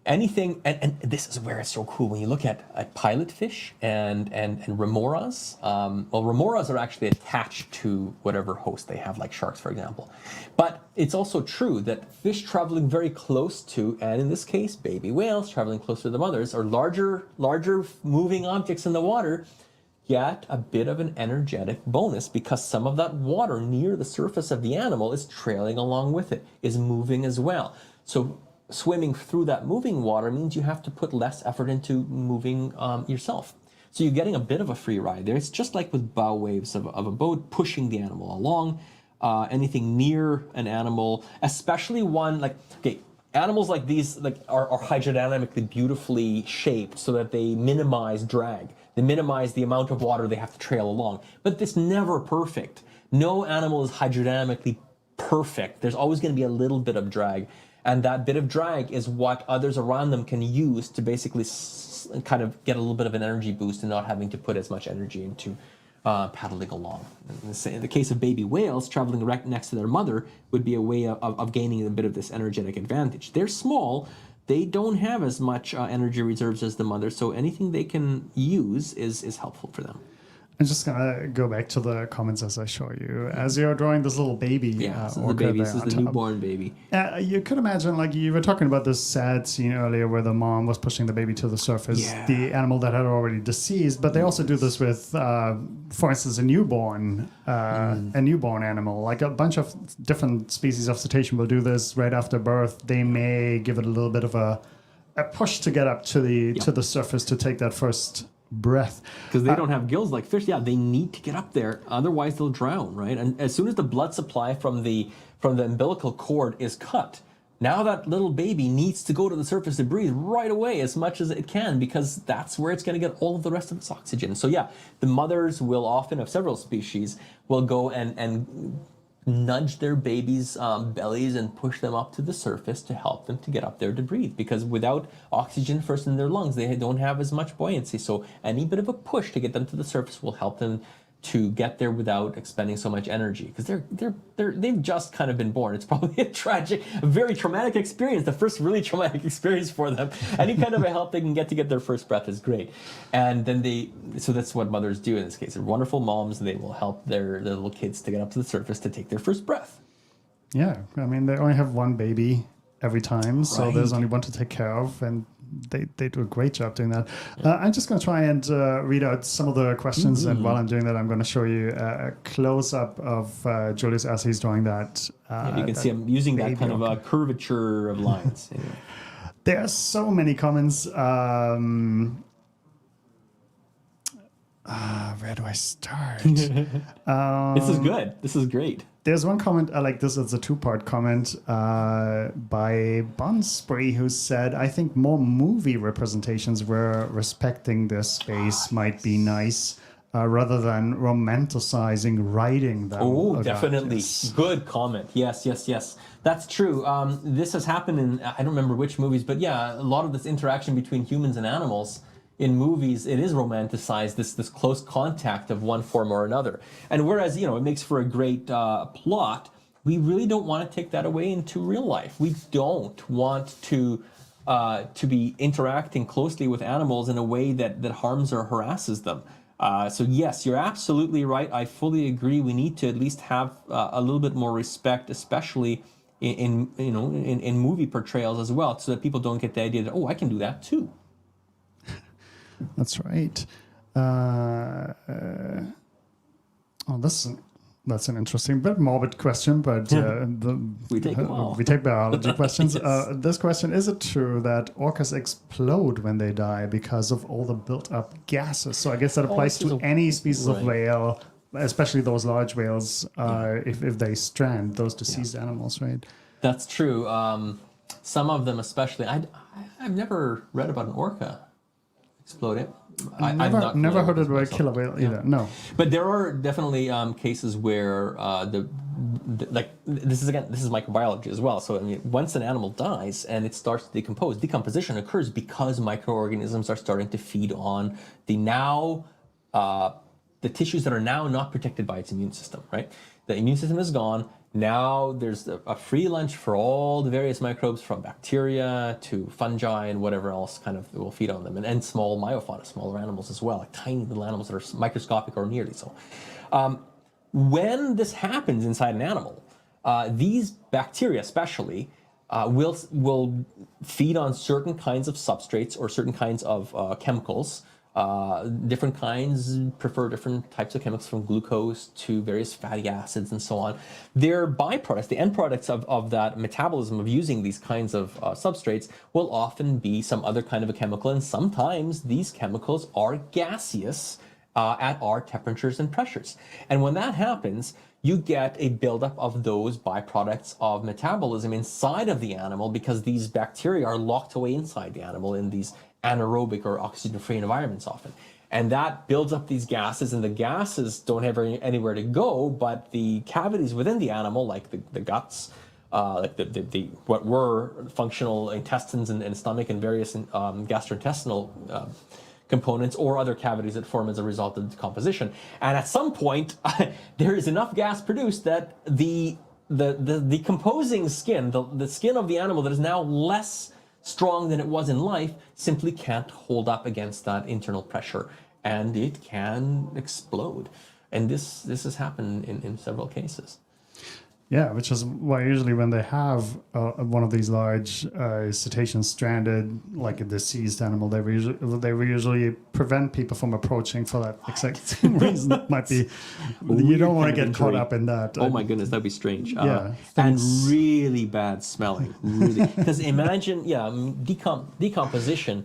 anything, and this is where it's so cool when you look at pilotfish and remoras. Well, remoras are actually attached to whatever host they have, like sharks, for example. But it's also true that fish traveling very close to, and in this case, baby whales traveling closer to the mothers, or larger moving objects in the water, get a bit of an energetic bonus, because some of that water near the surface of the animal is trailing along with it, is moving as well. So swimming through that moving water means you have to put less effort into moving yourself. So you're getting a bit of a free ride there. It's just like with bow waves of a boat pushing the animal along. Anything near an animal, especially one like, animals like these are hydrodynamically beautifully shaped so that they minimize drag. They minimize the amount of water they have to trail along. But it's never perfect. No animal is hydrodynamically perfect. There's always going to be a little bit of drag. And that bit of drag is what others around them can use to basically kind of get a little bit of an energy boost and not having to put as much energy into paddling along. In the case of baby whales, traveling right next to their mother would be a way of gaining a bit of this energetic advantage. They're small. They don't have as much energy reserves as the mother, so anything they can use is helpful for them. I'm just gonna go back to the comments as I show you. As you're drawing this little baby, this is the baby. This is the newborn baby. You could imagine, like you were talking about this sad scene earlier, where the mom was pushing the baby to the surface, the animal that had already deceased. But they also do this with, for instance, a newborn animal. Like a bunch of different species of cetacean will do this right after birth. They may give it a little bit of a push to get up to the surface to take that first breath, because they don't have gills like fish. They need to get up there, otherwise they'll drown, right? And as soon as the blood supply from the umbilical cord is cut, now that little baby needs to go to the surface to breathe right away as much as it can, because that's where it's going to get all of the rest of its oxygen. So the mothers will often, of several species, will go and nudge their babies' bellies and push them up to the surface to help them to get up there to breathe, because without oxygen first in their lungs, they don't have as much buoyancy. So any bit of a push to get them to the surface will help them to get there without expending so much energy, because they've just kind of been born. It's probably a very traumatic experience, the first really traumatic experience for them. Any kind of a help they can get to get their first breath is great. And then so that's what mothers do in this case. They're wonderful moms, and they will help their little kids to get up to the surface to take their first breath. Yeah, I mean, they only have one baby every time, so there's only one to take care of, and they do a great job doing that. I'm just going to try and read out some of the questions, and while I'm doing that, I'm going to show you a close-up of Julius as he's drawing that. You can see I'm using that kind of a curvature of lines. Anyway. There are so many comments. Where do I start? This is good. This is great. There's one comment I like. This is a two-part comment by Bonsbury, who said, "I think more movie representations where respecting this space might be nice." rather than romanticizing riding them. Oh, definitely. Yes. Good comment. Yes, yes, yes. That's true. This has happened in, I don't remember which movies, but yeah, a lot of this interaction between humans and animals in movies, it is romanticized, this close contact of one form or another. And whereas, it makes for a great plot, we really don't want to take that away into real life. We don't want to be interacting closely with animals in a way that harms or harasses them. So yes, you're absolutely right. I fully agree. We need to at least have a little bit more respect, especially in movie portrayals as well, so that people don't get the idea that, oh, I can do that too. That's right. That's an interesting, bit morbid question, but We take them all. we take biology questions. Yes. This question: is it true that orcas explode when they die because of all the built-up gases? So I guess that applies to any species of whale, especially those large whales, if they strand those deceased animals, right? That's true. Some of them, especially, I've never read about an orca exploding. I've not never familiar heard with of a this killer myself. whale either. No. But there are definitely cases where this is microbiology as well. So I mean, once an animal dies and it starts to decompose, decomposition occurs because microorganisms are starting to feed on the tissues that are now not protected by its immune system. Right, the immune system is gone. Now there's a free lunch for all the various microbes, from bacteria to fungi and whatever else kind of will feed on them, and small myofauna, smaller animals as well, like tiny little animals that are microscopic or nearly so. When this happens inside an animal, these bacteria especially will feed on certain kinds of substrates or certain kinds of chemicals. Different kinds prefer different types of chemicals, from glucose to various fatty acids and so on. Their byproducts, the end products of that metabolism of using these kinds of substrates, will often be some other kind of a chemical, and sometimes these chemicals are gaseous at our temperatures and pressures. And when that happens, you get a buildup of those byproducts of metabolism inside of the animal, because these bacteria are locked away inside the animal in these anaerobic or oxygen-free environments often. And that builds up these gases, and the gases don't have anywhere to go, but the cavities within the animal, like the guts, like the what were functional intestines and stomach and various gastrointestinal components, or other cavities that form as a result of decomposition. And at some point, there is enough gas produced that the decomposing skin, the skin of the animal that is now less strong than it was in life, simply can't hold up against that internal pressure, and it can explode. And this has happened in several cases. Yeah, which is why usually when they have one of these large cetaceans stranded, like a deceased animal, they will usually prevent people from approaching for that exact same reason. It might be you don't want to get caught up in that. Oh my goodness, that'd be strange. Yeah, and really bad smelling. Really, because imagine, decomposition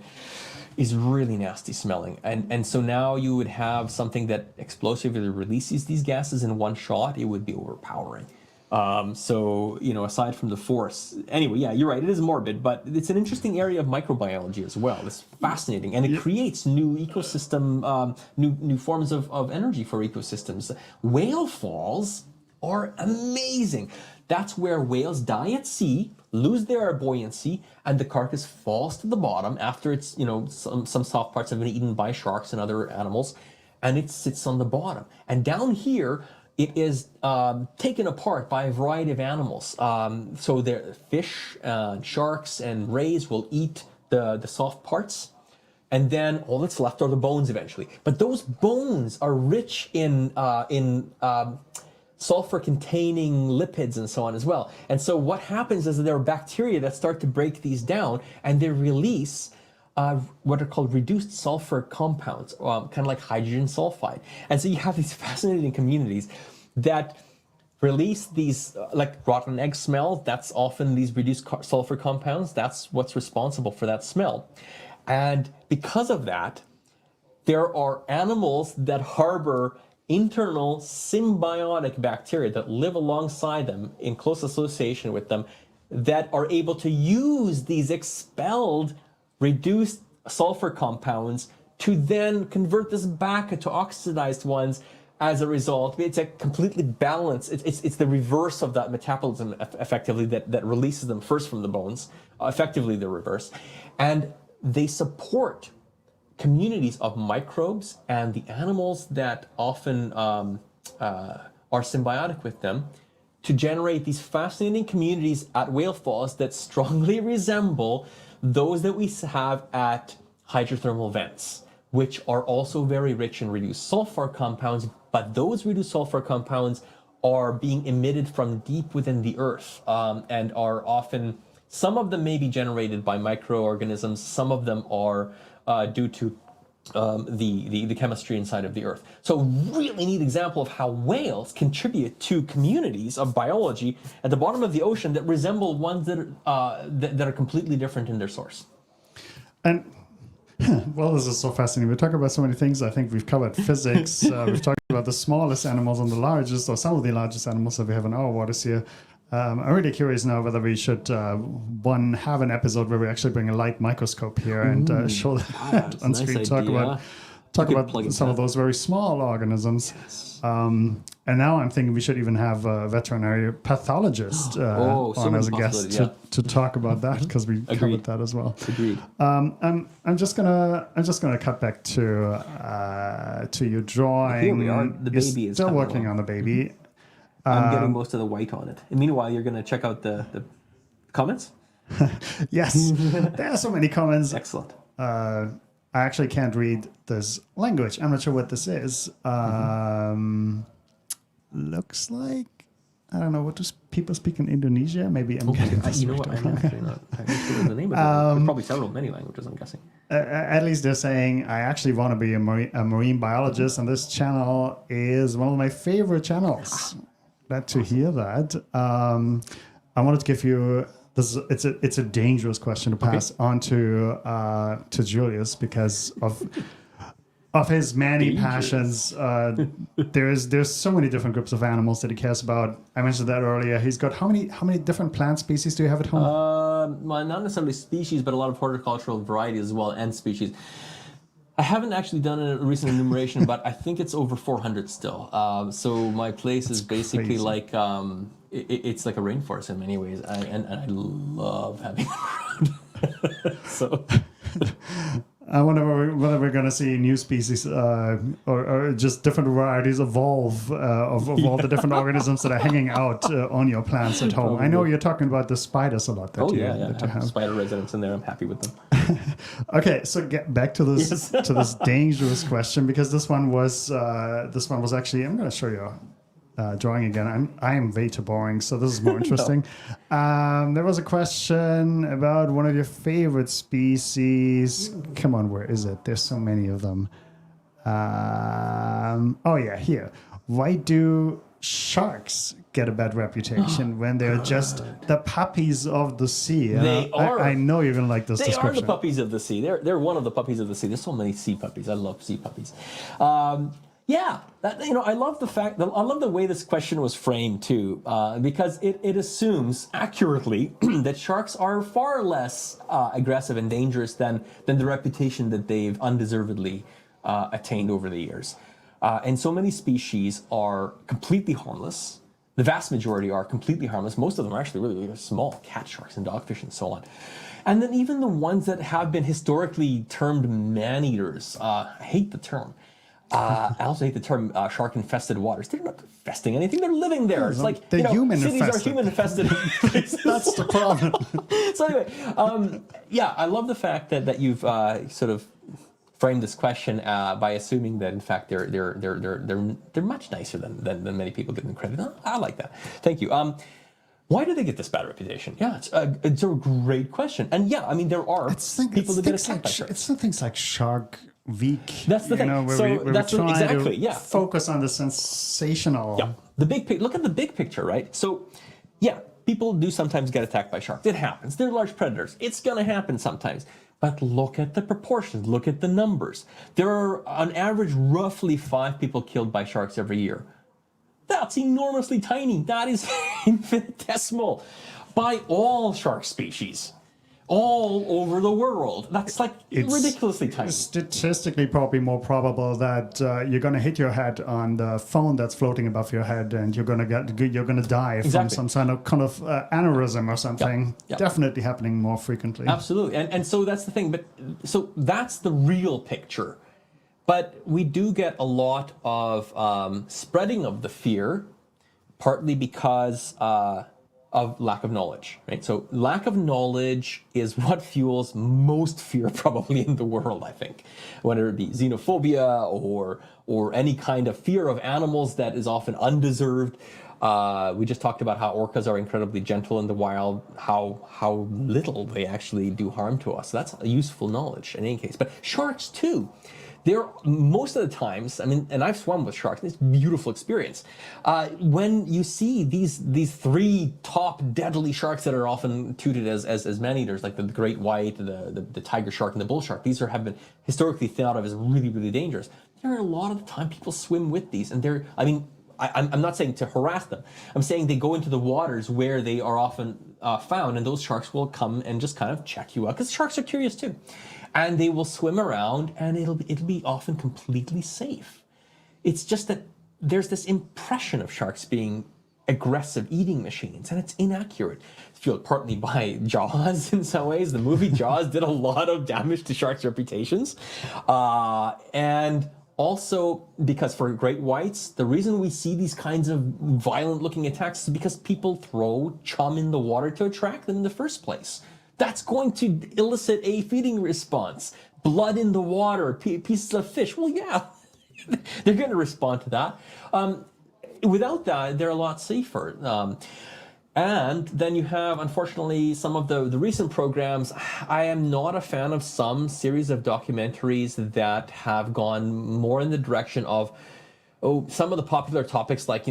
is really nasty smelling, and so now you would have something that explosively releases these gases in one shot. It would be overpowering. So, aside from the force, anyway, yeah, you're right. It is morbid, but it's an interesting area of microbiology as well. It's fascinating, and it creates new ecosystem, new forms of energy for ecosystems. Whale falls are amazing. That's where whales die at sea, lose their buoyancy, and the carcass falls to the bottom after it's, some soft parts have been eaten by sharks and other animals, and it sits on the bottom. And down here, it is taken apart by a variety of animals. So the fish, sharks, and rays will eat the soft parts, and then all that's left are the bones eventually. But those bones are rich in sulfur-containing lipids and so on as well. And so what happens is that there are bacteria that start to break these down, and they release what are called reduced sulfur compounds, kind of like hydrogen sulfide. And so you have these fascinating communities that release these, like rotten egg smell, that's often these reduced sulfur compounds, that's what's responsible for that smell. And because of that, there are animals that harbor internal symbiotic bacteria that live alongside them in close association with them, that are able to use these expelled reduced sulfur compounds to then convert this back into oxidized ones as a result. It's a completely balanced, it's the reverse of that metabolism effectively that releases them first from the bones, effectively the reverse. And they support communities of microbes and the animals that often are symbiotic with them to generate these fascinating communities at whale falls that strongly resemble those that we have at hydrothermal vents, which are also very rich in reduced sulfur compounds, but those reduced sulfur compounds are being emitted from deep within the earth, and are often, some of them may be generated by microorganisms, some of them are due to the chemistry inside of the earth. So really neat example of how whales contribute to communities of biology at the bottom of the ocean that resemble ones that are completely different in their source. And well, this is so fascinating. We talk about so many things. I think we've covered physics. We've talked about the smallest animals and the largest, or some of the largest animals that we have in our waters here. I'm really curious now whether we should have an episode where we actually bring a light microscope here and show that on screen. Nice Talk idea. about some of those very small organisms. Yes. And now I'm thinking we should even have a veterinary pathologist on as a guest to talk about that, because we covered that as well. Agreed. I'm just gonna cut back to your drawing. Here we are. The baby is still coming working along. on the baby. I'm getting most of the white on it. And meanwhile, you're going to check out the comments? Yes, there are so many comments. Excellent. I actually can't read this language. I'm not sure what this is. Looks like, I don't know, what do people speak in Indonesia? Maybe I'm getting this You know right what? wrong. I'm actually not sure the name of it. There's probably many languages, I'm guessing. At least they're saying, I actually want to be a marine biologist, and this channel is one of my favorite channels. Glad to hear that. I wanted to give you this. It's a dangerous question to pass on to Julius because of his many passions. There's so many different groups of animals that he cares about. I mentioned that earlier. He's got how many different plant species do you have at home? Well, not necessarily species, but a lot of horticultural varieties as well, and species. I haven't actually done a recent enumeration, but I think it's over 400 still. So my place is basically crazy. like it's like a rainforest in many ways, and I love having them around. So I wonder whether we're going to see new species or just different varieties evolve of all the different organisms that are hanging out on your plants at home. I know you're talking about the spiders a lot. That you have spider residents in there. I'm happy with them. Okay, so get back to this to this dangerous question, because this one was actually, I'm going to show you drawing again. I am way too boring, so this is more interesting. There was a question about one of your favorite species. Come on, where is it? There's so many of them. Oh yeah, here. Why do sharks get a bad reputation when they're just the puppies of the sea? They are. I know you're gonna like this They description. are the puppies of the sea. They're one of the puppies of the sea. There's so many sea puppies. I love sea puppies. I love the way this question was framed too, because it assumes accurately that sharks are far less aggressive and dangerous than the reputation that they've undeservedly attained over the years. And so many species are completely harmless. The vast majority are completely harmless. Most of them are actually really, really small, cat sharks and dogfish and so on. And then even the ones that have been historically termed man-eaters, I hate the term. I also hate the term shark-infested waters. They're not infesting anything. They're living there. It's like they're human cities infested. are human-infested places. That's the problem. So anyway, I love the fact that you've sort of framed this question by assuming that in fact they're much nicer than many people give them credit. I like that. Thank you. Why do they get this bad reputation? Yeah, it's a great question. And yeah, I mean there are people that get attacked by sharks. It's not things like Shark Week. That's the thing. Where So we that's try exactly, to focus on the sensational. Yeah, look at the big picture, right? So, yeah, people do sometimes get attacked by sharks. It happens. They're large predators. It's going to happen sometimes. But look at the proportions. Look at the numbers. There are, on average, roughly 5 people killed by sharks every year. That's enormously tiny. That is infinitesimal by all shark species. all over the world. That's like It's ridiculously tiny. statistically probably more probable that you're going to hit your head on the phone that's floating above your head, and you're going to die from some kind of aneurysm or something. Yep. Definitely happening more frequently. Absolutely. And so that's the thing. But so that's the real picture. But we do get a lot of spreading of the fear, partly because of lack of knowledge, right? So lack of knowledge is what fuels most fear probably in the world, I think, whether it be xenophobia or any kind of fear of animals that is often undeserved. We just talked about how orcas are incredibly gentle in the wild, how little they actually do harm to us. So that's a useful knowledge in any case. But sharks too. They're most of the times, I mean, and I've swum with sharks, it's a beautiful experience. When you see these three top deadly sharks that are often touted as man-eaters, like the great white, the tiger shark, and the bull shark, these have been historically thought of as really, really dangerous. There are a lot of the time people swim with these, and I'm not saying to harass them. I'm saying they go into the waters where they are often found, and those sharks will come and just kind of check you out, because sharks are curious too. And they will swim around, and it'll be often completely safe. It's just that there's this impression of sharks being aggressive eating machines, and it's inaccurate. It's fueled partly by Jaws in some ways. The movie Jaws did a lot of damage to sharks' reputations. And also because for great whites, the reason we see these kinds of violent-looking attacks is because people throw chum in the water to attract them in the first place. That's going to elicit a feeding response. Blood in the water, pieces of fish. Well, yeah, they're going to respond to that. Without that, they're a lot safer. And then you have, unfortunately, some of the recent programs. I am not a fan of some series of documentaries that have gone more in the direction of some of the popular topics like,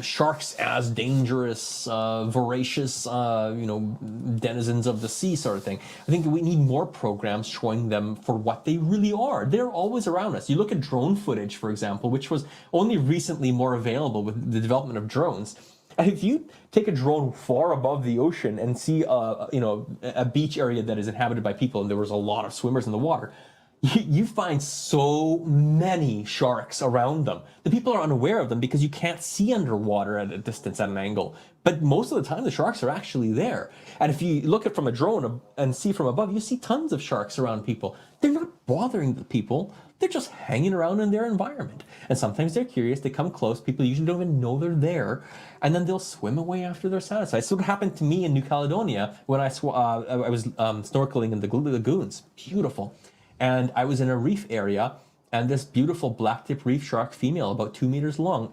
sharks as dangerous, voracious, denizens of the sea sort of thing. I think we need more programs showing them for what they really are. They're always around us. You look at drone footage, for example, which was only recently more available with the development of drones. And if you take a drone far above the ocean and see, a beach area that is inhabited by people, and there was a lot of swimmers in the water, you find so many sharks around them. The people are unaware of them because you can't see underwater at a distance, at an angle. But most of the time, the sharks are actually there. And if you look at from a drone and see from above, you see tons of sharks around people. They're not bothering the people. They're just hanging around in their environment. And sometimes they're curious. They come close. People usually don't even know they're there. And then they'll swim away after they're satisfied. So it happened to me in New Caledonia when I was snorkeling in the lagoons. Beautiful. And I was in a reef area, and this beautiful black-tip reef shark female, about 2 meters long,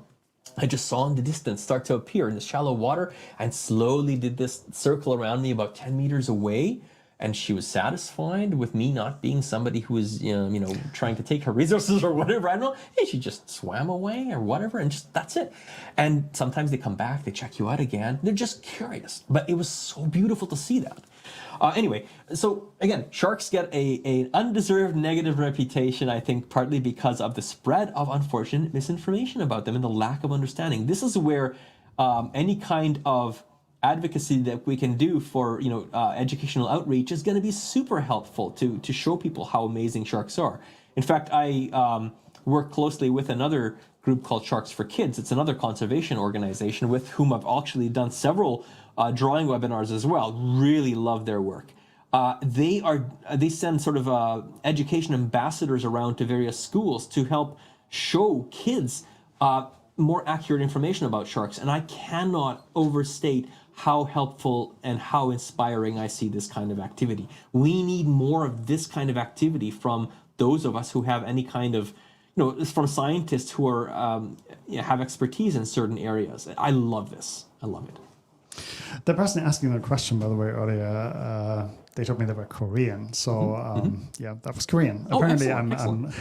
I just saw in the distance start to appear in the shallow water and slowly did this circle around me about 10 meters away. And she was satisfied with me not being somebody who was, trying to take her resources or whatever. I don't know. Hey, she just swam away or whatever, and just that's it. And sometimes they come back, they check you out again. They're just curious. But it was so beautiful to see that. Anyway, so again, sharks get an undeserved negative reputation, I think, partly because of the spread of unfortunate misinformation about them and the lack of understanding. This is where any kind of advocacy that we can do for educational outreach is going to be super helpful to show people how amazing sharks are. In fact, I work closely with another group called Sharks for Kids. It's another conservation organization with whom I've actually done several drawing webinars as well. Really love their work. They send sort of education ambassadors around to various schools to help show kids more accurate information about sharks. And I cannot overstate how helpful and how inspiring I see this kind of activity. We need more of this kind of activity from those of us who have any kind of, from scientists who are have expertise in certain areas. I love this. I love it. The person asking the question, by the way, earlier, they told me they were Korean. So, yeah, that was Korean. Oh, Apparently, excellent.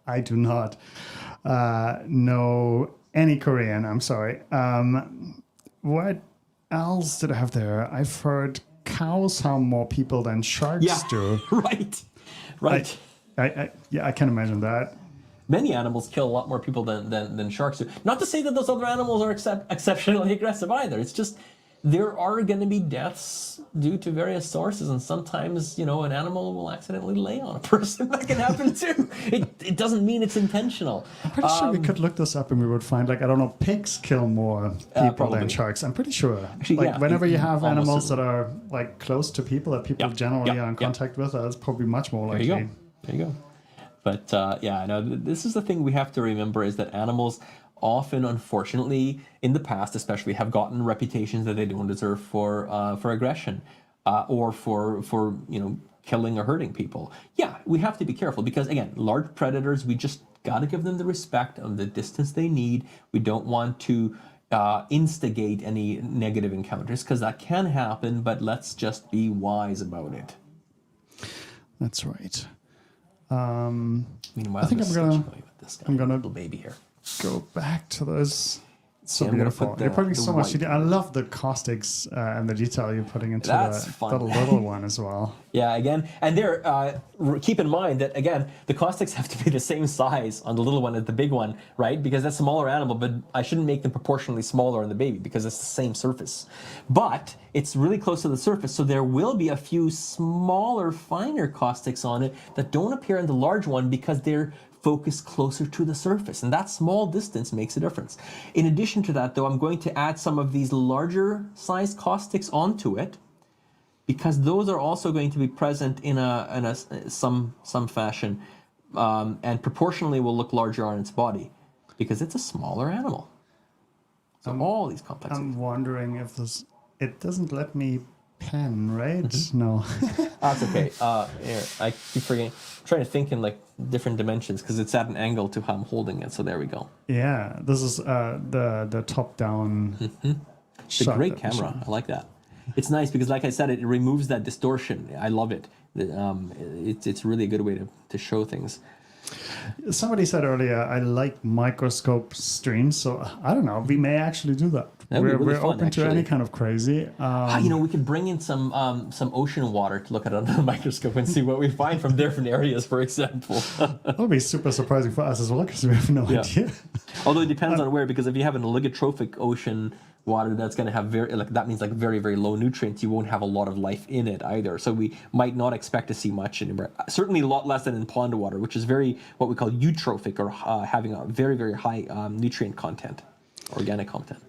I do not know any Korean. I'm sorry. What else did I have there? I've heard cows harm more people than sharks do. Right. I can imagine that. Many animals kill a lot more people than sharks do. Not to say that those other animals are exceptionally aggressive either. It's just there are going to be deaths due to various sources, and sometimes, an animal will accidentally lay on a person. That can happen too. It doesn't mean it's intentional. I'm pretty sure we could look this up and we would find, like, I don't know, pigs kill more people Probably. than sharks. I'm pretty sure. Actually, like, yeah, whenever you have almost animals certainly. that are, like, close to people, that people generally are in contact with, that's probably much more likely. There you go. But this is the thing we have to remember, is that animals often, unfortunately, in the past especially, have gotten reputations that they don't deserve for aggression, or for killing or hurting people. Yeah, we have to be careful because, again, large predators, we just got to give them the respect of the distance they need. We don't want to instigate any negative encounters, because that can happen, but let's just be wise about it. That's right. Meanwhile, I think I'm gonna little baby here. go back to those. It's so Yeah, I'm gonna beautiful. put You're putting the so much white. detail. I love the caustics and the detail you're putting into That's the fun. little one as well. Yeah, again, and there, keep in mind that, again, the caustics have to be the same size on the little one as the big one, right? Because that's a smaller animal, but I shouldn't make them proportionally smaller on the baby because it's the same surface. But it's really close to the surface, so there will be a few smaller, finer caustics on it that don't appear in the large one because they're focused closer to the surface, and that small distance makes a difference. In addition to that, though, I'm going to add some of these larger size caustics onto it, because those are also going to be present in some fashion, and proportionally will look larger on its body because it's a smaller animal. So all these complexities. I'm wondering if it doesn't let me pen, right? Mm-hmm. No. That's okay. Here, I keep forgetting. I'm trying to think in like different dimensions because it's at an angle to how I'm holding it. So there we go. Yeah, this is the top down. It's a great camera. I like that. It's nice because, like I said, it removes that distortion. I love it. It's really a good way to show things. Somebody said earlier, I like microscope streams, so I don't know. We may actually do that. We're fun, open to any kind of crazy. We could bring in some ocean water to look at it under the microscope and see what we find from different areas, for example. That would be super surprising for us as well, because we have no idea. Although it depends on where, because if you have an oligotrophic ocean water, that's going to have that means very, very low nutrients. You won't have a lot of life in it either. So we might not expect to see much anymore. Certainly a lot less than in pond water, which is what we call eutrophic, or having a very, very high nutrient content, organic content.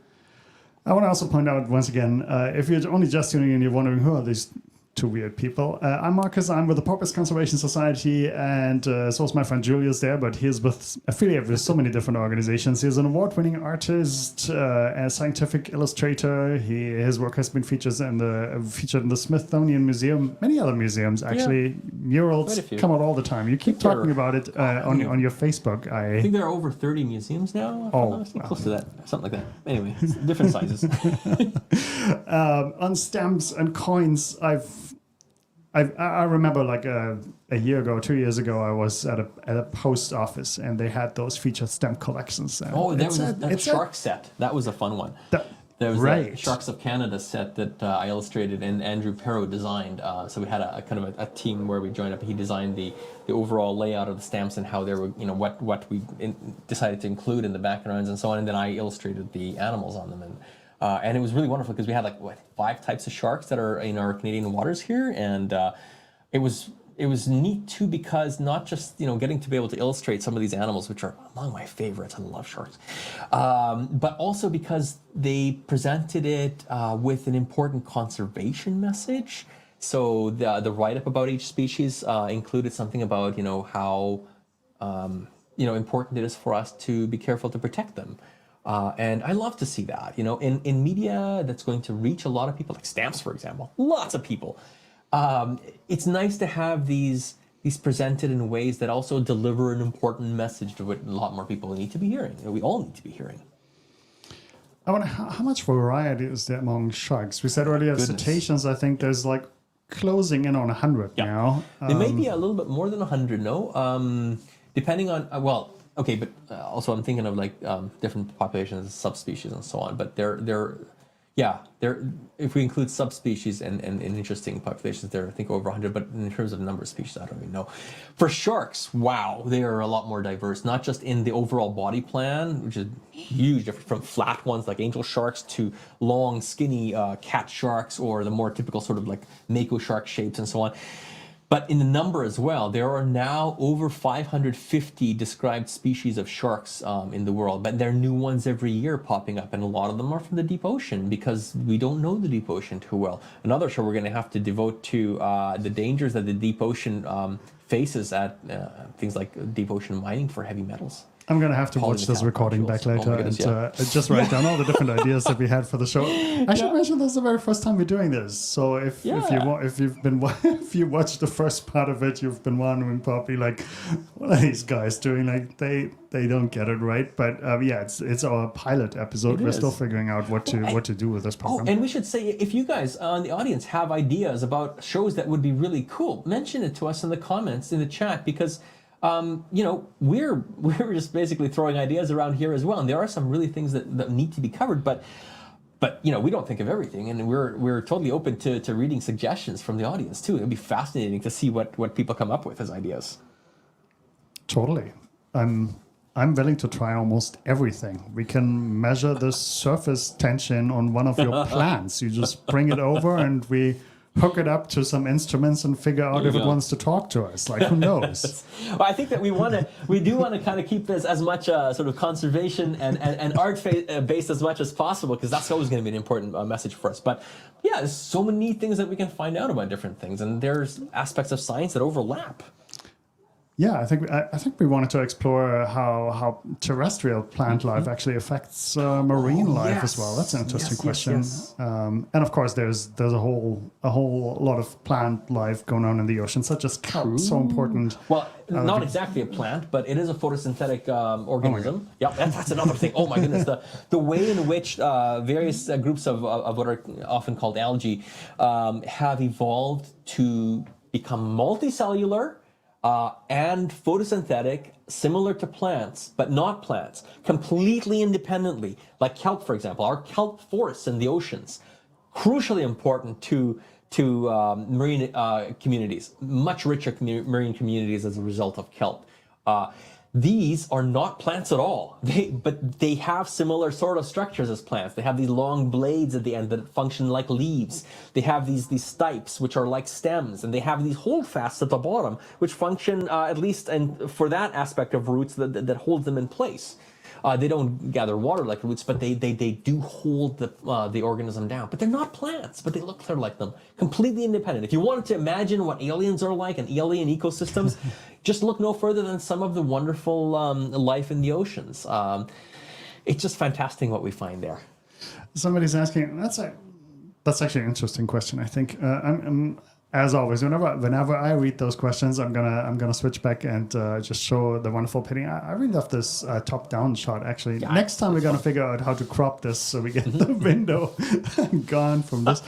I want to also point out once again, if you're only just tuning in, you're wondering who are these two weird people. I'm Marcus. I'm with the Porpoise Conservation Society, and so is my friend Julius there, but he's affiliated with so many different organizations. He's an award-winning artist, a scientific illustrator. His work has been featured in the Smithsonian Museum, many other museums actually. Murals come out all the time. You keep talking about it on your Facebook. I think there are over 30 museums now. Close to that, something like that. Anyway, different sizes. On stamps and coins, I remember like a year ago, 2 years ago, I was at a post office and they had those featured stamp collections. There was that shark set. That was a fun one. There was a Sharks of Canada set that I illustrated and Andrew Perrault designed. So we had a kind of a team where we joined up. He designed the overall layout of the stamps and how they were, what we decided to include in the backgrounds and so on. And then I illustrated the animals on them. And it was really wonderful because we had 5 types of sharks that are in our Canadian waters here, and it was neat too because not just getting to be able to illustrate some of these animals, which are among my favorites. I love sharks, but also because they presented it with an important conservation message. So the write-up about each species included something about how important it is for us to be careful to protect them. And I love to see that, in media that's going to reach a lot of people, like stamps, for example, lots of people. It's nice to have these presented in ways that also deliver an important message to what a lot more people need to be hearing. We all need to be hearing. I wonder how much variety is there among sharks? We said earlier, cetaceans, I think there's closing in on 100 now. There may be a little bit more than 100, no? Depending on, okay, but also I'm thinking of different populations, subspecies, and so on. But they're Yeah, there. If we include subspecies and interesting populations, there are, I think, over 100. But in terms of number of species, I don't even know. For sharks, wow, they are a lot more diverse. Not just in the overall body plan, which is huge, different from flat ones like angel sharks to long, skinny cat sharks, or the more typical sort of like mako shark shapes and so on. But in the number as well, there are now over 550 described species of sharks in the world, but there are new ones every year popping up, and a lot of them are from the deep ocean because we don't know the deep ocean too well. Another show we're going to have to devote to the dangers that the deep ocean faces at things like deep ocean mining for heavy metals. I'm going to have to watch this recording back later and just write down all the different ideas that we had for the show. I should mention this is the very first time we're doing this. So if you watched the first part of it, you've been wondering probably like, what are these guys doing? Like they don't get it right. But it's our pilot episode. We're still figuring out what to do with this program. Oh, and we should say, if you guys in the audience have ideas about shows that would be really cool, mention it to us in the comments in the chat, because we're just basically throwing ideas around here as well, and there are some really things that need to be covered, but we don't think of everything, and we're totally open to reading suggestions from the audience too. It'd be fascinating to see what people come up with as ideas. Totally. I'm willing to try almost everything. We can measure the surface tension on one of your plants. You just bring it over and we hook it up to some instruments and figure out if it wants to talk to us. Like, who knows? Well, I think that we do want to kind of keep this as much sort of conservation and art based as much as possible, because that's always going to be an important message for us. But yeah, there's so many things that we can find out about different things, and there's aspects of science that overlap. Yeah, I think we wanted to explore how terrestrial plant life actually affects marine life as well. That's an interesting question. Yes. And of course, there's a whole lot of plant life going on in the ocean, such as kelp, so important. Well, not exactly a plant, but it is a photosynthetic organism. Yeah, that's another thing. Oh my goodness, the way in which various groups of what are often called algae have evolved to become multicellular. And photosynthetic, similar to plants, but not plants, completely independently, like kelp, for example. Our kelp forests in the oceans, crucially important to marine communities, much richer marine communities as a result of kelp. These are not plants at all, but they have similar sort of structures as plants. They have these long blades at the end that function like leaves. They have these stipes, which are like stems, and they have these holdfasts at the bottom, which function, at least and for that aspect of roots, that holds them in place. They don't gather water like roots, but they do hold the organism down. But they're not plants, but they look like them. Completely independent. If you wanted to imagine what aliens are like and alien ecosystems, just look no further than some of the wonderful life in the oceans. It's just fantastic what we find there. Somebody's asking, that's actually an interesting question. I think as always, whenever I read those questions, I'm gonna switch back and just show the wonderful painting. I really love this top-down shot. Actually, next time we're gonna figure out how to crop this so we get the window gone from this.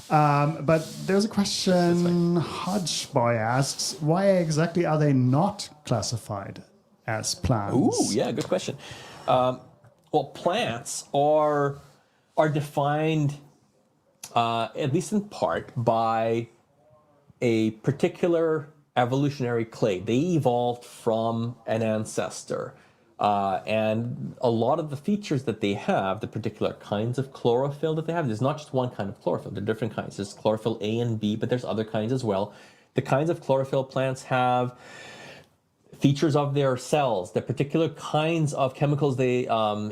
But there's a question. Hodge Boy asks, why exactly are they not classified as plants? Ooh, yeah, good question. Well, plants are defined, at least in part, by a particular evolutionary clade. They evolved from an ancestor. And a lot of the features that they have, the particular kinds of chlorophyll that they have, there's not just one kind of chlorophyll, there are different kinds. There's chlorophyll A and B, but there's other kinds as well. The kinds of chlorophyll plants have features of their cells, the particular kinds of chemicals they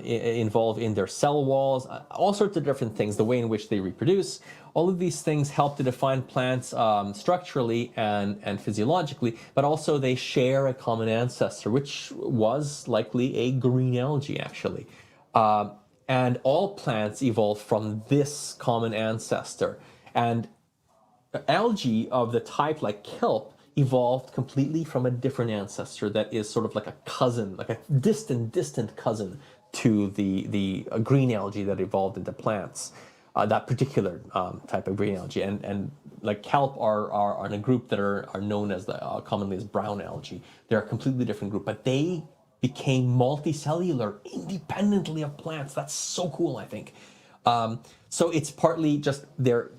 involve in their cell walls, all sorts of different things, the way in which they reproduce. All of these things help to define plants structurally and physiologically, but also they share a common ancestor, which was likely a green algae, actually. And all plants evolved from this common ancestor. And algae of the type like kelp evolved completely from a different ancestor that is sort of like a cousin, like a distant cousin to the green algae that evolved into plants. That particular type of green algae, and like kelp are in a group that are known as commonly as brown algae. They're a completely different group, but they became multicellular independently of plants. That's so cool, I think. So it's partly just their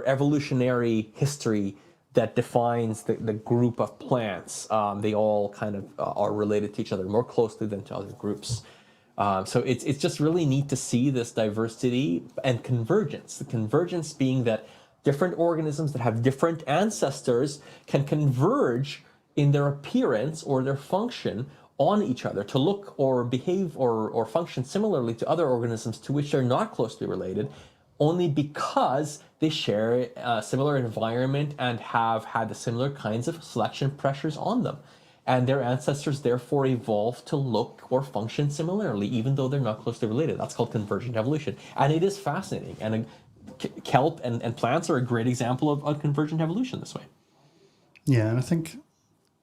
evolutionary history that defines the group of plants. They all kind of are related to each other more closely than to other groups. So it's just really neat to see this diversity and convergence. The convergence being that different organisms that have different ancestors can converge in their appearance or their function on each other to look or behave or function similarly to other organisms to which they're not closely related, only because they share a similar environment and have had the similar kinds of selection pressures on them. And their ancestors therefore evolved to look or function similarly, even though they're not closely related. That's called convergent evolution. And it is fascinating. And kelp and plants are a great example of convergent evolution this way. Yeah, and I think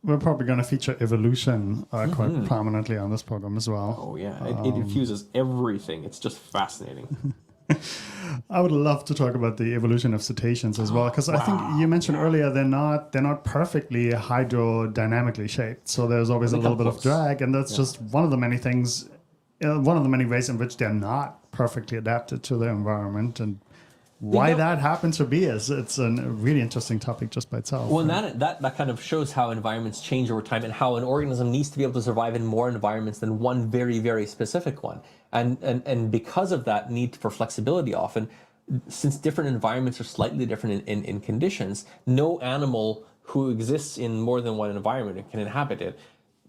we're probably going to feature evolution quite prominently on this program as well. Oh, yeah. It infuses everything. It's just fascinating. I would love to talk about the evolution of cetaceans as well, because I think you mentioned earlier they're not perfectly hydrodynamically shaped. So there's always a little bit of drag, and that's just one of the many things, one of the many ways in which they're not perfectly adapted to their environment, and why that happens to be is it's a really interesting topic just by itself. Well, and that kind of shows how environments change over time and how an organism needs to be able to survive in more environments than one very, very specific one. And because of that need for flexibility often, since different environments are slightly different in conditions, no animal who exists in more than one environment and can inhabit it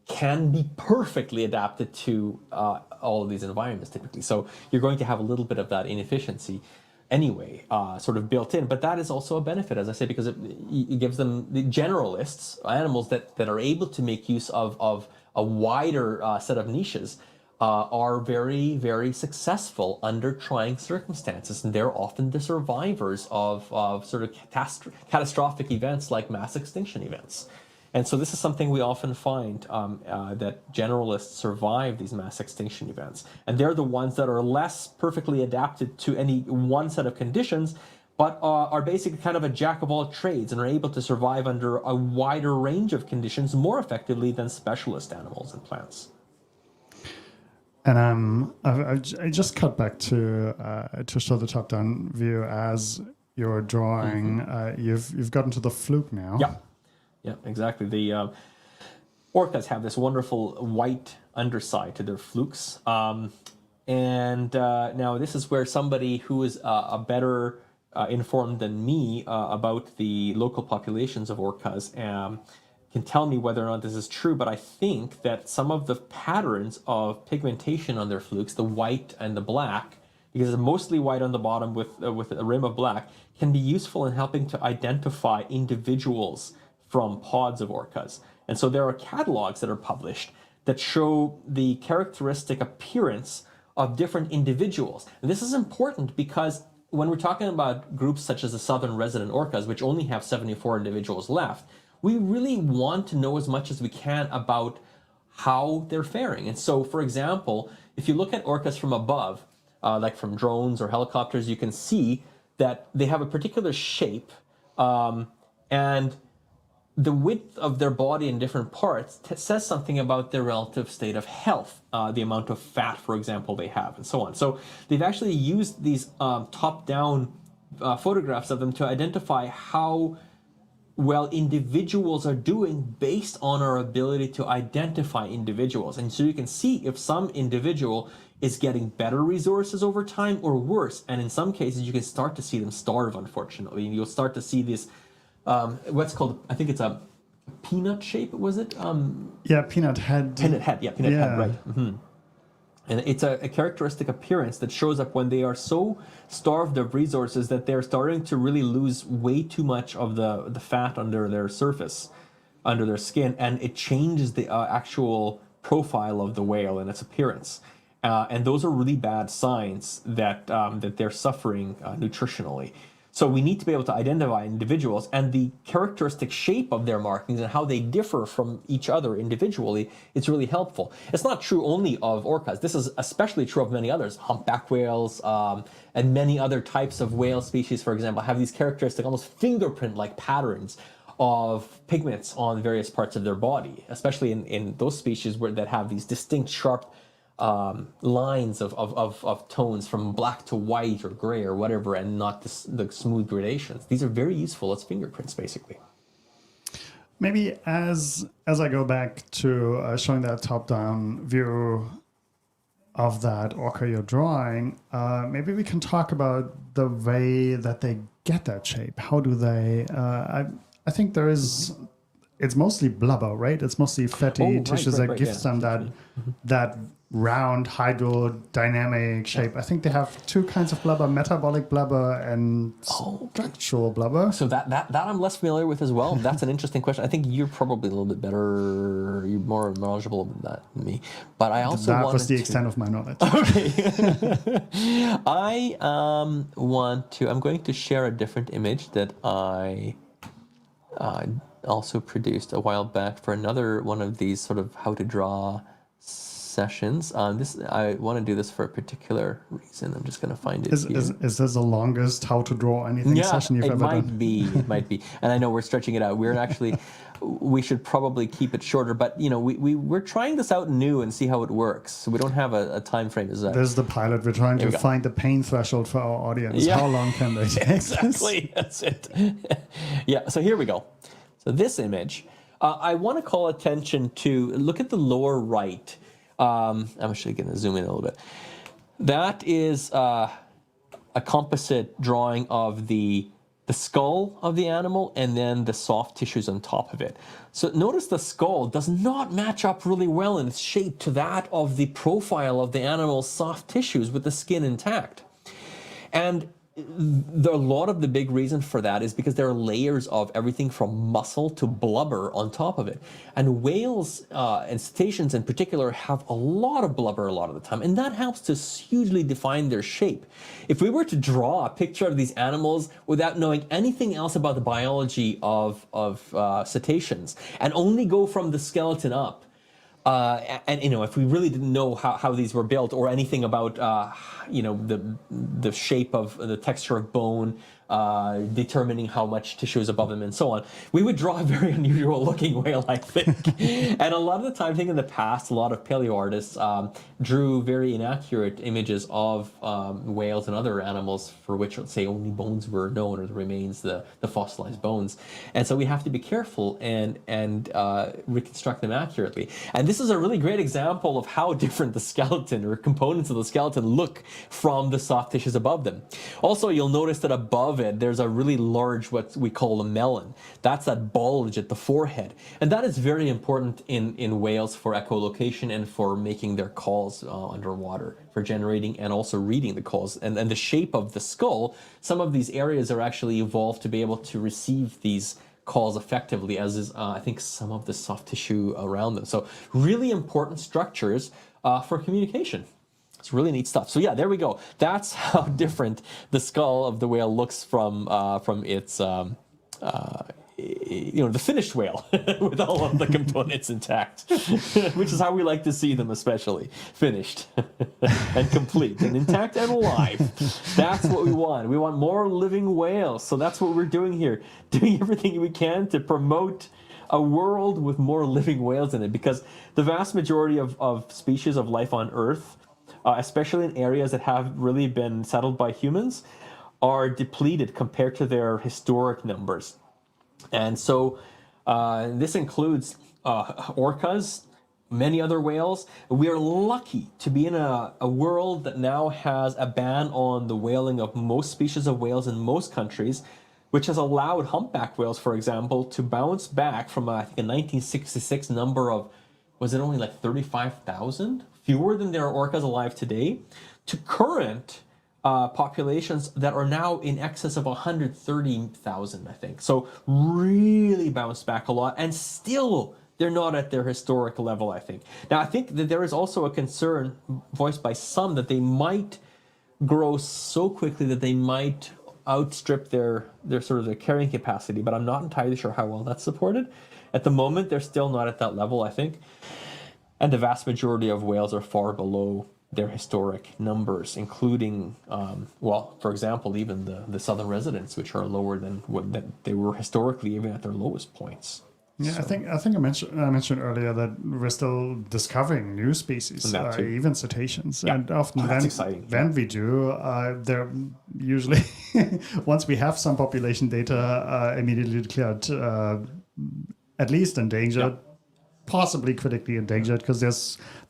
can be perfectly adapted to all of these environments typically. So you're going to have a little bit of that inefficiency anyway, sort of built in. But that is also a benefit, as I say, because it gives them the generalists, animals that are able to make use of a wider set of niches, are very, very successful under trying circumstances. And they're often the survivors of sort of catastrophic events like mass extinction events. And so this is something we often find, that generalists survive these mass extinction events. And they're the ones that are less perfectly adapted to any one set of conditions, but are basically kind of a jack of all trades and are able to survive under a wider range of conditions more effectively than specialist animals and plants. And I just cut back to show the top-down view as you're drawing. You've gotten to the fluke now. Yeah. Yeah, exactly. The orcas have this wonderful white underside to their flukes. And now this is where somebody who is a better informed than me about the local populations of orcas can tell me whether or not this is true. But I think that some of the patterns of pigmentation on their flukes, the white and the black, because it's mostly white on the bottom with a rim of black, can be useful in helping to identify individuals from pods of orcas. And so there are catalogs that are published that show the characteristic appearance of different individuals. And this is important because when we're talking about groups such as the southern resident orcas, which only have 74 individuals left, we really want to know as much as we can about how they're faring. And so, for example, if you look at orcas from above, like from drones or helicopters, you can see that they have a particular shape, and the width of their body in different parts says something about their relative state of health, the amount of fat, for example, they have, and so on. So they've actually used these top-down photographs of them to identify how well individuals are doing based on our ability to identify individuals. And so you can see if some individual is getting better resources over time or worse. And in some cases, you can start to see them starve, unfortunately. And you'll start to see this what's called, I think it's a peanut shape, was it? Yeah, peanut head. Peanut head, yeah, peanut head, right. And it's a characteristic appearance that shows up when they are so starved of resources that they're starting to really lose way too much of the fat under their surface, under their skin, and it changes the actual profile of the whale and its appearance. And those are really bad signs that they're suffering nutritionally. So we need to be able to identify individuals, and the characteristic shape of their markings and how they differ from each other individually is really helpful. It's not true only of orcas. This is especially true of many others. Humpback whales and many other types of whale species, for example, have these characteristic, almost fingerprint-like patterns of pigments on various parts of their body, especially in those species that have these distinct, sharp lines of tones from black to white or gray or whatever, and not the smooth gradations. These are very useful as fingerprints, basically. Maybe as I go back to showing that top-down view of that orca you're drawing, maybe we can talk about the way that they get that shape. How do they? I think there is. It's mostly blubber, right? It's mostly fatty tissues that gives them that round hydrodynamic shape. I think they have two kinds of blubber: metabolic blubber and structural blubber. So that I'm less familiar with as well. That's an interesting question. I think you're probably a little bit better. You're more knowledgeable than that than me. But I also that was the extent of my knowledge. Okay. I want to. I'm going to share a different image that I also produced a while back for another one of these sort of how to draw sessions. I want to do this for a particular reason. I'm just going to find it here. Is this the longest how to draw anything session you've ever done? It might be. And I know we're stretching it out. We should probably keep it shorter, but we're trying this out new and see how it works. So we don't have a time frame. This is the pilot. We're trying to find the pain threshold for our audience. Yeah. How long can they take? Exactly. That's it. Yeah. So here we go. So this image, I want to call attention to, look at the lower right. I'm actually going to zoom in a little bit. That is a composite drawing of the skull of the animal and then the soft tissues on top of it. So notice the skull does not match up really well in its shape to that of the profile of the animal's soft tissues with the skin intact. And a lot of the big reason for that is because there are layers of everything from muscle to blubber on top of it. And whales and cetaceans in particular have a lot of blubber a lot of the time, and that helps to hugely define their shape. If we were to draw a picture of these animals without knowing anything else about the biology of cetaceans and only go from the skeleton up, and if we really didn't know how these were built or anything about the shape of the texture of bone, determining how much tissue is above them and so on, we would draw a very unusual looking whale, I think. And a lot of the time, I think in the past, a lot of paleo artists drew very inaccurate images of whales and other animals for which, let's say, only bones were known, or the remains, the fossilized bones. And so we have to be careful and reconstruct them accurately. And this is a really great example of how different the skeleton or components of the skeleton look from the soft tissues above them. Also, you'll notice that above it, there's a really large, what we call a melon. That's that bulge at the forehead. And that is very important in whales for echolocation and for making their calls underwater, for generating and also reading the calls. And the shape of the skull, some of these areas are actually evolved to be able to receive these calls effectively, as is, I think, some of the soft tissue around them. So really important structures for communication. It's really neat stuff. So yeah, there we go. That's how different the skull of the whale looks from its the finished whale with all of the components intact, which is how we like to see them, especially finished and complete and intact and alive. That's what we want. We want more living whales. So that's what we're doing here, doing everything we can to promote a world with more living whales in it, because the vast majority of species of life on Earth, especially in areas that have really been settled by humans, are depleted compared to their historic numbers. And so this includes orcas, many other whales. We are lucky to be in a world that now has a ban on the whaling of most species of whales in most countries, which has allowed humpback whales, for example, to bounce back from, I think, a 1966 number of, was it only like 35,000? Fewer than there are orcas alive today, to current populations that are now in excess of 130,000, I think. So really bounced back a lot, and still they're not at their historic level, I think. Now, I think that there is also a concern voiced by some that they might grow so quickly that they might outstrip their carrying capacity, but I'm not entirely sure how well that's supported. At the moment, they're still not at that level, I think. And the vast majority of whales are far below their historic numbers, including, for example, even the southern residents, which are lower than what they were historically, even at their lowest points. Yeah, I think I mentioned earlier that we're still discovering new species, That too. even cetaceans, Yeah. and often Oh, that's exciting. when we do, they're usually once we have some population data, immediately declared at least endangered, Yeah. possibly critically endangered, because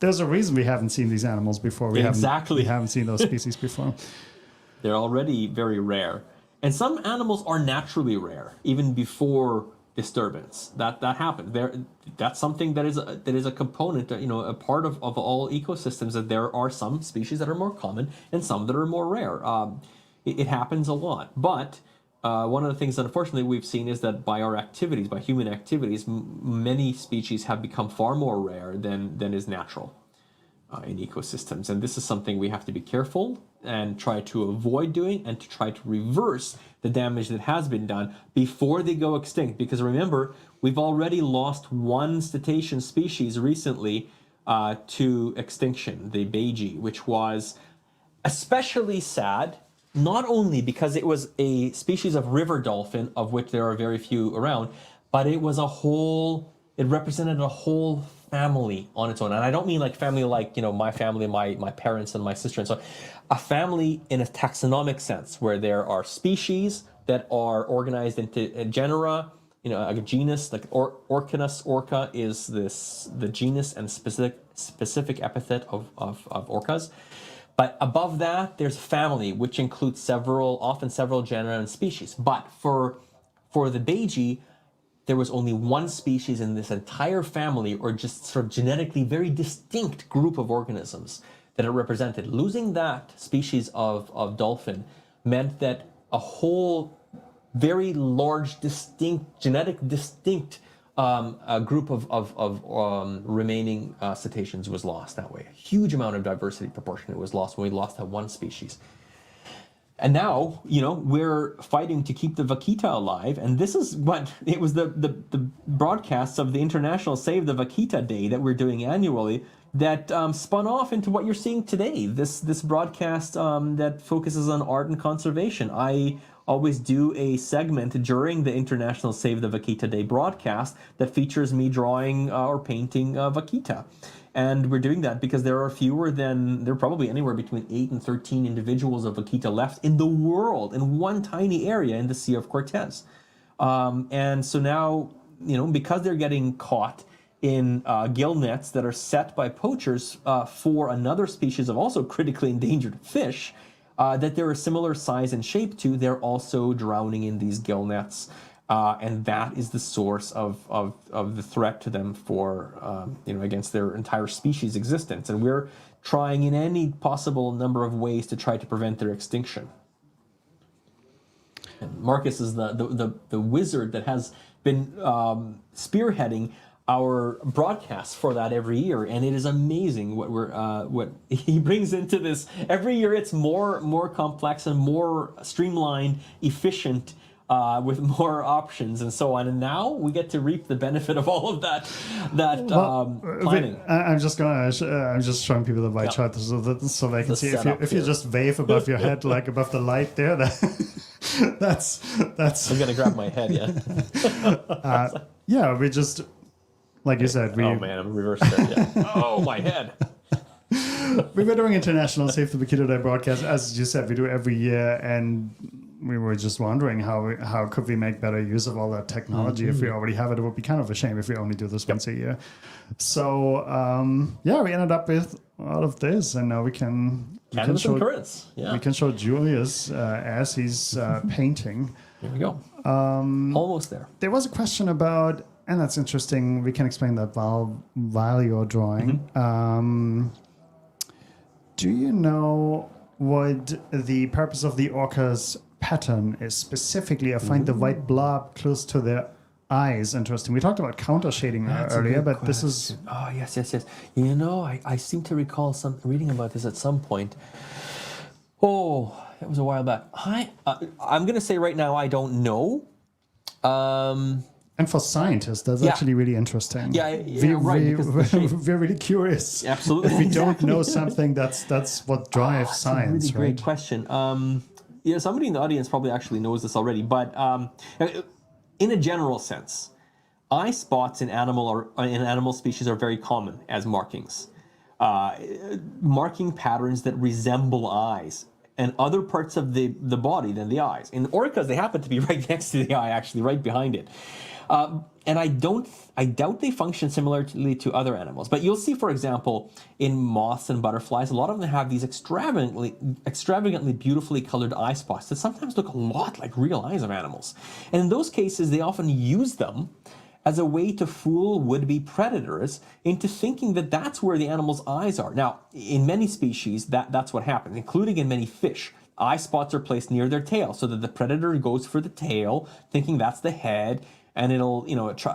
there's a reason we haven't seen these animals before. Exactly. We haven't seen those species before. They're already very rare. And some animals are naturally rare, even before disturbance. That happened. That's something that is a component, a part of all ecosystems, that there are some species that are more common and some that are more rare. It happens a lot. But one of the things that unfortunately we've seen is that by our activities, by human activities, many species have become far more rare than is natural in ecosystems. And this is something we have to be careful and try to avoid doing, and to try to reverse the damage that has been done before they go extinct. Because remember, we've already lost one cetacean species recently to extinction, the beige, which was especially sad, not only because it was a species of river dolphin, of which there are very few around, but it represented a whole family on its own. And I don't mean like family like, my family, my parents and my sister and so on. A family in a taxonomic sense, where there are species that are organized into genera, a genus like Orcanus. Orca is the genus and specific epithet of orcas. But above that, there's family, which includes often several genera and species. But for the beige, there was only one species in this entire family, or just sort of genetically very distinct group of organisms that it represented. Losing that species of dolphin meant that a whole very large, genetic distinct a group of remaining cetaceans was lost that way. A huge amount of diversity proportionate was lost when we lost that one species. And now, we're fighting to keep the vaquita alive. And this is what it was, the broadcasts of the International Save the Vaquita Day that we're doing annually that spun off into what you're seeing today. This broadcast that focuses on art and conservation. I always do a segment during the International Save the Vaquita Day broadcast that features me drawing or painting vaquita. And we're doing that because there are there are probably anywhere between 8 and 13 individuals of vaquita left in the world, in one tiny area in the Sea of Cortez. And so now, because they're getting caught in gill nets that are set by poachers for another species of also critically endangered fish, that they're a similar size and shape to, they're also drowning in these gill nets. And that is the source of the threat to them for, against their entire species existence. And we're trying in any possible number of ways to try to prevent their extinction. And Marcus is the wizard that has been spearheading our broadcasts for that every year, and it is amazing what he brings into this. Every year it's more complex and more streamlined, efficient, with more options and so on. And now we get to reap the benefit of all of that planning. I'm just showing people the white chart so they can see if you just wave above your head, like above the light there. That's. I'm gonna grab my head. Yeah, we just. Like you said, oh man, I'm reversed there. Yeah. Oh, my head. We were doing International Save the Vaquita Day broadcast, as you said, we do every year, and we were just wondering how could we make better use of all that technology. If we already have it. It would be kind of a shame if we only do this once a year. So we ended up with all of this, and now we can show currents. Yeah. We can show Julius as he's painting. Here we go. Almost there. There was a question about. And that's interesting. We can explain that while you're drawing. Mm-hmm. Do you know what the purpose of the orca's pattern is specifically? I find the white blob close to their eyes interesting. We talked about counter shading earlier, but this is... Oh, yes. I seem to recall reading about this at some point. Oh, it was a while back. I'm going to say right now I don't know. And for scientists, that's actually really interesting. We're really curious. Absolutely. If we don't know something, that's what drives science. That's a really great question. Somebody in the audience probably actually knows this already, but in a general sense, eye spots in animal species are very common as markings. Marking patterns that resemble eyes and other parts of the body than the eyes. In orcas, they happen to be right next to the eye, actually, right behind it. And I doubt they function similarly to other animals. But you'll see, for example, in moths and butterflies, a lot of them have these extravagantly beautifully colored eye spots that sometimes look a lot like real eyes of animals. And in those cases, they often use them as a way to fool would-be predators into thinking that that's where the animal's eyes are. Now, in many species, that's what happens, including in many fish. Eye spots are placed near their tail so that the predator goes for the tail, thinking that's the head, and it'll,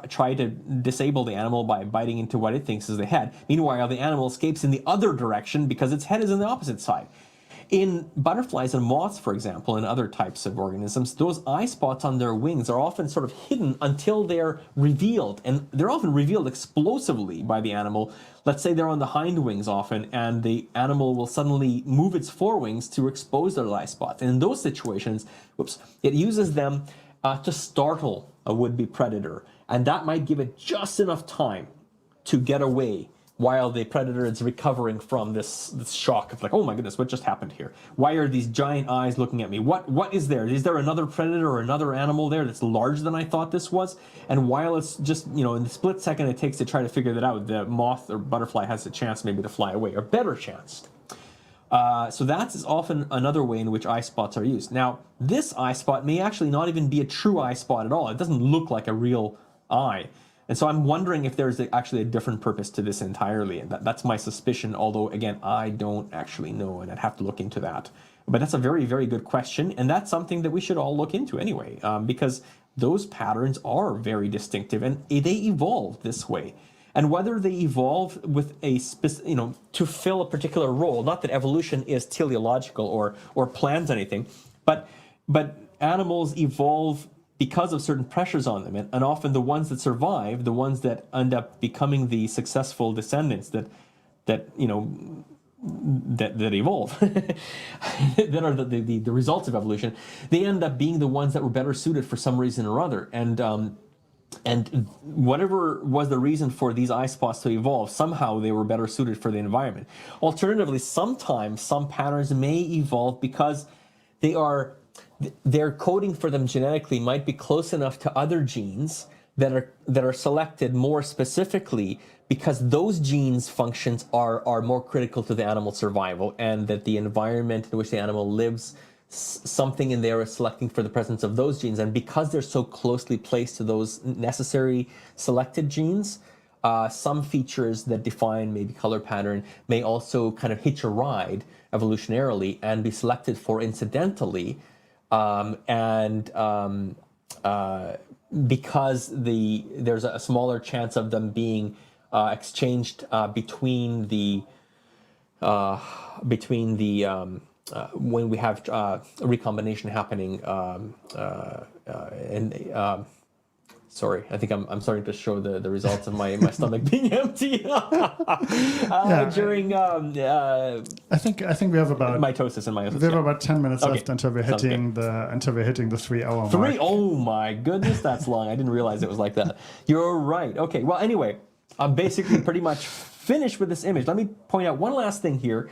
try to disable the animal by biting into what it thinks is the head. Meanwhile, the animal escapes in the other direction because its head is on the opposite side. In butterflies and moths, for example, and other types of organisms, those eye spots on their wings are often sort of hidden until they're revealed. And they're often revealed explosively by the animal. Let's say they're on the hind wings often, and the animal will suddenly move its forewings to expose their eye spots. And in those situations, it uses them to startle a would-be predator. And that might give it just enough time to get away while the predator is recovering from this shock of like, oh my goodness, what just happened here? Why are these giant eyes looking at me? What is there? Is there another predator or another animal there that's larger than I thought this was? And while it's just, in the split second it takes to try to figure that out, the moth or butterfly has a chance maybe to fly away, or better chance. So that's often another way in which eye spots are used. Now, this eye spot may actually not even be a true eye spot at all. It doesn't look like a real eye. And so I'm wondering if there's actually a different purpose to this entirely. And that's my suspicion, although, again, I don't actually know, and I'd have to look into that. But that's a very, very good question, and that's something that we should all look into anyway, because those patterns are very distinctive, and they evolve this way. And whether they evolve with a to fill a particular role, not that evolution is teleological or plans anything, but animals evolve because of certain pressures on them, and often the ones that survive, the ones that end up becoming the successful descendants that evolve, that are the results of evolution, they end up being the ones that were better suited for some reason or other, and whatever was the reason for these eye spots to evolve, somehow they were better suited for the environment. Alternatively, sometimes some patterns may evolve because their coding for them genetically might be close enough to other genes that are selected more specifically because those genes' functions are more critical to the animal's survival, and that the environment in which the animal lives, something in there is selecting for the presence of those genes. And because they're so closely placed to those necessary selected genes, some features that define maybe color pattern may also kind of hitch a ride evolutionarily and be selected for incidentally. Because there's a smaller chance of them being exchanged between the when we have recombination happening, sorry, I think I'm starting to show the results of my stomach being empty during I think we have about mitosis and meiosis. We have about 10 minutes left until we're hitting the 3 hour mark. Oh my goodness, that's long. I didn't realize it was like that. You're right. Okay. Well, anyway, I'm basically pretty much finished with this image. Let me point out one last thing here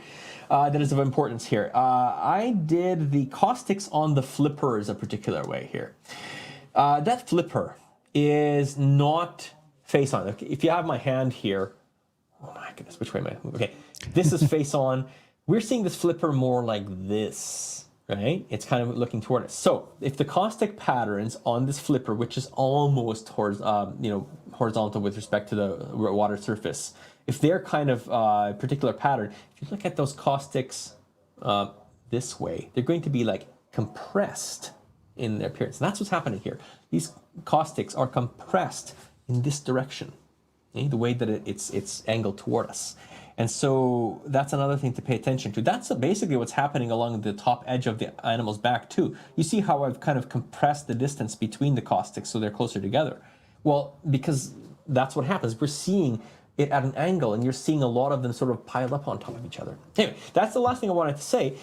that is of importance here. I did the caustics on the flippers a particular way here. That flipper is not face on. If you have my hand here, oh my goodness, which way am I? Okay, this is face on. We're seeing this flipper more like this, right? It's kind of looking toward us. So if the caustic patterns on this flipper, which is almost horizontal with respect to the water surface, if they're kind of particular pattern, if you look at those caustics this way, they're going to be like compressed in their appearance. And that's what's happening here. These caustics are compressed in this direction, the way that it's angled toward us. And so that's another thing to pay attention to. That's basically what's happening along the top edge of the animal's back too. You see how I've kind of compressed the distance between the caustics so they're closer together. Well, because that's what happens. We're seeing it at an angle, and you're seeing a lot of them sort of piled up on top of each other. Anyway, that's the last thing I wanted to say.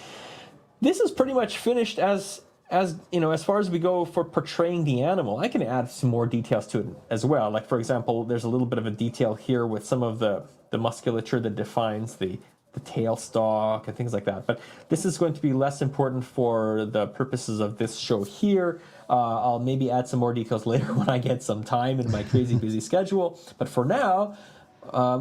This is pretty much finished as as you know, as far as we go for portraying the animal, I can add some more details to it as well. Like for example, there's a little bit of a detail here with some of the musculature that defines the tail stalk and things like that. But this is going to be less important for the purposes of this show here. I'll maybe add some more details later when I get some time in my crazy busy schedule. But for now,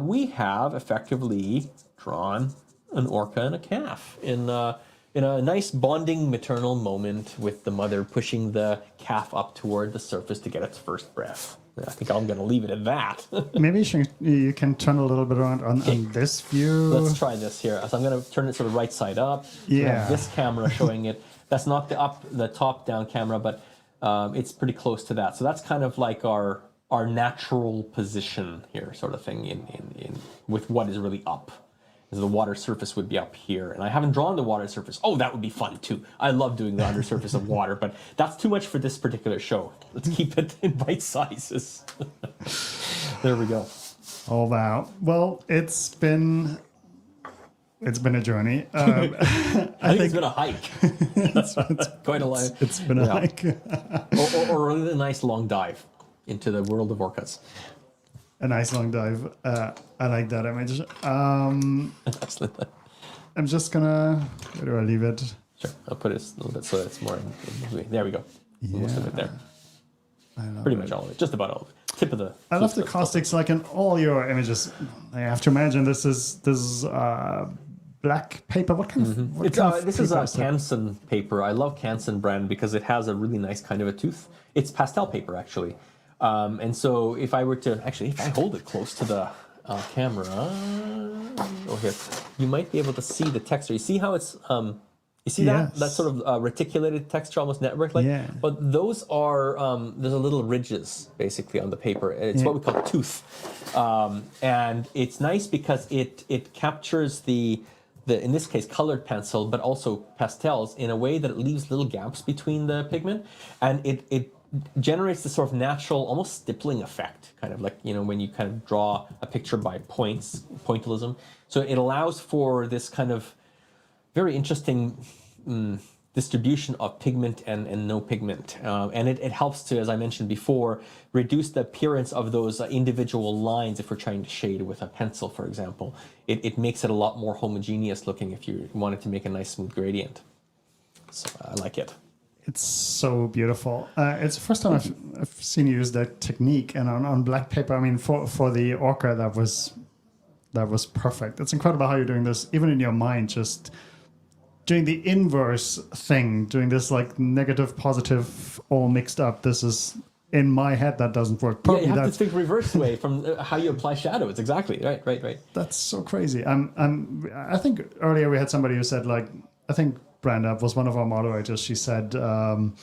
we have effectively drawn an orca and a calf in a nice bonding maternal moment with the mother pushing the calf up toward the surface to get its first breath. I think I'm going to leave it at that. Maybe you can turn a little bit around on this view. Let's try this here. So I'm going to turn it sort of right side up. Yeah. We have this camera showing it. That's not the top down camera, but it's pretty close to that. So that's kind of like our natural position here, sort of thing, in with what is really up. The water surface would be up here, and I haven't drawn the water surface. Oh, that would be fun too. I love doing the undersurface of water, but that's too much for this particular show. Let's keep it in bite sizes. There we go. Oh wow! Well, it's been a journey. I think it's been a hike. it's quite a line. It's been a hike. or a really nice long dive into the world of orcas. A nice long dive. I like that image. Excellent. I'm just gonna. Where do I leave it? Sure, I'll put it a little bit so it's more in there we go. Yeah. Most of it there. Pretty much all of it. Just about all of it. Tip of the. I love the caustics, like in all your images. I have to imagine this is black paper. What kind of? This is a Canson paper. I love Canson brand because it has a really nice kind of a tooth. It's pastel paper actually. And so if I were to, actually, if I hold it close to the camera, here, you might be able to see the texture. You see how it's, you see that sort of reticulated texture, almost network-like? Yeah. But those are, there's a little ridges, basically, on the paper. It's what we call tooth. And it's nice because it captures the, in this case, colored pencil, but also pastels in a way that it leaves little gaps between the pigment. And it generates this sort of natural, almost stippling effect, kind of like, you know, when you kind of draw a picture by points, pointillism. So it allows for this kind of very interesting distribution of pigment and no pigment. And it helps to, as I mentioned before, reduce the appearance of those individual lines if we're trying to shade with a pencil, for example. It makes it a lot more homogeneous looking if you wanted to make a nice smooth gradient. So I like it. It's so beautiful. It's the first time I've seen you use that technique, and on black paper. I mean, for the orca, that was perfect. It's incredible how you're doing this, even in your mind, just doing the inverse thing, doing this like negative, positive, all mixed up. This is in my head that doesn't work. Probably you have to think reverse way from how you apply shadows. Exactly. Right. That's so crazy. I think earlier we had somebody who said, like, I think Brenda was one of our moderators. She said, I'm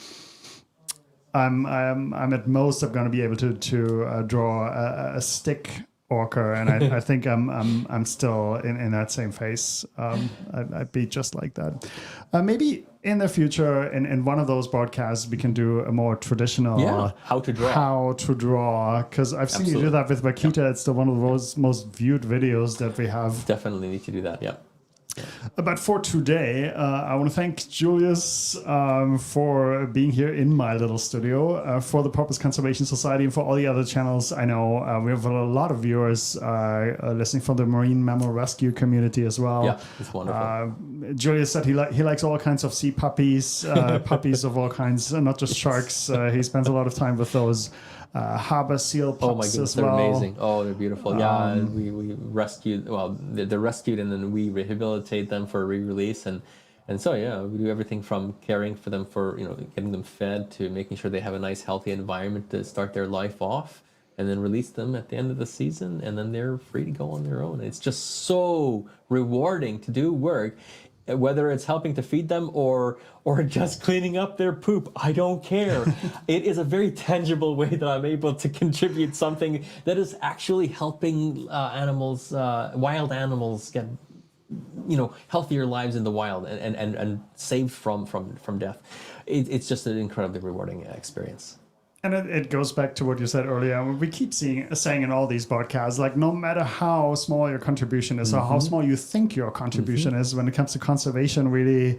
at most I'm going to be able to draw a stick orca, and I think I'm still in that same phase. I'd be just like that. Maybe in the future, in one of those broadcasts, we can do a more traditional how to draw. Because I've seen you do that with Makita. It's still one of those most viewed videos that we have. Definitely need to do that. Yeah. But for today, I want to thank Julius for being here in my little studio, for the Porpoise Conservation Society, and for all the other channels. I know we have a lot of viewers listening from the marine mammal rescue community as well. Yeah, it's wonderful. Julius said he likes all kinds of sea puppies, puppies of all kinds, not just sharks. He spends a lot of time with those. Harbor seal pups oh my goodness, as well. They're amazing. Oh, they're beautiful. Yeah, we rescued. Well, they're rescued and then we rehabilitate them for re-release, and so yeah, we do everything from caring for them, for getting them fed, to making sure they have a nice healthy environment to start their life off, and then release them at the end of the season, and then they're free to go on their own. It's just so rewarding to do work. Whether it's helping to feed them or just cleaning up their poop, I don't care. It is a very tangible way that I'm able to contribute something that is actually helping animals, wild animals, get healthier lives in the wild and saved from death. It's just an incredibly rewarding experience. And it goes back to what you said earlier. We keep saying in all these podcasts, like no matter how small your contribution is or how small you think your contribution is, when it comes to conservation, really,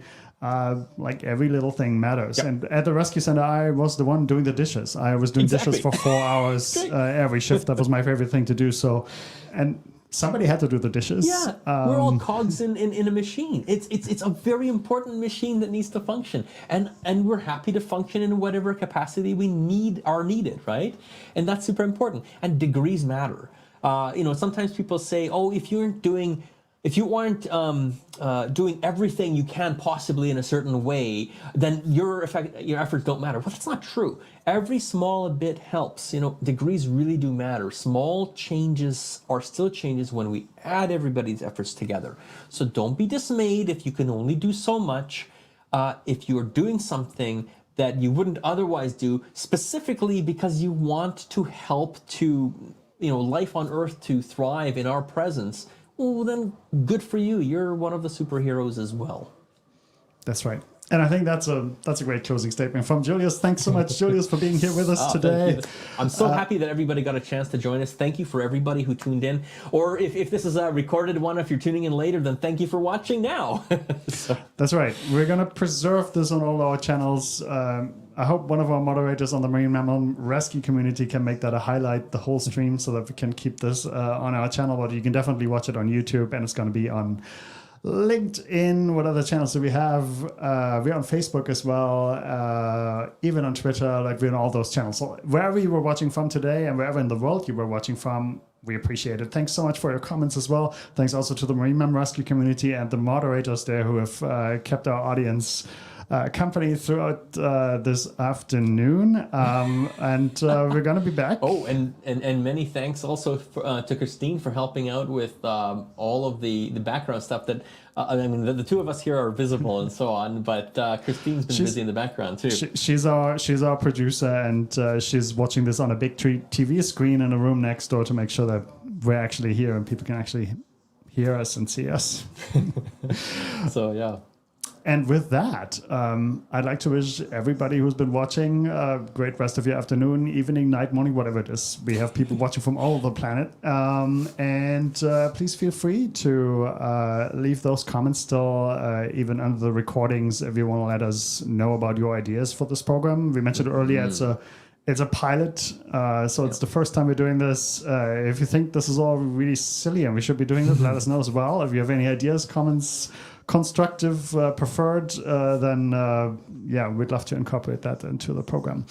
like every little thing matters. Yep. And at the rescue center, I was the one doing the dishes. I was doing dishes for 4 hours every shift. That was my favorite thing to do. So, and somebody had to do the dishes. Yeah, we're all cogs in a machine. It's a very important machine that needs to function, and we're happy to function in whatever capacity we are needed, right? And that's super important. And degrees matter. Sometimes people say, oh, if you aren't doing everything you can possibly in a certain way, then your efforts don't matter. Well, that's not true. Every small bit helps. Degrees really do matter. Small changes are still changes when we add everybody's efforts together. So don't be dismayed if you can only do so much. If you're doing something that you wouldn't otherwise do, specifically because you want to help to, life on Earth to thrive in our presence, well, then good for you. You're one of the superheroes as well. That's right. And I think that's a great closing statement from Julius. Thanks so much, Julius, for being here with us today. I'm so happy that everybody got a chance to join us. Thank you for everybody who tuned in. Or if this is a recorded one, if you're tuning in later, then thank you for watching now. That's right. We're going to preserve this on all our channels. I hope one of our moderators on the marine mammal rescue community can make that a highlight, the whole stream, so that we can keep this on our channel. But you can definitely watch it on YouTube, and it's going to be on LinkedIn. What other channels do we have? We're on Facebook as well, even on Twitter. Like, we're on all those channels. So wherever you were watching from today and wherever in the world you were watching from, we appreciate it. Thanks so much for your comments as well. Thanks also to the marine mammal rescue community and the moderators there who have kept our audience company throughout this afternoon, and we're going to be back. Oh, and many thanks also to Christine for helping out with all of the background stuff. That the two of us here are visible and so on, but Christine's been busy in the background too. She's our producer, and she's watching this on a big TV screen in a room next door to make sure that we're actually here and people can actually hear us and see us. So yeah. And with that, I'd like to wish everybody who's been watching a great rest of your afternoon, evening, night, morning, whatever it is. We have people watching from all over the planet. And please feel free to leave those comments still, even under the recordings, if you want to let us know about your ideas for this program. We mentioned earlier, it's a pilot, so it's the first time we're doing this. If you think this is all really silly and we should be doing it, let us know as well. If you have any ideas, comments, constructive, preferred, then we'd love to incorporate that into the program.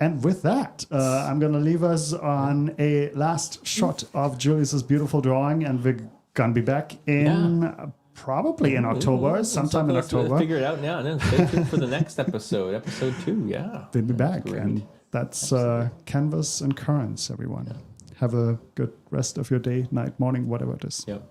And with that, I'm going to leave us on a last shot of Julius's beautiful drawing, and we're going to be back in probably in October, sometime in October. Figure it out now, and then stay tuned for the next episode 2. Yeah, we'll be back, and that's Canvas and Currents, everyone. Yeah. Have a good rest of your day, night, morning, whatever it is. Yep.